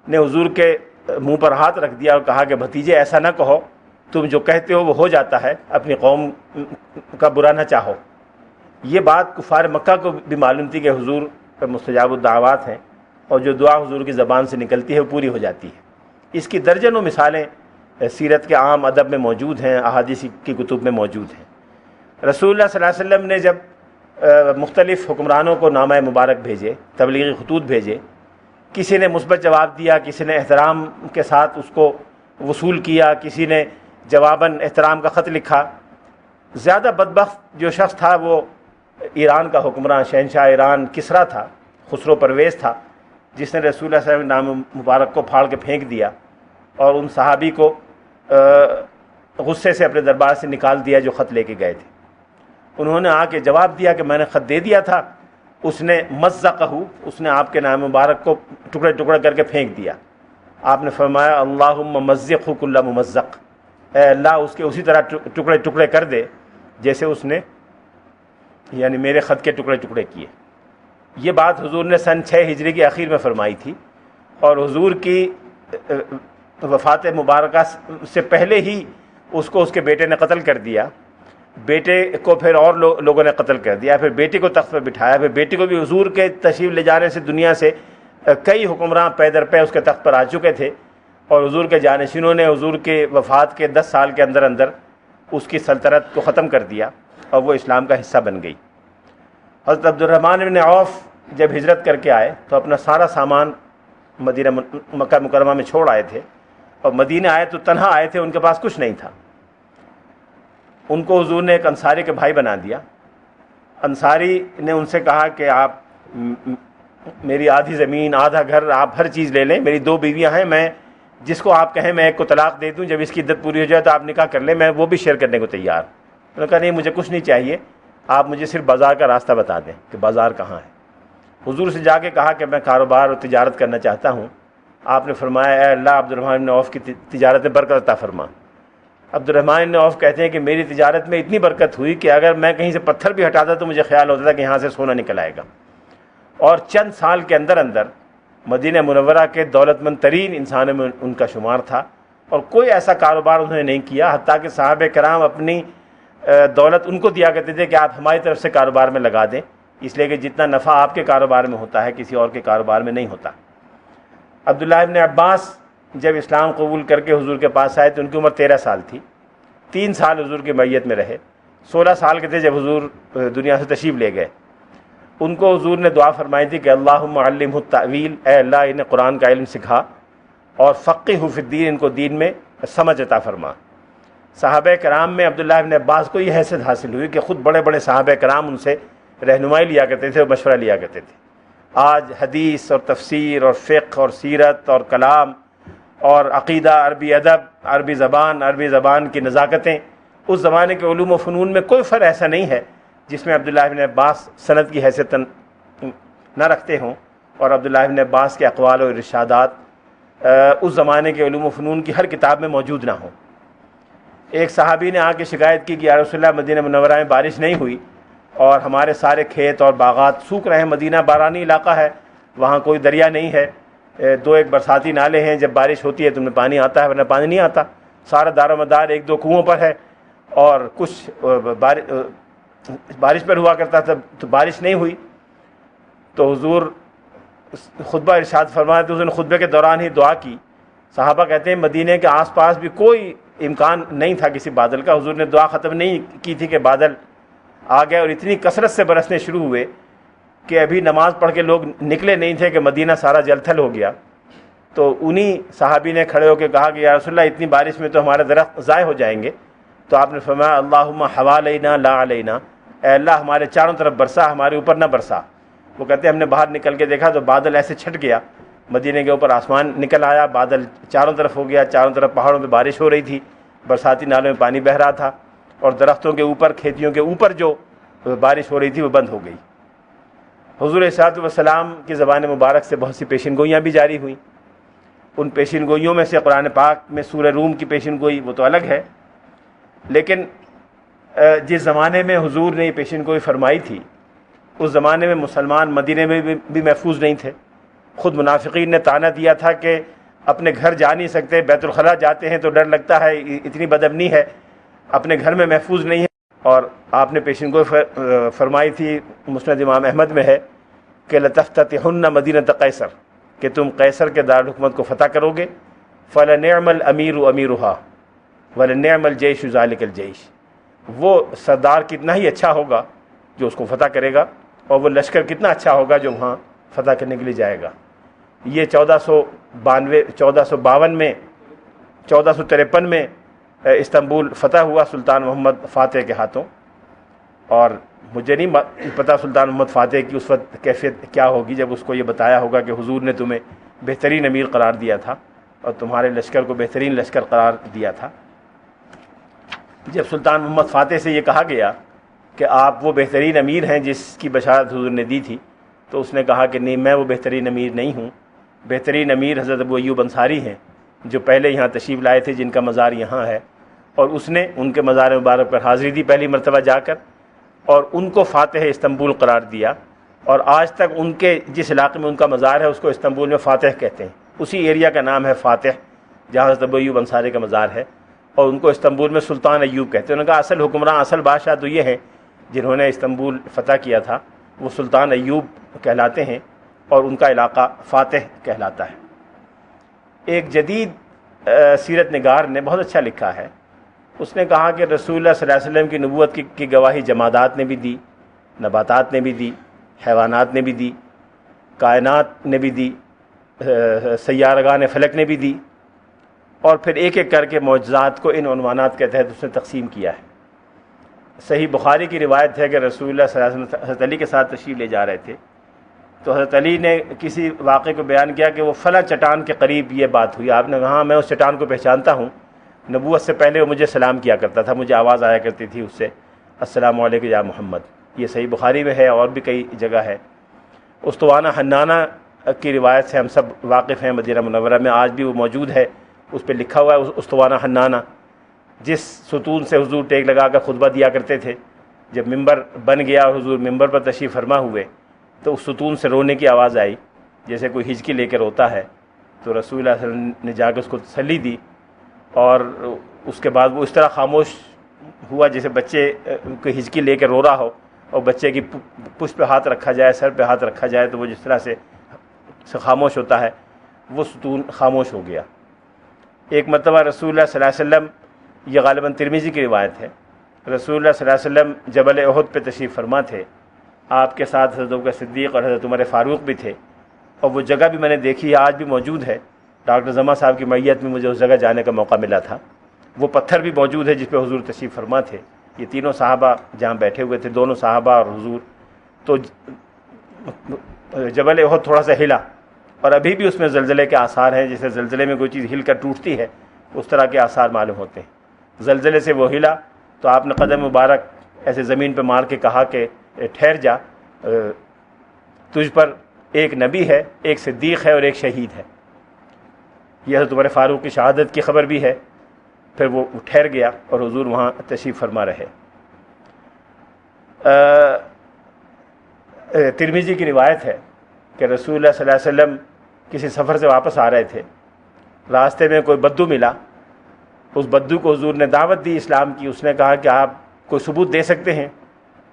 نے حضور کے منہ پر ہاتھ رکھ دیا اور کہا کہ بھتیجے ایسا نہ کہو، تم جو کہتے ہو وہ ہو جاتا ہے، اپنی قوم کا برا نہ چاہو۔ یہ بات کفار مکہ کو بھی معلوم تھی کہ حضور پر مستجاب الدعوات ہیں اور جو دعا حضور کی زبان سے نکلتی ہے وہ پوری ہو جاتی ہے۔ اس کی درجنوں مثالیں سیرت کے عام ادب میں موجود ہیں، احادیث کی کتب میں موجود ہیں۔ رسول اللہ صلی اللہ علیہ وسلم نے جب مختلف حکمرانوں کو نامہ مبارک بھیجے، تبلیغی خطوط بھیجے، کسی نے مثبت جواب دیا، کسی نے احترام کے ساتھ اس کو وصول کیا، کسی نے جواباً احترام کا خط لکھا۔ زیادہ بدبخت جو شخص تھا وہ ایران کا حکمراں شہنشاہ ایران کسریٰ تھا، خسرو پرویز تھا، جس نے رسول اللہ صلی اللہ علیہ وسلم کے نام مبارک کو پھاڑ کے پھینک دیا اور ان صحابی کو غصے سے اپنے دربار سے نکال دیا جو خط لے کے گئے تھے۔ انہوں نے آ کے جواب دیا کہ میں نے خط دے دیا تھا، اس نے مزقہ، اس نے آپ کے نام مبارک کو ٹکڑے ٹکڑے کر کے پھینک دیا۔ آپ نے فرمایا اللہم ممزقہ کل ممزق، اے اللہ اس کے اسی طرح ٹکڑے ٹکڑے کر دے جیسے اس نے یعنی میرے خط کے ٹکڑے ٹکڑے کیے۔ یہ بات حضور نے سن 6 ہجری کی اخیر میں فرمائی تھی، اور حضور کی وفات مبارکہ سے پہلے ہی اس کو اس کے بیٹے نے قتل کر دیا۔ بیٹے کو پھر اور لوگوں نے قتل کر دیا، پھر بیٹی کو تخت پر بٹھایا، پھر بیٹی کو بھی حضور کے تشریف لے جانے سے دنیا سے کئی حکمراں پے در پے اس کے تخت پر آ چکے تھے، اور حضور کے جانشینوں نے حضور کے وفات کے 10 سال کے اندر اندر اس کی سلطنت کو ختم کر دیا اور وہ اسلام کا حصہ بن گئی۔ حضرت عبد الرحمن بن عوف جب ہجرت کر کے آئے تو اپنا سارا سامان مدینہ مکہ مکرمہ میں چھوڑ آئے تھے، اور مدینہ آئے تو تنہا آئے تھے، ان کے پاس کچھ نہیں تھا۔ ان کو حضور نے ایک انصاری کے بھائی بنا دیا۔ انصاری نے ان سے کہا کہ آپ میری آدھی زمین، آدھا گھر، آپ ہر چیز لے لیں، میری 2 بیویاں ہیں، میں جس کو آپ کہیں میں ایک کو طلاق دے دوں، جب اس کی عدت پوری ہو جائے تو آپ نکاح کر لیں، میں وہ بھی شیئر کرنے کو تیار۔ انہوں نے کہا نہیں مجھے کچھ نہیں چاہیے، آپ مجھے صرف بازار کا راستہ بتا دیں کہ بازار کہاں ہے۔ حضور سے جا کے کہا کہ میں کاروبار اور تجارت کرنا چاہتا ہوں۔ آپ نے فرمایا اے اللہ عبد الرحمن بن عوف کی تجارت میں برکت عطا فرما۔ عبد الرحمن بن عوف کہتے ہیں کہ میری تجارت میں اتنی برکت ہوئی کہ اگر میں کہیں سے پتھر بھی ہٹاتا تو مجھے خیال ہوتا تھا کہ یہاں سے سونا نکل آئے گا، اور چند سال کے اندر اندر مدینہ منورہ کے دولت مند ترین انسانوں میں ان کا شمار تھا، اور کوئی ایسا کاروبار انہوں نے نہیں کیا، حتیٰ کہ صحابہ کرام اپنی دولت ان کو دیا کرتے تھے کہ آپ ہماری طرف سے کاروبار میں لگا دیں، اس لیے کہ جتنا نفع آپ کے کاروبار میں ہوتا ہے کسی اور کے کاروبار میں نہیں ہوتا۔ عبداللہ ابن عباس جب اسلام قبول کر کے حضور کے پاس آئے تو ان کی عمر 13 سال تھی، 3 سال حضور کی میت میں رہے، 16 سال کے تھے جب حضور دنیا سے تشریف لے گئے۔ ان کو حضور نے دعا فرمائی تھی کہ اللہم علمہ التأویل، اے اللہ انہیں قرآن کا علم سکھا، اور فقہہ فی الدین، ان کو دین میں سمجھ عطا فرما۔ صحابہ کرام میں عبداللہ ابن عباس کو یہ حیثیت حاصل ہوئی کہ خود بڑے بڑے صحابہ کرام ان سے رہنمائی لیا کرتے تھے اور مشورہ لیا کرتے تھے۔ آج حدیث اور تفسیر اور فقہ اور سیرت اور کلام اور عقیدہ، عربی ادب، عربی زبان کی نزاکتیں، اس زمانے کے علوم و فنون میں کوئی فرق ایسا نہیں ہے جس میں عبداللہ ابن عباس سند کی حیثیت نہ رکھتے ہوں، اور عبداللہ ابن عباس کے اقوال و ارشادات اس زمانے کے علوم و فنون کی ہر کتاب میں موجود نہ ہوں۔ ایک صحابی نے آ کے شکایت کی کہ یا رسول اللہ مدینہ منورہ میں بارش نہیں ہوئی اور ہمارے سارے کھیت اور باغات سوکھ رہے ہیں، مدینہ بارانی علاقہ ہے، وہاں کوئی دریا نہیں ہے، دو ایک برساتی نالے ہیں، جب بارش ہوتی ہے تم میں پانی آتا ہے ورنہ پانی نہیں آتا، سارا دار و مدار ایک دو کنوؤں پر ہے، اور کچھ بارش پر ہوا کرتا تھا تو بارش نہیں ہوئی۔ تو حضور خطبہ ارشاد فرمایا تو اس نے خطبے کے دوران ہی دعا کی۔ صحابہ کہتے ہیں مدینے کے آس پاس بھی کوئی امکان نہیں تھا کسی بادل کا، حضور نے دعا ختم نہیں کی تھی کہ بادل آ گئے اور اتنی کثرت سے برسنے شروع ہوئے کہ ابھی نماز پڑھ کے لوگ نکلے نہیں تھے کہ مدینہ سارا جل تھل ہو گیا۔ تو انہی صحابی نے کھڑے ہو کے کہا کہ یا رسول اللہ اتنی بارش میں تو ہمارے درخت ضائع ہو جائیں گے۔ تو آپ نے فرمایا اللہم حوالینا لا علینا، اے اللہ ہمارے چاروں طرف برسا، ہمارے اوپر نہ برسا۔ وہ کہتے ہیں ہم نے باہر نکل کے دیکھا تو بادل ایسے چھٹ گیا، مدینے کے اوپر آسمان نکل آیا، بادل چاروں طرف ہو گیا، چاروں طرف پہاڑوں پہ بارش ہو رہی تھی، برساتی نالوں میں پانی بہہ رہا تھا، اور درختوں کے اوپر کھیتیوں کے اوپر جو بارش ہو رہی تھی وہ بند ہو گئی۔ حضور صلی اللہ علیہ وسلم کی زبان مبارک سے بہت سی پیشن گوئیاں بھی جاری ہوئیں۔ ان پیشن گوئیوں میں سے قرآن پاک میں سورہ روم کی پیشن گوئی وہ تو الگ ہے، لیکن جس زمانے میں حضور نے یہ پیشن گوئی فرمائی تھی اس زمانے میں مسلمان مدینے میں بھی محفوظ نہیں تھے۔ خود منافقین نے طعنہ دیا تھا کہ اپنے گھر جا نہیں سکتے، بیت الخلاء جاتے ہیں تو ڈر لگتا ہے، اتنی بدامنی ہے، اپنے گھر میں محفوظ نہیں ہے۔ اور آپ نے پیشن گوئی فرمائی تھی، مسند امام احمد میں ہے کہ لتفتتحن مدینۃ قیصر، کہ تم قیصر کے دارالحکومت کو فتح کرو گے، فلنعم الامیر امیرها ولنعم الجیش ذلک الجیش، وہ سردار کتنا ہی اچھا ہوگا جو اس کو فتح کرے گا، اور وہ لشکر کتنا اچھا ہوگا جو وہاں فتح کرنے کے لیے جائے گا۔ یہ 1452 میں 1453 میں استنبول فتح ہوا سلطان محمد فاتح کے ہاتھوں، اور مجھے نہیں پتا سلطان محمد فاتح کی اس وقت کیفیت کیا ہوگی جب اس کو یہ بتایا ہوگا کہ حضور نے تمہیں بہترین امیر قرار دیا تھا اور تمہارے لشکر کو بہترین لشکر قرار دیا تھا۔ جب سلطان محمد فاتح سے یہ کہا گیا کہ آپ وہ بہترین امیر ہیں جس کی بشارت حضور نے دی تھی، تو اس نے کہا کہ نہیں، میں وہ بہترین امیر نہیں ہوں، بہترین امیر حضرت ابو ایوب انصاری ہیں جو پہلے یہاں تشریف لائے تھے، جن کا مزار یہاں ہے، اور اس نے ان کے مزار مبارک پر حاضری دی پہلی مرتبہ جا کر، اور ان کو فاتح استنبول قرار دیا، اور آج تک ان کے جس علاقے میں ان کا مزار ہے اس کو استنبول میں فاتح کہتے ہیں، اسی ایریا کا نام ہے فاتح جہاں حضرت ابو ایوب انصاری کا مزار ہے، اور ان کو استنبول میں سلطان ایوب کہتے ہیں۔ انہوں نے کہا اصل حکمراں، اصل بادشاہ تو یہ ہیں جنہوں نے استنبول فتح کیا تھا، وہ سلطان ایوب کہلاتے ہیں، اور ان کا علاقہ فاتح کہلاتا ہے۔ ایک جدید سیرت نگار نے بہت اچھا لکھا ہے، اس نے کہا کہ رسول اللہ صلی اللہ علیہ وسلم کی نبوت کی گواہی جمادات نے بھی دی، نباتات نے بھی دی، حیوانات نے بھی دی، کائنات نے بھی دی، سیارگان فلک نے بھی دی، اور پھر ایک ایک کر کے معجزات کو ان عنوانات کے تحت اس نے تقسیم کیا ہے۔ صحیح بخاری کی روایت ہے کہ رسول اللہ صلی اللہ علیہ وسلم حضرت علی کے ساتھ تشریف لے جا رہے تھے، تو حضرت علی نے کسی واقعے کو بیان کیا کہ وہ فلاں چٹان کے قریب یہ بات ہوئی۔ آپ نے کہا ہاں میں اس چٹان کو پہچانتا ہوں، نبوت سے پہلے وہ مجھے سلام کیا کرتا تھا، مجھے آواز آیا کرتی تھی اس سے، السلام علیکم یا محمد۔ یہ صحیح بخاری میں ہے اور بھی کئی جگہ ہے۔ استوانہ حنانہ کی روایت سے ہم سب واقف ہیں، مدینہ منورہ میں آج بھی وہ موجود ہے، اس پہ لکھا ہوا ہے استوانہ حنانہ، جس ستون سے حضور ٹیک لگا کر خطبہ دیا کرتے تھے۔ جب ممبر بن گیا اور حضور ممبر پر تشریف فرما ہوئے تو اس ستون سے رونے کی آواز آئی، جیسے کوئی ہچکی لے کے روتا ہے، تو رسول اللہ صلی اللہ علیہ وسلم نے جا کے اس کو تسلی دی، اور اس کے بعد وہ اس طرح خاموش ہوا جیسے بچے کوئی ہچکی لے کے رو رہا ہو، اور بچے کی پشت پہ ہاتھ رکھا جائے، سر پہ ہاتھ رکھا جائے تو وہ جس طرح سے خاموش ہوتا ہے، وہ ستون خاموش ہو گیا۔ ایک مرتبہ رسول اللہ صلی اللہ علیہ وسلم، یہ غالباً ترمذی کی روایت ہے، رسول اللہ صلی اللہ علیہ وسلم جبل احد پہ تشریف فرما تھے، آپ کے ساتھ حضرت ابوبکر صدیق اور حضرت عمر فاروق بھی تھے، اور وہ جگہ بھی میں نے دیکھی ہے، آج بھی موجود ہے۔ ڈاکٹر زما صاحب کی معیت میں مجھے اس جگہ جانے کا موقع ملا تھا، وہ پتھر بھی موجود ہے جس پہ حضور تشریف فرما تھے۔ یہ تینوں صحابہ جہاں بیٹھے ہوئے تھے، دونوں صحابہ اور حضور، تو جبل احد تھوڑا سا ہلا، اور ابھی بھی اس میں زلزلے کے آثار ہیں، جیسے زلزلے میں کوئی چیز ہل کر ٹوٹتی ہے اس طرح کے آثار معلوم ہوتے ہیں۔ زلزلے سے وہ ہلا تو آپ نے قدم مبارک ایسے زمین پہ مار کے کہا کہ ٹھہر جا، تجھ پر ایک نبی ہے، ایک صدیق ہے اور ایک شہید ہے۔ یہ حضرت عمر فاروق کی شہادت کی خبر بھی ہے، پھر وہ ٹھہر گیا اور حضور وہاں تشریف فرما رہے۔ ترمذی کی روایت ہے کہ رسول اللہ صلی اللہ علیہ وسلم کسی سفر سے واپس آ رہے تھے، راستے میں کوئی بدو ملا، اس بدو کو حضور نے دعوت دی اسلام کی۔ اس نے کہا کہ آپ کوئی ثبوت دے سکتے ہیں؟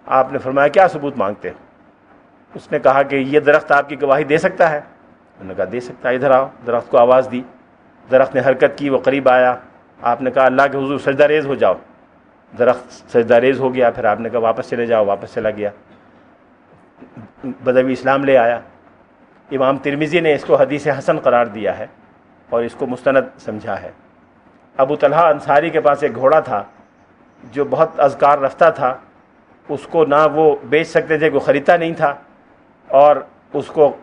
آپ نے فرمایا کیا ثبوت مانگتے ہیں؟ اس نے کہا کہ یہ درخت آپ کی گواہی دے سکتا ہے؟ انہوں نے کہا دے سکتا ہے، ادھر آؤ۔ درخت کو آواز دی، درخت نے حرکت کی، وہ قریب آیا۔ آپ نے کہا اللہ کے حضور سجدہ ریز ہو جاؤ، درخت سجدہ ریز ہو گیا۔ پھر آپ نے کہا واپس چلے جاؤ، واپس چلا گیا، بدوی اسلام لے آیا۔ امام ترمذی نے اس کو حدیث حسن قرار دیا ہے اور اس کو مستند سمجھا ہے۔ ابو طلحہ انصاری کے پاس ایک گھوڑا تھا جو بہت اذکار رفتہ تھا، اس کو نہ وہ بیچ سکتے تھے، کوئی خریدتا نہیں تھا، اور اس کو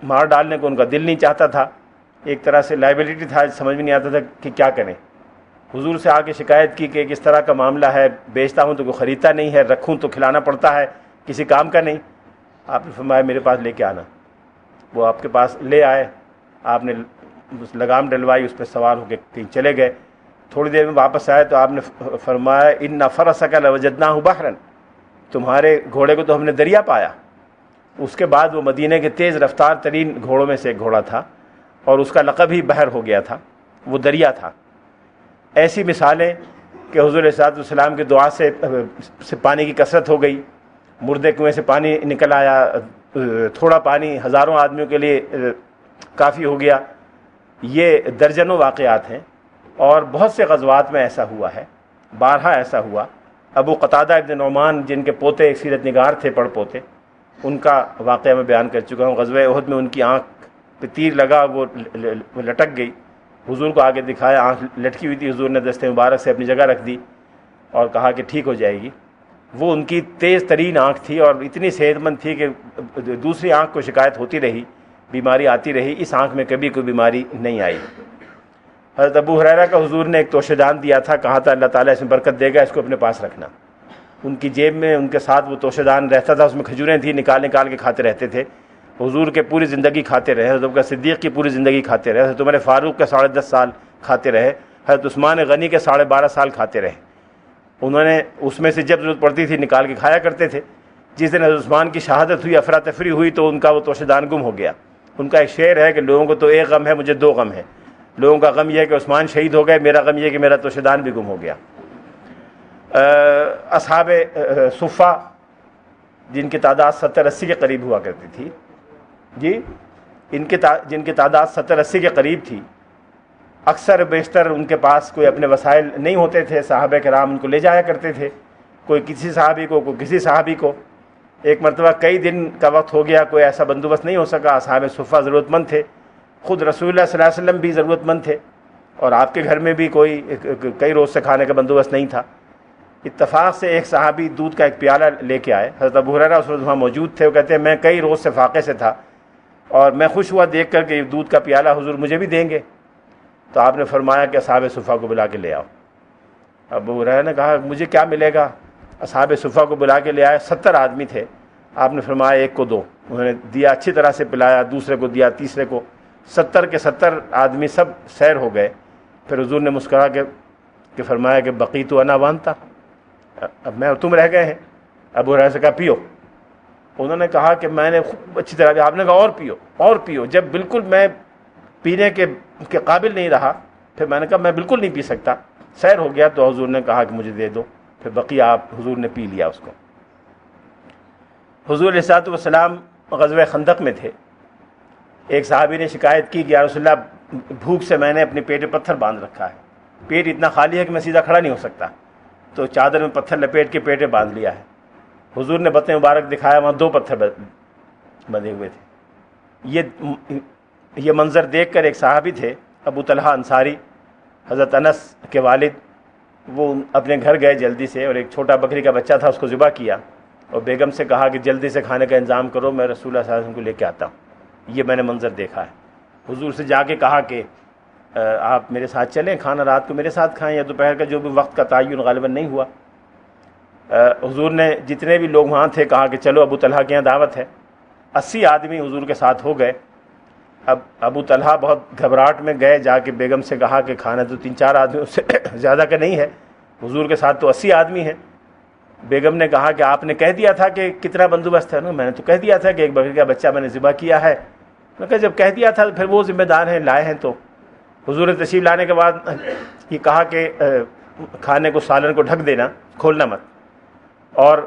مار ڈالنے کو ان کا دل نہیں چاہتا تھا، ایک طرح سے لائبلٹی تھا، سمجھ میں نہیں آتا تھا کہ کیا کریں۔ حضور سے آ کے شکایت کی کہ کس طرح کا معاملہ ہے، بیچتا ہوں تو کوئی خریدتا نہیں ہے، رکھوں تو کھلانا پڑتا ہے، کسی کام کا نہیں۔ آپ نے فرمایا میرے پاس لے کے آنا۔ وہ آپ کے پاس لے آئے، آپ نے لگام ڈلوائی، اس پہ سوار ہو کے کہیں چلے گئے۔ تھوڑی دیر میں واپس آئے تو آپ نے فرمایا ان فرسک لوجدناہ بحرا، تمہارے گھوڑے کو تو ہم نے دریا پایا۔ اس کے بعد وہ مدینہ کے تیز رفتار ترین گھوڑوں میں سے ایک گھوڑا تھا اور اس کا لقب ہی بحر ہو گیا تھا، وہ دریا تھا۔ ایسی مثالیں کہ حضور علیہ الصلوۃ والسلام کی دعا سے پانی کی کثرت ہو گئی، مردے کنویں سے پانی نکل آیا، تھوڑا پانی ہزاروں آدمیوں کے لیے کافی ہو گیا۔ یہ درجنوں واقعات ہیں اور بہت سے غزوات میں ایسا ہوا ہے، بارہا ایسا ہوا۔ ابو قتادہ ابن نعمان جن کے پوتے ایک سیرت نگار تھے، پڑ پوتے، ان کا واقعہ میں بیان کر چکا ہوں۔ غزوہ احد میں ان کی آنکھ پہ تیر لگا، وہ لٹک گئی، حضور کو آگے دکھایا، آنکھ لٹکی ہوئی تھی، حضور نے دست مبارک سے اپنی جگہ رکھ دی اور کہا کہ ٹھیک ہو جائے گی۔ وہ ان کی تیز ترین آنکھ تھی اور اتنی صحت مند تھی کہ دوسری آنکھ کو شکایت ہوتی رہی، بیماری آتی رہی، اس آنکھ میں کبھی کوئی بیماری نہیں آئی۔ حضرت ابو ہریرہ کا حضور نے ایک توشہ دان دیا تھا، کہا تھا اللہ تعالیٰ اس میں برکت دے گا، اس کو اپنے پاس رکھنا۔ ان کی جیب میں ان کے ساتھ وہ توشہ دان رہتا تھا، اس میں کھجوریں تھیں، نکال نکال کے کھاتے رہتے تھے۔ حضور کے پوری زندگی کھاتے رہے، حضرت ابوبکر صدیق کی پوری زندگی کھاتے رہے، حضرت عمر فاروق کے 10.5 سال کھاتے رہے، حضرت عثمان غنی کے 12.5 سال کھاتے رہے۔ انہوں نے اس میں سے جب ضرورت پڑتی تھی نکال کے کھایا کرتے تھے۔ جس دن حضرت عثمان کی شہادت ہوئی، افراتفری ہوئی، تو ان کا وہ توشہ دان گم ہو گیا۔ ان کا ایک شعر ہے کہ لوگوں کو تو ایک غم ہے، مجھے 2 غم ہے۔ لوگوں کا غم یہ ہے کہ عثمان شہید ہو گئے، میرا غم یہ ہے کہ میرا توشہ دان بھی گم ہو گیا۔ اصحاب صفہ جن کی تعداد 70-80 کے قریب ہوا کرتی تھی، جی جن کی تعداد 70-80 کے قریب تھی، اکثر بیشتر ان کے پاس کوئی اپنے وسائل نہیں ہوتے تھے، صحابہ کرام ان کو لے جایا کرتے تھے، کوئی کسی صحابی کو، کوئی کسی صحابی کو۔ ایک مرتبہ کئی دن کا وقت ہو گیا، کوئی ایسا بندوبست نہیں ہو سکا، اصحاب صفہ ضرورت مند تھے، خود رسول اللہ صلی اللہ علیہ وسلم بھی ضرورت مند تھے، اور آپ کے گھر میں بھی کوئی کئی روز سے کھانے کا بندوبست نہیں تھا۔ اتفاق سے ایک صحابی دودھ کا ایک پیالہ لے کے آئے، حضرت ابو ہریرہ اس وقت وہاں موجود تھے۔ وہ کہتے ہیں میں کئی روز سے فاقے سے تھا اور میں خوش ہوا دیکھ کر کہ یہ دودھ کا پیالہ حضور مجھے بھی دیں گے، تو آپ نے فرمایا کہ اصحاب صفہ کو بلا کے لے آؤ۔ ابو ہریرہ نے کہا مجھے کیا ملے گا؟ اصحاب صفہ کو بلا کے لے آئے، 70 آدمی تھے۔ آپ نے فرمایا ایک کو دو، انہوں نے دیا، اچھی طرح سے پلایا، دوسرے کو دیا، تیسرے کو، 70 کے 70 آدمی سب سیر ہو گئے۔ پھر حضور نے مسکرا کے فرمایا کہ بقیت انا وانتا، اب میں اور تم رہ گئے ہیں۔ ابو ہریرہ سے کہا پیو۔ انہوں نے کہا کہ میں نے خوب اچھی طرح، آپ نے کہا اور پیو اور پیو۔ جب بالکل میں پینے کے قابل نہیں رہا، پھر میں نے کہا میں بالکل نہیں پی سکتا، سیر ہو گیا، تو حضور نے کہا کہ مجھے دے دو، پھر بقیہ حضور نے پی لیا اس کو۔ حضور علیہ الصلوۃ والسلام غزوہ خندق میں تھے۔ ایک صحابی نے شکایت کی کہ یا رسول اللہ بھوک سے میں نے اپنے پیٹ میں پتھر باندھ رکھا ہے، پیٹ اتنا خالی ہے کہ میں سیدھا کھڑا نہیں ہو سکتا، تو چادر میں پتھر لپیٹ کے پیٹ میں باندھ لیا ہے۔ حضور نے بطن مبارک دکھایا، وہاں 2 پتھر بندھے ہوئے تھے۔ یہ منظر دیکھ کر ایک صحابی تھے ابو طلحہ انصاری، حضرت انس کے والد، وہ اپنے گھر گئے جلدی سے، اور ایک چھوٹا بکری کا بچہ تھا، اس کو ذبح کیا اور بیگم سے کہا کہ جلدی سے کھانے کا انتظام کرو، میں رسول اللہ صلی اللہ علیہ وسلم کو لے کے آتا ہوں، یہ میں نے منظر دیکھا ہے۔ حضور سے جا کے کہا کہ آپ میرے ساتھ چلیں، کھانا رات کو میرے ساتھ کھائیں، یا دوپہر کا جو بھی وقت کا تعین غالباً نہیں ہوا۔ حضور نے جتنے بھی لوگ وہاں تھے کہا کہ چلو ابو طلحہ کے یہاں دعوت ہے۔ 80 آدمی حضور کے ساتھ ہو گئے۔ اب ابو طلحہ بہت گھبراہٹ میں گئے، جا کے بیگم سے کہا کہ کھانا تو 3-4 آدمیوں سے زیادہ کا نہیں ہے، حضور کے ساتھ تو 80 آدمی ہیں۔ بیگم نے کہا کہ آپ نے کہہ دیا تھا کہ کتنا بندوبست ہے نا؟ میں نے تو کہہ دیا تھا کہ ایک بکری کا بچہ میں نے ذبح کیا ہے۔ میں کہا جب کہہ دیا تھا تو پھر وہ ذمہ دار ہیں، لائے ہیں تو۔ حضور نے تشریف لانے کے بعد یہ کہا کہ کھانے کو، سالن کو ڈھک دینا، کھولنا مت، اور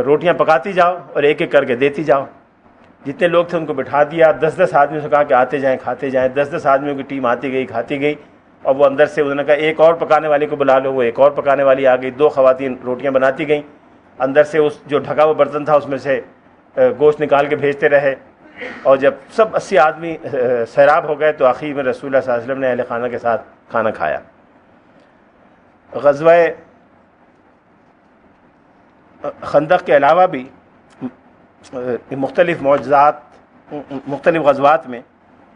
روٹیاں پکاتی جاؤ اور ایک ایک کر کے دیتی جاؤ۔ جتنے لوگ تھے ان کو بٹھا دیا، 10-10 آدمیوں سے کہا کہ آتے جائیں کھاتے جائیں۔ 10-10 آدمیوں کی ٹیم آتی گئی کھاتی گئی، اور وہ اندر سے انہوں نے کہا ایک اور پکانے والی کو بلا لو، وہ ایک اور پکانے والی آ گئی، 2 خواتین روٹیاں بناتی گئیں، اندر سے اس جو ڈھکا ہوا برتن تھا اس میں سے گوشت نکال کے بھیجتے رہے، اور جب سب 80 آدمی سیراب ہو گئے تو آخر میں رسول اللہ صلی اللہ علیہ وسلم نے اہل خانہ کے ساتھ کھانا کھایا۔ غزوہ خندق کے علاوہ بھی مختلف معجزات، مختلف غزوات میں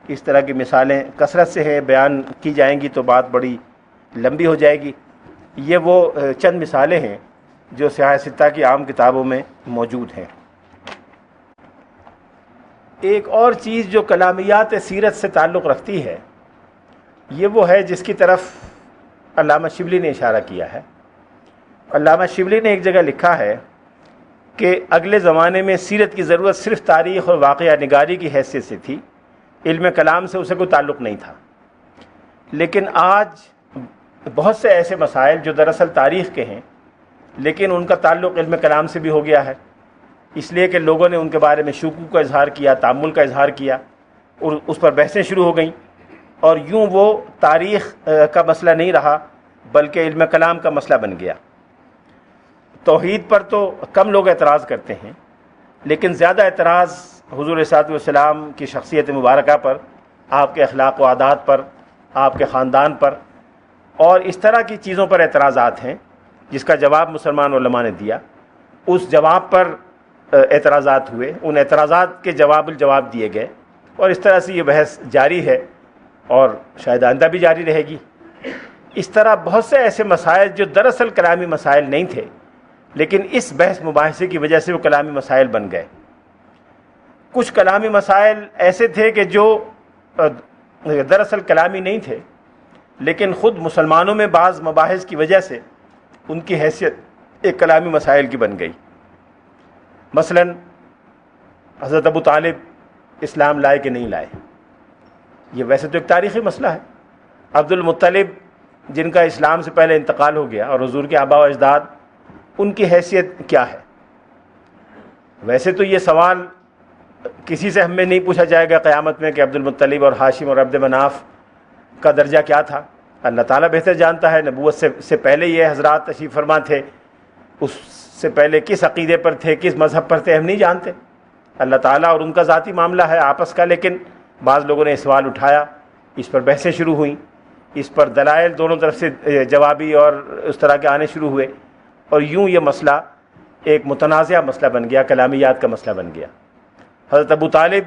اس طرح کی مثالیں کثرت سے ہیں، بیان کی جائیں گی تو بات بڑی لمبی ہو جائے گی۔ یہ وہ چند مثالیں ہیں جو سیاہ ستہ کی عام کتابوں میں موجود ہیں۔ ایک اور چیز جو کلامیات سیرت سے تعلق رکھتی ہے، یہ وہ ہے جس کی طرف علامہ شبلی نے اشارہ کیا ہے۔ علامہ شبلی نے ایک جگہ لکھا ہے کہ اگلے زمانے میں سیرت کی ضرورت صرف تاریخ اور واقعہ نگاری کی حیثیت سے تھی، علم کلام سے اسے کوئی تعلق نہیں تھا۔ لیکن آج بہت سے ایسے مسائل جو دراصل تاریخ کے ہیں لیکن ان کا تعلق علم کلام سے بھی ہو گیا ہے، اس لیے کہ لوگوں نے ان کے بارے میں شکوک کا اظہار کیا، تأمل کا اظہار کیا، اور اس پر بحثیں شروع ہو گئیں، اور یوں وہ تاریخ کا مسئلہ نہیں رہا بلکہ علم کلام کا مسئلہ بن گیا۔ توحید پر تو کم لوگ اعتراض کرتے ہیں، لیکن زیادہ اعتراض حضور صلی اللہ علیہ وسلم کی شخصیت مبارکہ پر، آپ کے اخلاق و عادات پر، آپ کے خاندان پر، اور اس طرح کی چیزوں پر اعتراضات ہیں جس کا جواب مسلمان علماء نے دیا۔ اس جواب پر اعتراضات ہوئے، ان اعتراضات کے الجواب دیے گئے، اور اس طرح سے یہ بحث جاری ہے اور شاید آئندہ بھی جاری رہے گی۔ اس طرح بہت سے ایسے مسائل جو دراصل کلامی مسائل نہیں تھے لیکن اس بحث مباحثے کی وجہ سے وہ کلامی مسائل بن گئے۔ کچھ کلامی مسائل ایسے تھے کہ جو دراصل کلامی نہیں تھے لیکن خود مسلمانوں میں بعض مباحث کی وجہ سے ان کی حیثیت ایک کلامی مسائل کی بن گئی۔ مثلا حضرت ابو طالب اسلام لائے کہ نہیں لائے، یہ ویسے تو ایک تاریخی مسئلہ ہے۔ عبد المطلب جن کا اسلام سے پہلے انتقال ہو گیا، اور حضور کے آباء و اجداد، ان کی حیثیت کیا ہے؟ ویسے تو یہ سوال کسی سے ہمیں نہیں پوچھا جائے گا قیامت میں کہ عبد المطلب اور ہاشم اور عبد مناف کا درجہ کیا تھا، اللہ تعالیٰ بہتر جانتا ہے۔ نبوت سے پہلے یہ حضرات تشریف فرما تھے، اس سے پہلے کس عقیدے پر تھے، کس مذہب پر تھے، ہم نہیں جانتے۔ اللہ تعالیٰ اور ان کا ذاتی معاملہ ہے آپس کا، لیکن بعض لوگوں نے سوال اٹھایا، اس پر بحثیں شروع ہوئیں، اس پر دلائل دونوں طرف سے جوابی اور اس طرح کے آنے شروع ہوئے، اور یوں یہ مسئلہ ایک متنازع مسئلہ بن گیا، کلامیات کا مسئلہ بن گیا۔ حضرت ابو طالب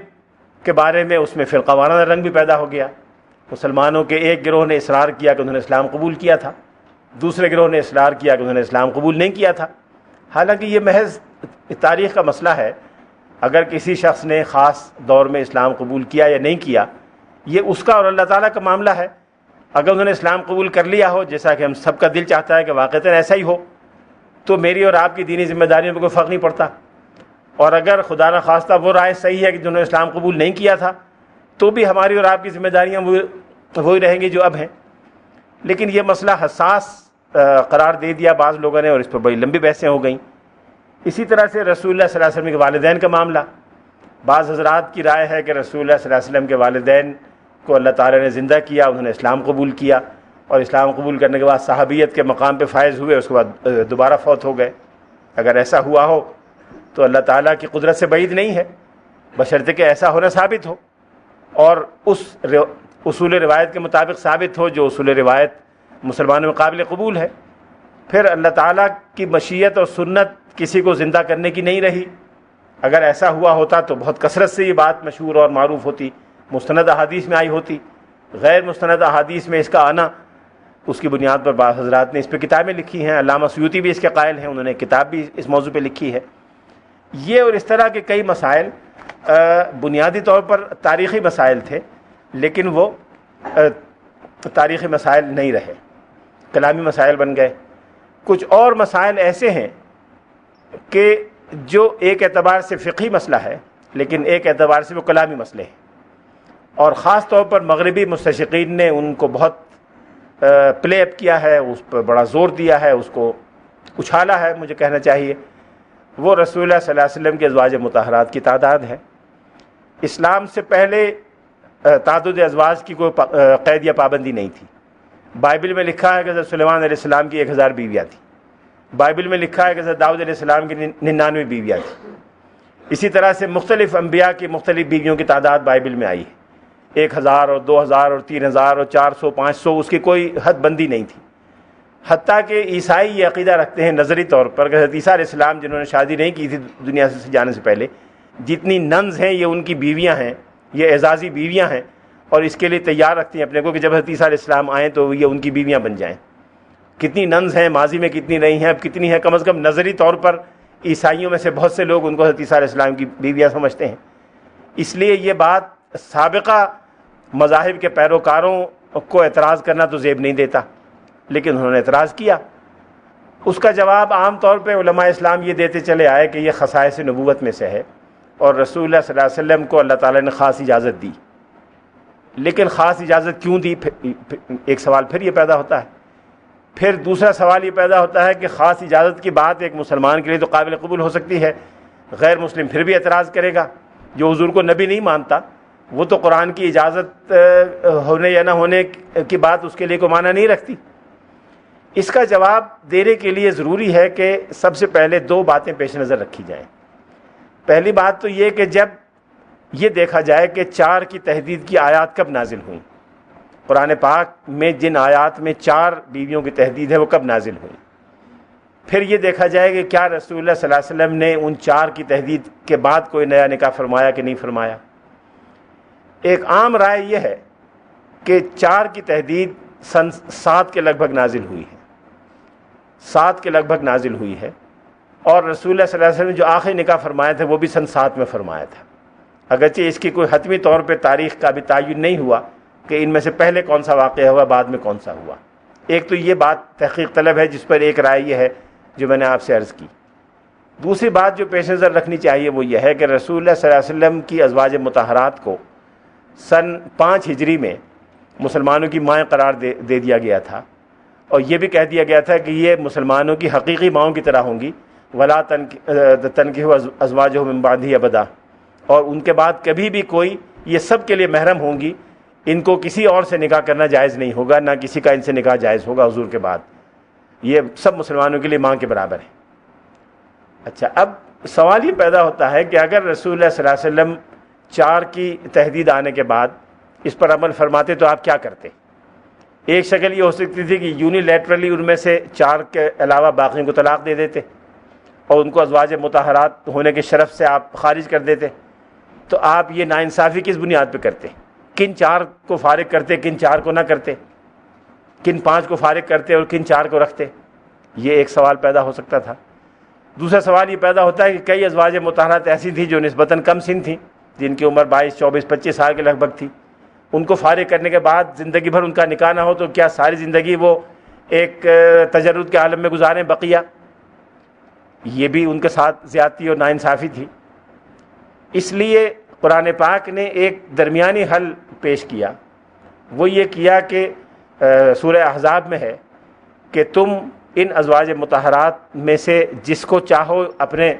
کے بارے میں اس میں فرقہ وارانہ رنگ بھی پیدا ہو گیا۔ مسلمانوں کے ایک گروہ نے اصرار کیا کہ انہوں نے اسلام قبول کیا تھا، دوسرے گروہ نے اصرار کیا کہ انہوں نے اسلام قبول نہیں کیا تھا۔ حالانکہ یہ محض تاریخ کا مسئلہ ہے، اگر کسی شخص نے خاص دور میں اسلام قبول کیا یا نہیں کیا، یہ اس کا اور اللہ تعالیٰ کا معاملہ ہے۔ اگر انہوں نے اسلام قبول کر لیا ہو، جیسا کہ ہم سب کا دل چاہتا ہے کہ واقعتاً ایسا ہی ہو، تو میری اور آپ کی دینی ذمہ داریوں پہ کوئی فرق نہیں پڑتا۔ اور اگر خدا نہ خواستہ وہ رائے صحیح ہے کہ جنہوں نے اسلام قبول نہیں کیا تھا، تو بھی ہماری اور آپ کی ذمہ داریاں وہی رہیں گی جو اب ہیں۔ لیکن یہ مسئلہ حساس قرار دے دیا بعض لوگوں نے، اور اس پر بڑی لمبی بحثیں ہو گئیں۔ اسی طرح سے رسول اللہ صلی اللہ علیہ وسلم کے والدین کا معاملہ، بعض حضرات کی رائے ہے کہ رسول اللہ صلی اللہ علیہ وسلم کے والدین کو اللہ تعالیٰ نے زندہ کیا، انہوں نے اسلام قبول کیا، اور اسلام قبول کرنے کے بعد صحابیت کے مقام پہ فائز ہوئے، اس کے بعد دوبارہ فوت ہو گئے۔ اگر ایسا ہوا ہو تو اللہ تعالیٰ کی قدرت سے بعید نہیں ہے، بشرطے کہ ایسا ہونا ثابت ہو، اور اس اصول روایت کے مطابق ثابت ہو جو اصول روایت مسلمانوں میں قابل قبول ہے۔ پھر اللہ تعالیٰ کی مشیت اور سنت کسی کو زندہ کرنے کی نہیں رہی۔ اگر ایسا ہوا ہوتا تو بہت کثرت سے یہ بات مشہور اور معروف ہوتی، مستند احادیث میں آئی ہوتی۔ غیر مستند احادیث میں اس کا آنا، اس کی بنیاد پر بعض حضرات نے اس پہ کتابیں لکھی ہیں، علامہ سیوطی بھی اس کے قائل ہیں، انہوں نے کتاب بھی اس موضوع پہ لکھی ہے۔ یہ اور اس طرح کے کئی مسائل بنیادی طور پر تاریخی مسائل تھے، لیکن وہ تاریخی مسائل نہیں رہے، کلامی مسائل بن گئے۔ کچھ اور مسائل ایسے ہیں کہ جو ایک اعتبار سے فقہی مسئلہ ہے، لیکن ایک اعتبار سے وہ کلامی مسئلے ہیں، اور خاص طور پر مغربی مستشرقین نے ان کو بہت پلے اپ کیا ہے، اس پر بڑا زور دیا ہے، اس کو اچھالا ہے مجھے کہنا چاہیے۔ وہ رسول اللہ صلی اللہ علیہ وسلم کے ازواج مطہرات کی تعداد ہے۔ اسلام سے پہلے تعدد ازواج کی کوئی قید یا پابندی نہیں تھی۔ بائبل میں لکھا ہے کہ حضرت سلیمان علیہ السلام کی 1000 بیویاں تھیں۔ بائبل میں لکھا ہے کہ حضرت داؤد علیہ السلام کی 99 بیویاں تھیں۔ اسی طرح سے مختلف انبیاء کی مختلف بیویوں کی تعداد بائبل میں آئی ہے، 1000 اور 2000 اور 3000 اور 400 500، اس کی کوئی حد بندی نہیں تھی۔ حتیٰ کہ عیسائی یہ عقیدہ رکھتے ہیں نظری طور پر کہ حضرت عیسیٰ علیہ السلام جنہوں نے شادی نہیں کی تھی دنیا سے جانے سے پہلے، جتنی ننز ہیں یہ ان کی بیویاں ہیں، یہ اعزازی بیویاں ہیں، اور اس کے لیے تیار رکھتی ہیں اپنے کو کہ جب حضرت عیسیٰ علیہ السلام آئیں تو یہ ان کی بیویاں بن جائیں۔ کتنی ننز ہیں ماضی میں، کتنی نہیں ہیں، اب کتنی ہیں، کم از کم نظری طور پر عیسائیوں میں سے بہت سے لوگ ان کو حضرت عیسیٰ علیہ السلام کی بیویاں سمجھتے ہیں۔ اس لیے یہ بات سابقہ مذاہب کے پیروکاروں کو اعتراض کرنا تو زیب نہیں دیتا، لیکن انہوں نے اعتراض کیا۔ اس کا جواب عام طور پہ علماء اسلام یہ دیتے چلے آئے کہ یہ خصائص نبوت میں سے ہے، اور رسول اللہ صلی اللہ علیہ وسلم کو اللہ تعالیٰ نے خاص اجازت دی۔ لیکن خاص اجازت کیوں دی؟ ایک سوال پھر یہ پیدا ہوتا ہے۔ پھر دوسرا سوال یہ پیدا ہوتا ہے کہ خاص اجازت کی بات ایک مسلمان کے لیے تو قابل قبول ہو سکتی ہے، غیر مسلم پھر بھی اعتراض کرے گا۔ جو حضور کو نبی نہیں مانتا وہ تو قرآن کی اجازت ہونے یا نہ ہونے کی بات اس کے لیے کوئی معنی نہیں رکھتی۔ اس کا جواب دینے کے لیے ضروری ہے کہ سب سے پہلے 2 باتیں پیش نظر رکھی جائیں۔ پہلی بات تو یہ کہ جب یہ دیکھا جائے کہ 4 کی تحدید کی آیات کب نازل ہوئیں، قرآن پاک میں جن آیات میں 4 بیویوں کی تحدید ہے وہ کب نازل ہوئی، پھر یہ دیکھا جائے کہ کیا رسول اللہ صلی اللہ علیہ وسلم نے ان 4 کی تحدید کے بعد کوئی نیا نکاح فرمایا کہ نہیں فرمایا۔ ایک عام رائے یہ ہے کہ 4 کی تحدید سن 7 کے لگ بھگ نازل ہوئی ہے، 7 کے لگ بھگ نازل ہوئی ہے، اور رسول اللہ صلی اللہ علیہ وسلم نے جو آخری نکاح فرمایا تھا وہ بھی سن 7 میں فرمایا تھا، اگرچہ اس کی کوئی حتمی طور پہ تاریخ کا بھی تعین نہیں ہوا کہ ان میں سے پہلے کون سا واقعہ ہوا بعد میں کون سا ہوا۔ ایک تو یہ بات تحقیق طلب ہے جس پر ایک رائے یہ ہے جو میں نے آپ سے عرض کی۔ دوسری بات جو پیش نظر رکھنی چاہیے وہ یہ ہے کہ رسول اللہ صلی اللہ علیہ وسلم کی ازواج مطہرات کو سن 5 ہجری میں مسلمانوں کی مائیں قرار دے دیا گیا تھا، اور یہ بھی کہہ دیا گیا تھا کہ یہ مسلمانوں کی حقیقی ماؤں کی طرح ہوں گی، ولا تنکحوا ازواجہ من بعدہ ابدا، اور ان کے بعد کبھی بھی کوئی، یہ سب کے لیے محرم ہوں گی، ان کو کسی اور سے نکاح کرنا جائز نہیں ہوگا، نہ کسی کا ان سے نکاح جائز ہوگا حضور کے بعد، یہ سب مسلمانوں کے لیے ماں کے برابر ہیں۔ اچھا، اب سوال یہ پیدا ہوتا ہے کہ اگر رسول اللہ صلی اللہ علیہ وسلم 4 کی تحدید آنے کے بعد اس پر عمل فرماتے تو آپ کیا کرتے؟ ایک شکل یہ ہو سکتی تھی کہ یونیلیٹرلی ان میں سے 4 کے علاوہ باقیوں کو طلاق دے دیتے اور ان کو ازواج مطہرات ہونے کے شرف سے آپ خارج کر دیتے۔ تو آپ یہ ناانصافی کس بنیاد پہ کرتے؟ کن 4 کو فارغ کرتے، کن 4 کو نہ کرتے، کن 5 کو فارغ کرتے اور کن 4 کو رکھتے؟ یہ ایک سوال پیدا ہو سکتا تھا۔ دوسرا سوال یہ پیدا ہوتا ہے کہ کئی ازواج مطہرات ایسی تھیں جو نسبتاً کم سن تھیں، جن کی عمر 22 24 25 سال کے لگ بھگ تھی، ان کو فارغ کرنے کے بعد زندگی بھر ان کا نکاح نہ ہو تو کیا ساری زندگی وہ ایک تجرد کے عالم میں گزاریں بقیہ؟ یہ بھی ان کے ساتھ زیادتی اور ناانصافی تھی۔ اس لیے قرآن پاک نے ایک درمیانی حل پیش کیا، وہ یہ کیا کہ سورہ احزاب میں ہے کہ تم ان ازواج مطہرات میں سے جس کو چاہو اپنے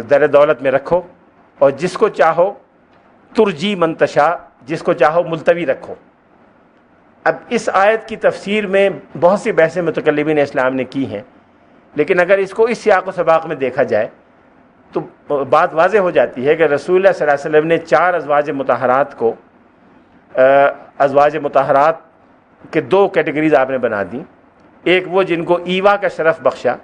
در دولت میں رکھو، اور جس کو چاہو ترجی منتشا، جس کو چاہو ملتوی رکھو۔ اب اس آیت کی تفسیر میں بہت سی بحثیں متکلمین اسلام نے کی ہیں، لیکن اگر اس کو اس سیاق و سباق میں دیکھا جائے تو بات واضح ہو جاتی ہے کہ رسول اللہ صلی اللہ علیہ وسلم نے 4 ازواج مطہرات کو، ازواج مطہرات کے 2 کیٹیگریز آپ نے بنا دیں، ایک وہ جن کو ایوا کا شرف بخشا،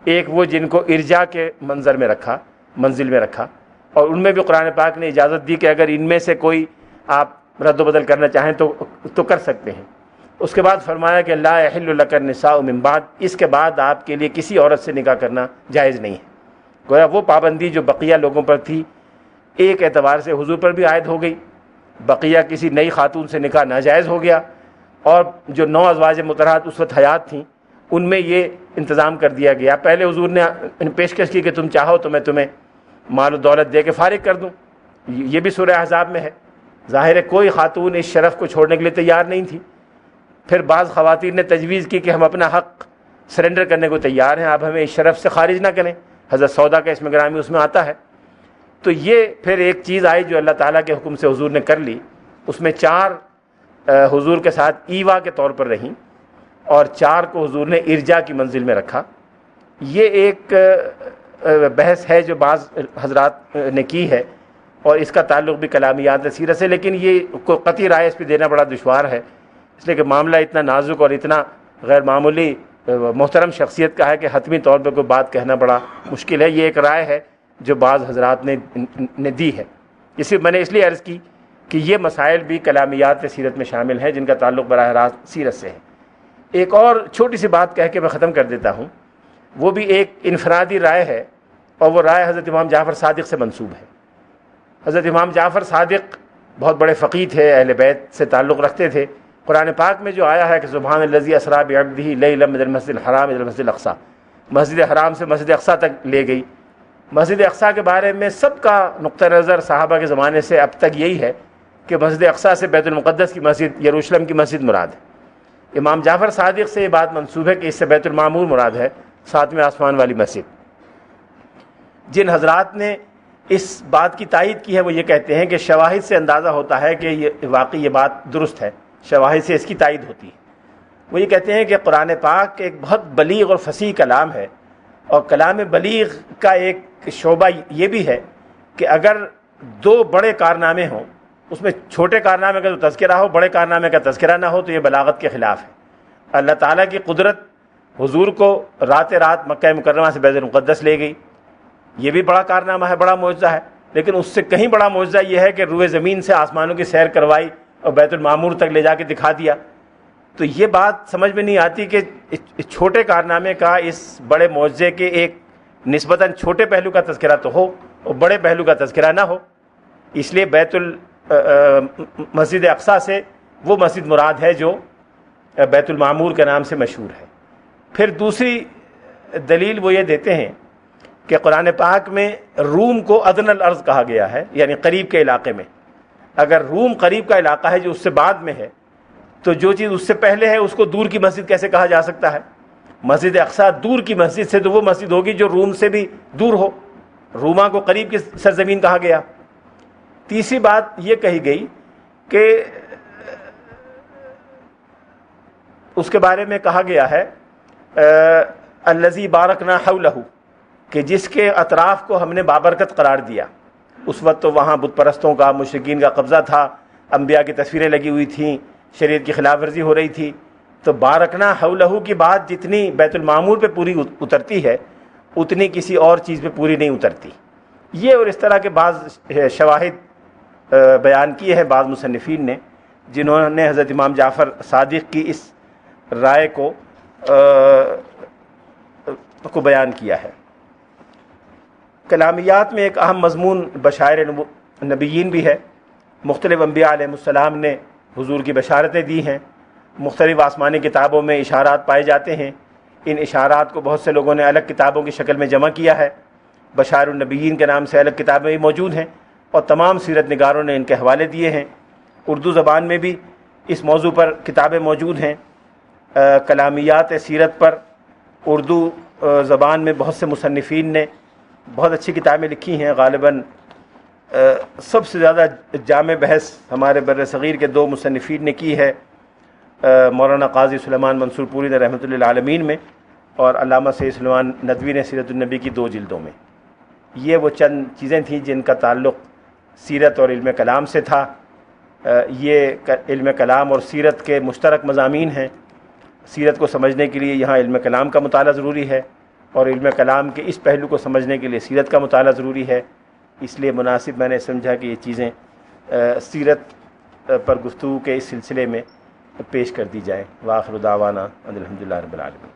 ایک وہ جن کو ارجا کے منظر میں رکھا، منزل میں رکھا، اور ان میں بھی قرآن پاک نے اجازت دی کہ اگر ان میں سے کوئی آپ رد و بدل کرنا چاہیں تو کر سکتے ہیں۔ اس کے بعد فرمایا کہ لا یحل لک النساء من بعد، اس کے بعد آپ کے لیے کسی عورت سے نکاح کرنا جائز نہیں ہے۔ گویا وہ پابندی جو بقیہ لوگوں پر تھی ایک اعتبار سے حضور پر بھی عائد ہو گئی، بقیہ کسی نئی خاتون سے نکاح ناجائز ہو گیا، اور جو 9 ازواج مطہرات اس وقت حیات تھیں ان میں یہ انتظام کر دیا گیا۔ پہلے حضور نے پیشکش کی کہ تم چاہو تو میں تمہیں مال و دولت دے کے فارغ کر دوں، یہ بھی سورہ احزاب میں ہے۔ ظاہر ہے کوئی خاتون اس شرف کو چھوڑنے کے لیے تیار نہیں تھی۔ پھر بعض خواتین نے تجویز کی کہ ہم اپنا حق سرنڈر کرنے کو تیار ہیں، آپ ہمیں اس شرف سے خارج نہ کریں۔ حضرت سودا کا اسم گرامی اس میں آتا ہے۔ تو یہ پھر ایک چیز آئی جو اللہ تعالیٰ کے حکم سے حضور نے کر لی، اس میں 4 حضور کے ساتھ ایوا کے طور پر رہیں، اور 4 کو حضور نے ارجا کی منزل میں رکھا۔ یہ ایک بحث ہے جو بعض حضرات نے کی ہے، اور اس کا تعلق بھی کلامیات سیرت سے، لیکن یہ کوئی قطعی رائے اس پہ دینا بڑا دشوار ہے، اس لیے کہ معاملہ اتنا نازک اور اتنا غیر معمولی محترم شخصیت کا ہے کہ حتمی طور پہ کوئی بات کہنا بڑا مشکل ہے۔ یہ ایک رائے ہے جو بعض حضرات نے دی ہے۔ اسے میں نے اس لیے عرض کی کہ یہ مسائل بھی کلامیات سیرت میں شامل ہیں جن کا تعلق براہ راست سیرت سے ہے۔ ایک اور چھوٹی سی بات کہہ کے میں ختم کر دیتا ہوں، وہ بھی ایک انفرادی رائے ہے، اور وہ رائے حضرت امام جعفر صادق سے منسوب ہے۔ حضرت امام جعفر صادق بہت بڑے فقیہ تھے، اہل بیت سے تعلق رکھتے تھے۔ قرآن پاک میں جو آیا ہے کہ سبحان الذی اسریٰ بعبدہ لیلا من المسجد الحرام الی المسجد الاقصیٰ، مسجد حرام سے مسجد اقصیٰ تک لے گئی۔ مسجد اقصیٰ کے بارے میں سب کا نقطہ نظر صحابہ کے زمانے سے اب تک یہی ہے کہ مسجد اقصیٰ سے بیت المقدس کی مسجد، یروشلم کی مسجد مراد ہے۔ امام جعفر صادق سے یہ بات منسوب ہے کہ اس سے بیت المعمور مراد ہے، 7ویں آسمان والی مسجد۔ جن حضرات نے اس بات کی تائید کی ہے وہ یہ کہتے ہیں کہ شواہد سے اندازہ ہوتا ہے کہ یہ واقعی یہ بات درست ہے، شواہد سے اس کی تائید ہوتی ہے۔ وہ یہ کہتے ہیں کہ قرآن پاک ایک بہت بلیغ اور فصیح کلام ہے، اور کلام بلیغ کا ایک شعبہ یہ بھی ہے کہ اگر 2 بڑے کارنامے ہوں، اس میں چھوٹے کارنامے کا جو تذکرہ ہو، بڑے کارنامے کا تذکرہ نہ ہو، تو یہ بلاغت کے خلاف ہے۔ اللہ تعالیٰ کی قدرت حضور کو رات مکہ مکرمہ سے بیت المقدس لے گئی، یہ بھی بڑا کارنامہ ہے، بڑا معجزہ ہے، لیکن اس سے کہیں بڑا معجزہ یہ ہے کہ روئے زمین سے آسمانوں کی سیر کروائی اور بیت المعمور تک لے جا کے دکھا دیا۔ تو یہ بات سمجھ میں نہیں آتی کہ چھوٹے کارنامے کا اس بڑے معجزے کے ایک نسبتاً چھوٹے پہلو کا تذکرہ تو ہو اور بڑے پہلو کا تذکرہ نہ ہو۔ اس لیے مسجد اقصیٰ سے وہ مسجد مراد ہے جو بیت المعمور کے نام سے مشہور ہے۔ پھر دوسری دلیل وہ یہ دیتے ہیں کہ قرآن پاک میں روم کو ادنی الارض کہا گیا ہے، یعنی قریب کے علاقے میں۔ اگر روم قریب کا علاقہ ہے جو اس سے بعد میں ہے، تو جو چیز اس سے پہلے ہے اس کو دور کی مسجد کیسے کہا جا سکتا ہے؟ مسجد اقصیٰ دور کی مسجد سے تو وہ مسجد ہوگی جو روم سے بھی دور ہو، روما کو قریب کی سرزمین کہا گیا۔ تیسری بات یہ کہی گئی کہ اس کے بارے میں کہا گیا ہے الذی بارکنا حولہ، کہ جس کے اطراف کو ہم نے بابرکت قرار دیا۔ اس وقت تو وہاں بت پرستوں کا، مشرکین کا قبضہ تھا، انبیاء کی تصویریں لگی ہوئی تھیں، شریعت کی خلاف ورزی ہو رہی تھی۔ تو بارکنا حولہ کی بات جتنی بیت المعمور پہ پوری اترتی ہے اتنی کسی اور چیز پہ پوری نہیں اترتی۔ یہ اور اس طرح کے بعض شواہد بیان کیے ہیں بعض مصنفین نے، جنہوں نے حضرت امام جعفر صادق کی اس رائے کو بیان کیا ہے۔ کلامیات میں ایک اہم مضمون بشائر نبیین بھی ہے۔ مختلف انبیاء علیہ السلام نے حضور کی بشارتیں دی ہیں، مختلف آسمانی کتابوں میں اشارات پائے جاتے ہیں۔ ان اشارات کو بہت سے لوگوں نے الگ کتابوں کی شکل میں جمع کیا ہے، بشائر النبیین کے نام سے الگ کتابیں بھی موجود ہیں، اور تمام سیرت نگاروں نے ان کے حوالے دیے ہیں۔ اردو زبان میں بھی اس موضوع پر کتابیں موجود ہیں۔ کلامیات سیرت پر اردو زبان میں بہت سے مصنفین نے بہت اچھی کتابیں لکھی ہیں۔ غالباً سب سے زیادہ جامع بحث ہمارے بر صغیر کے 2 مصنفین نے کی ہے، مولانا قاضی سلیمان منصور پوری نے رحمۃ اللہ العالمین میں، اور علامہ سید سلیمان ندوی نے سیرت النبی کی 2 جلدوں میں۔ یہ وہ چند چیزیں تھیں جن کا تعلق سیرت اور علم کلام سے تھا۔ یہ علم کلام اور سیرت کے مشترک مضامین ہیں۔ سیرت کو سمجھنے کے لیے یہاں علم کلام کا مطالعہ ضروری ہے، اور علم کلام کے اس پہلو کو سمجھنے کے لیے سیرت کا مطالعہ ضروری ہے۔ اس لیے مناسب میں نے سمجھا کہ یہ چیزیں سیرت پر گفتگو کے اس سلسلے میں پیش کر دی جائیں۔ وآخر دعوانا ان الحمد للہ رب العالمین۔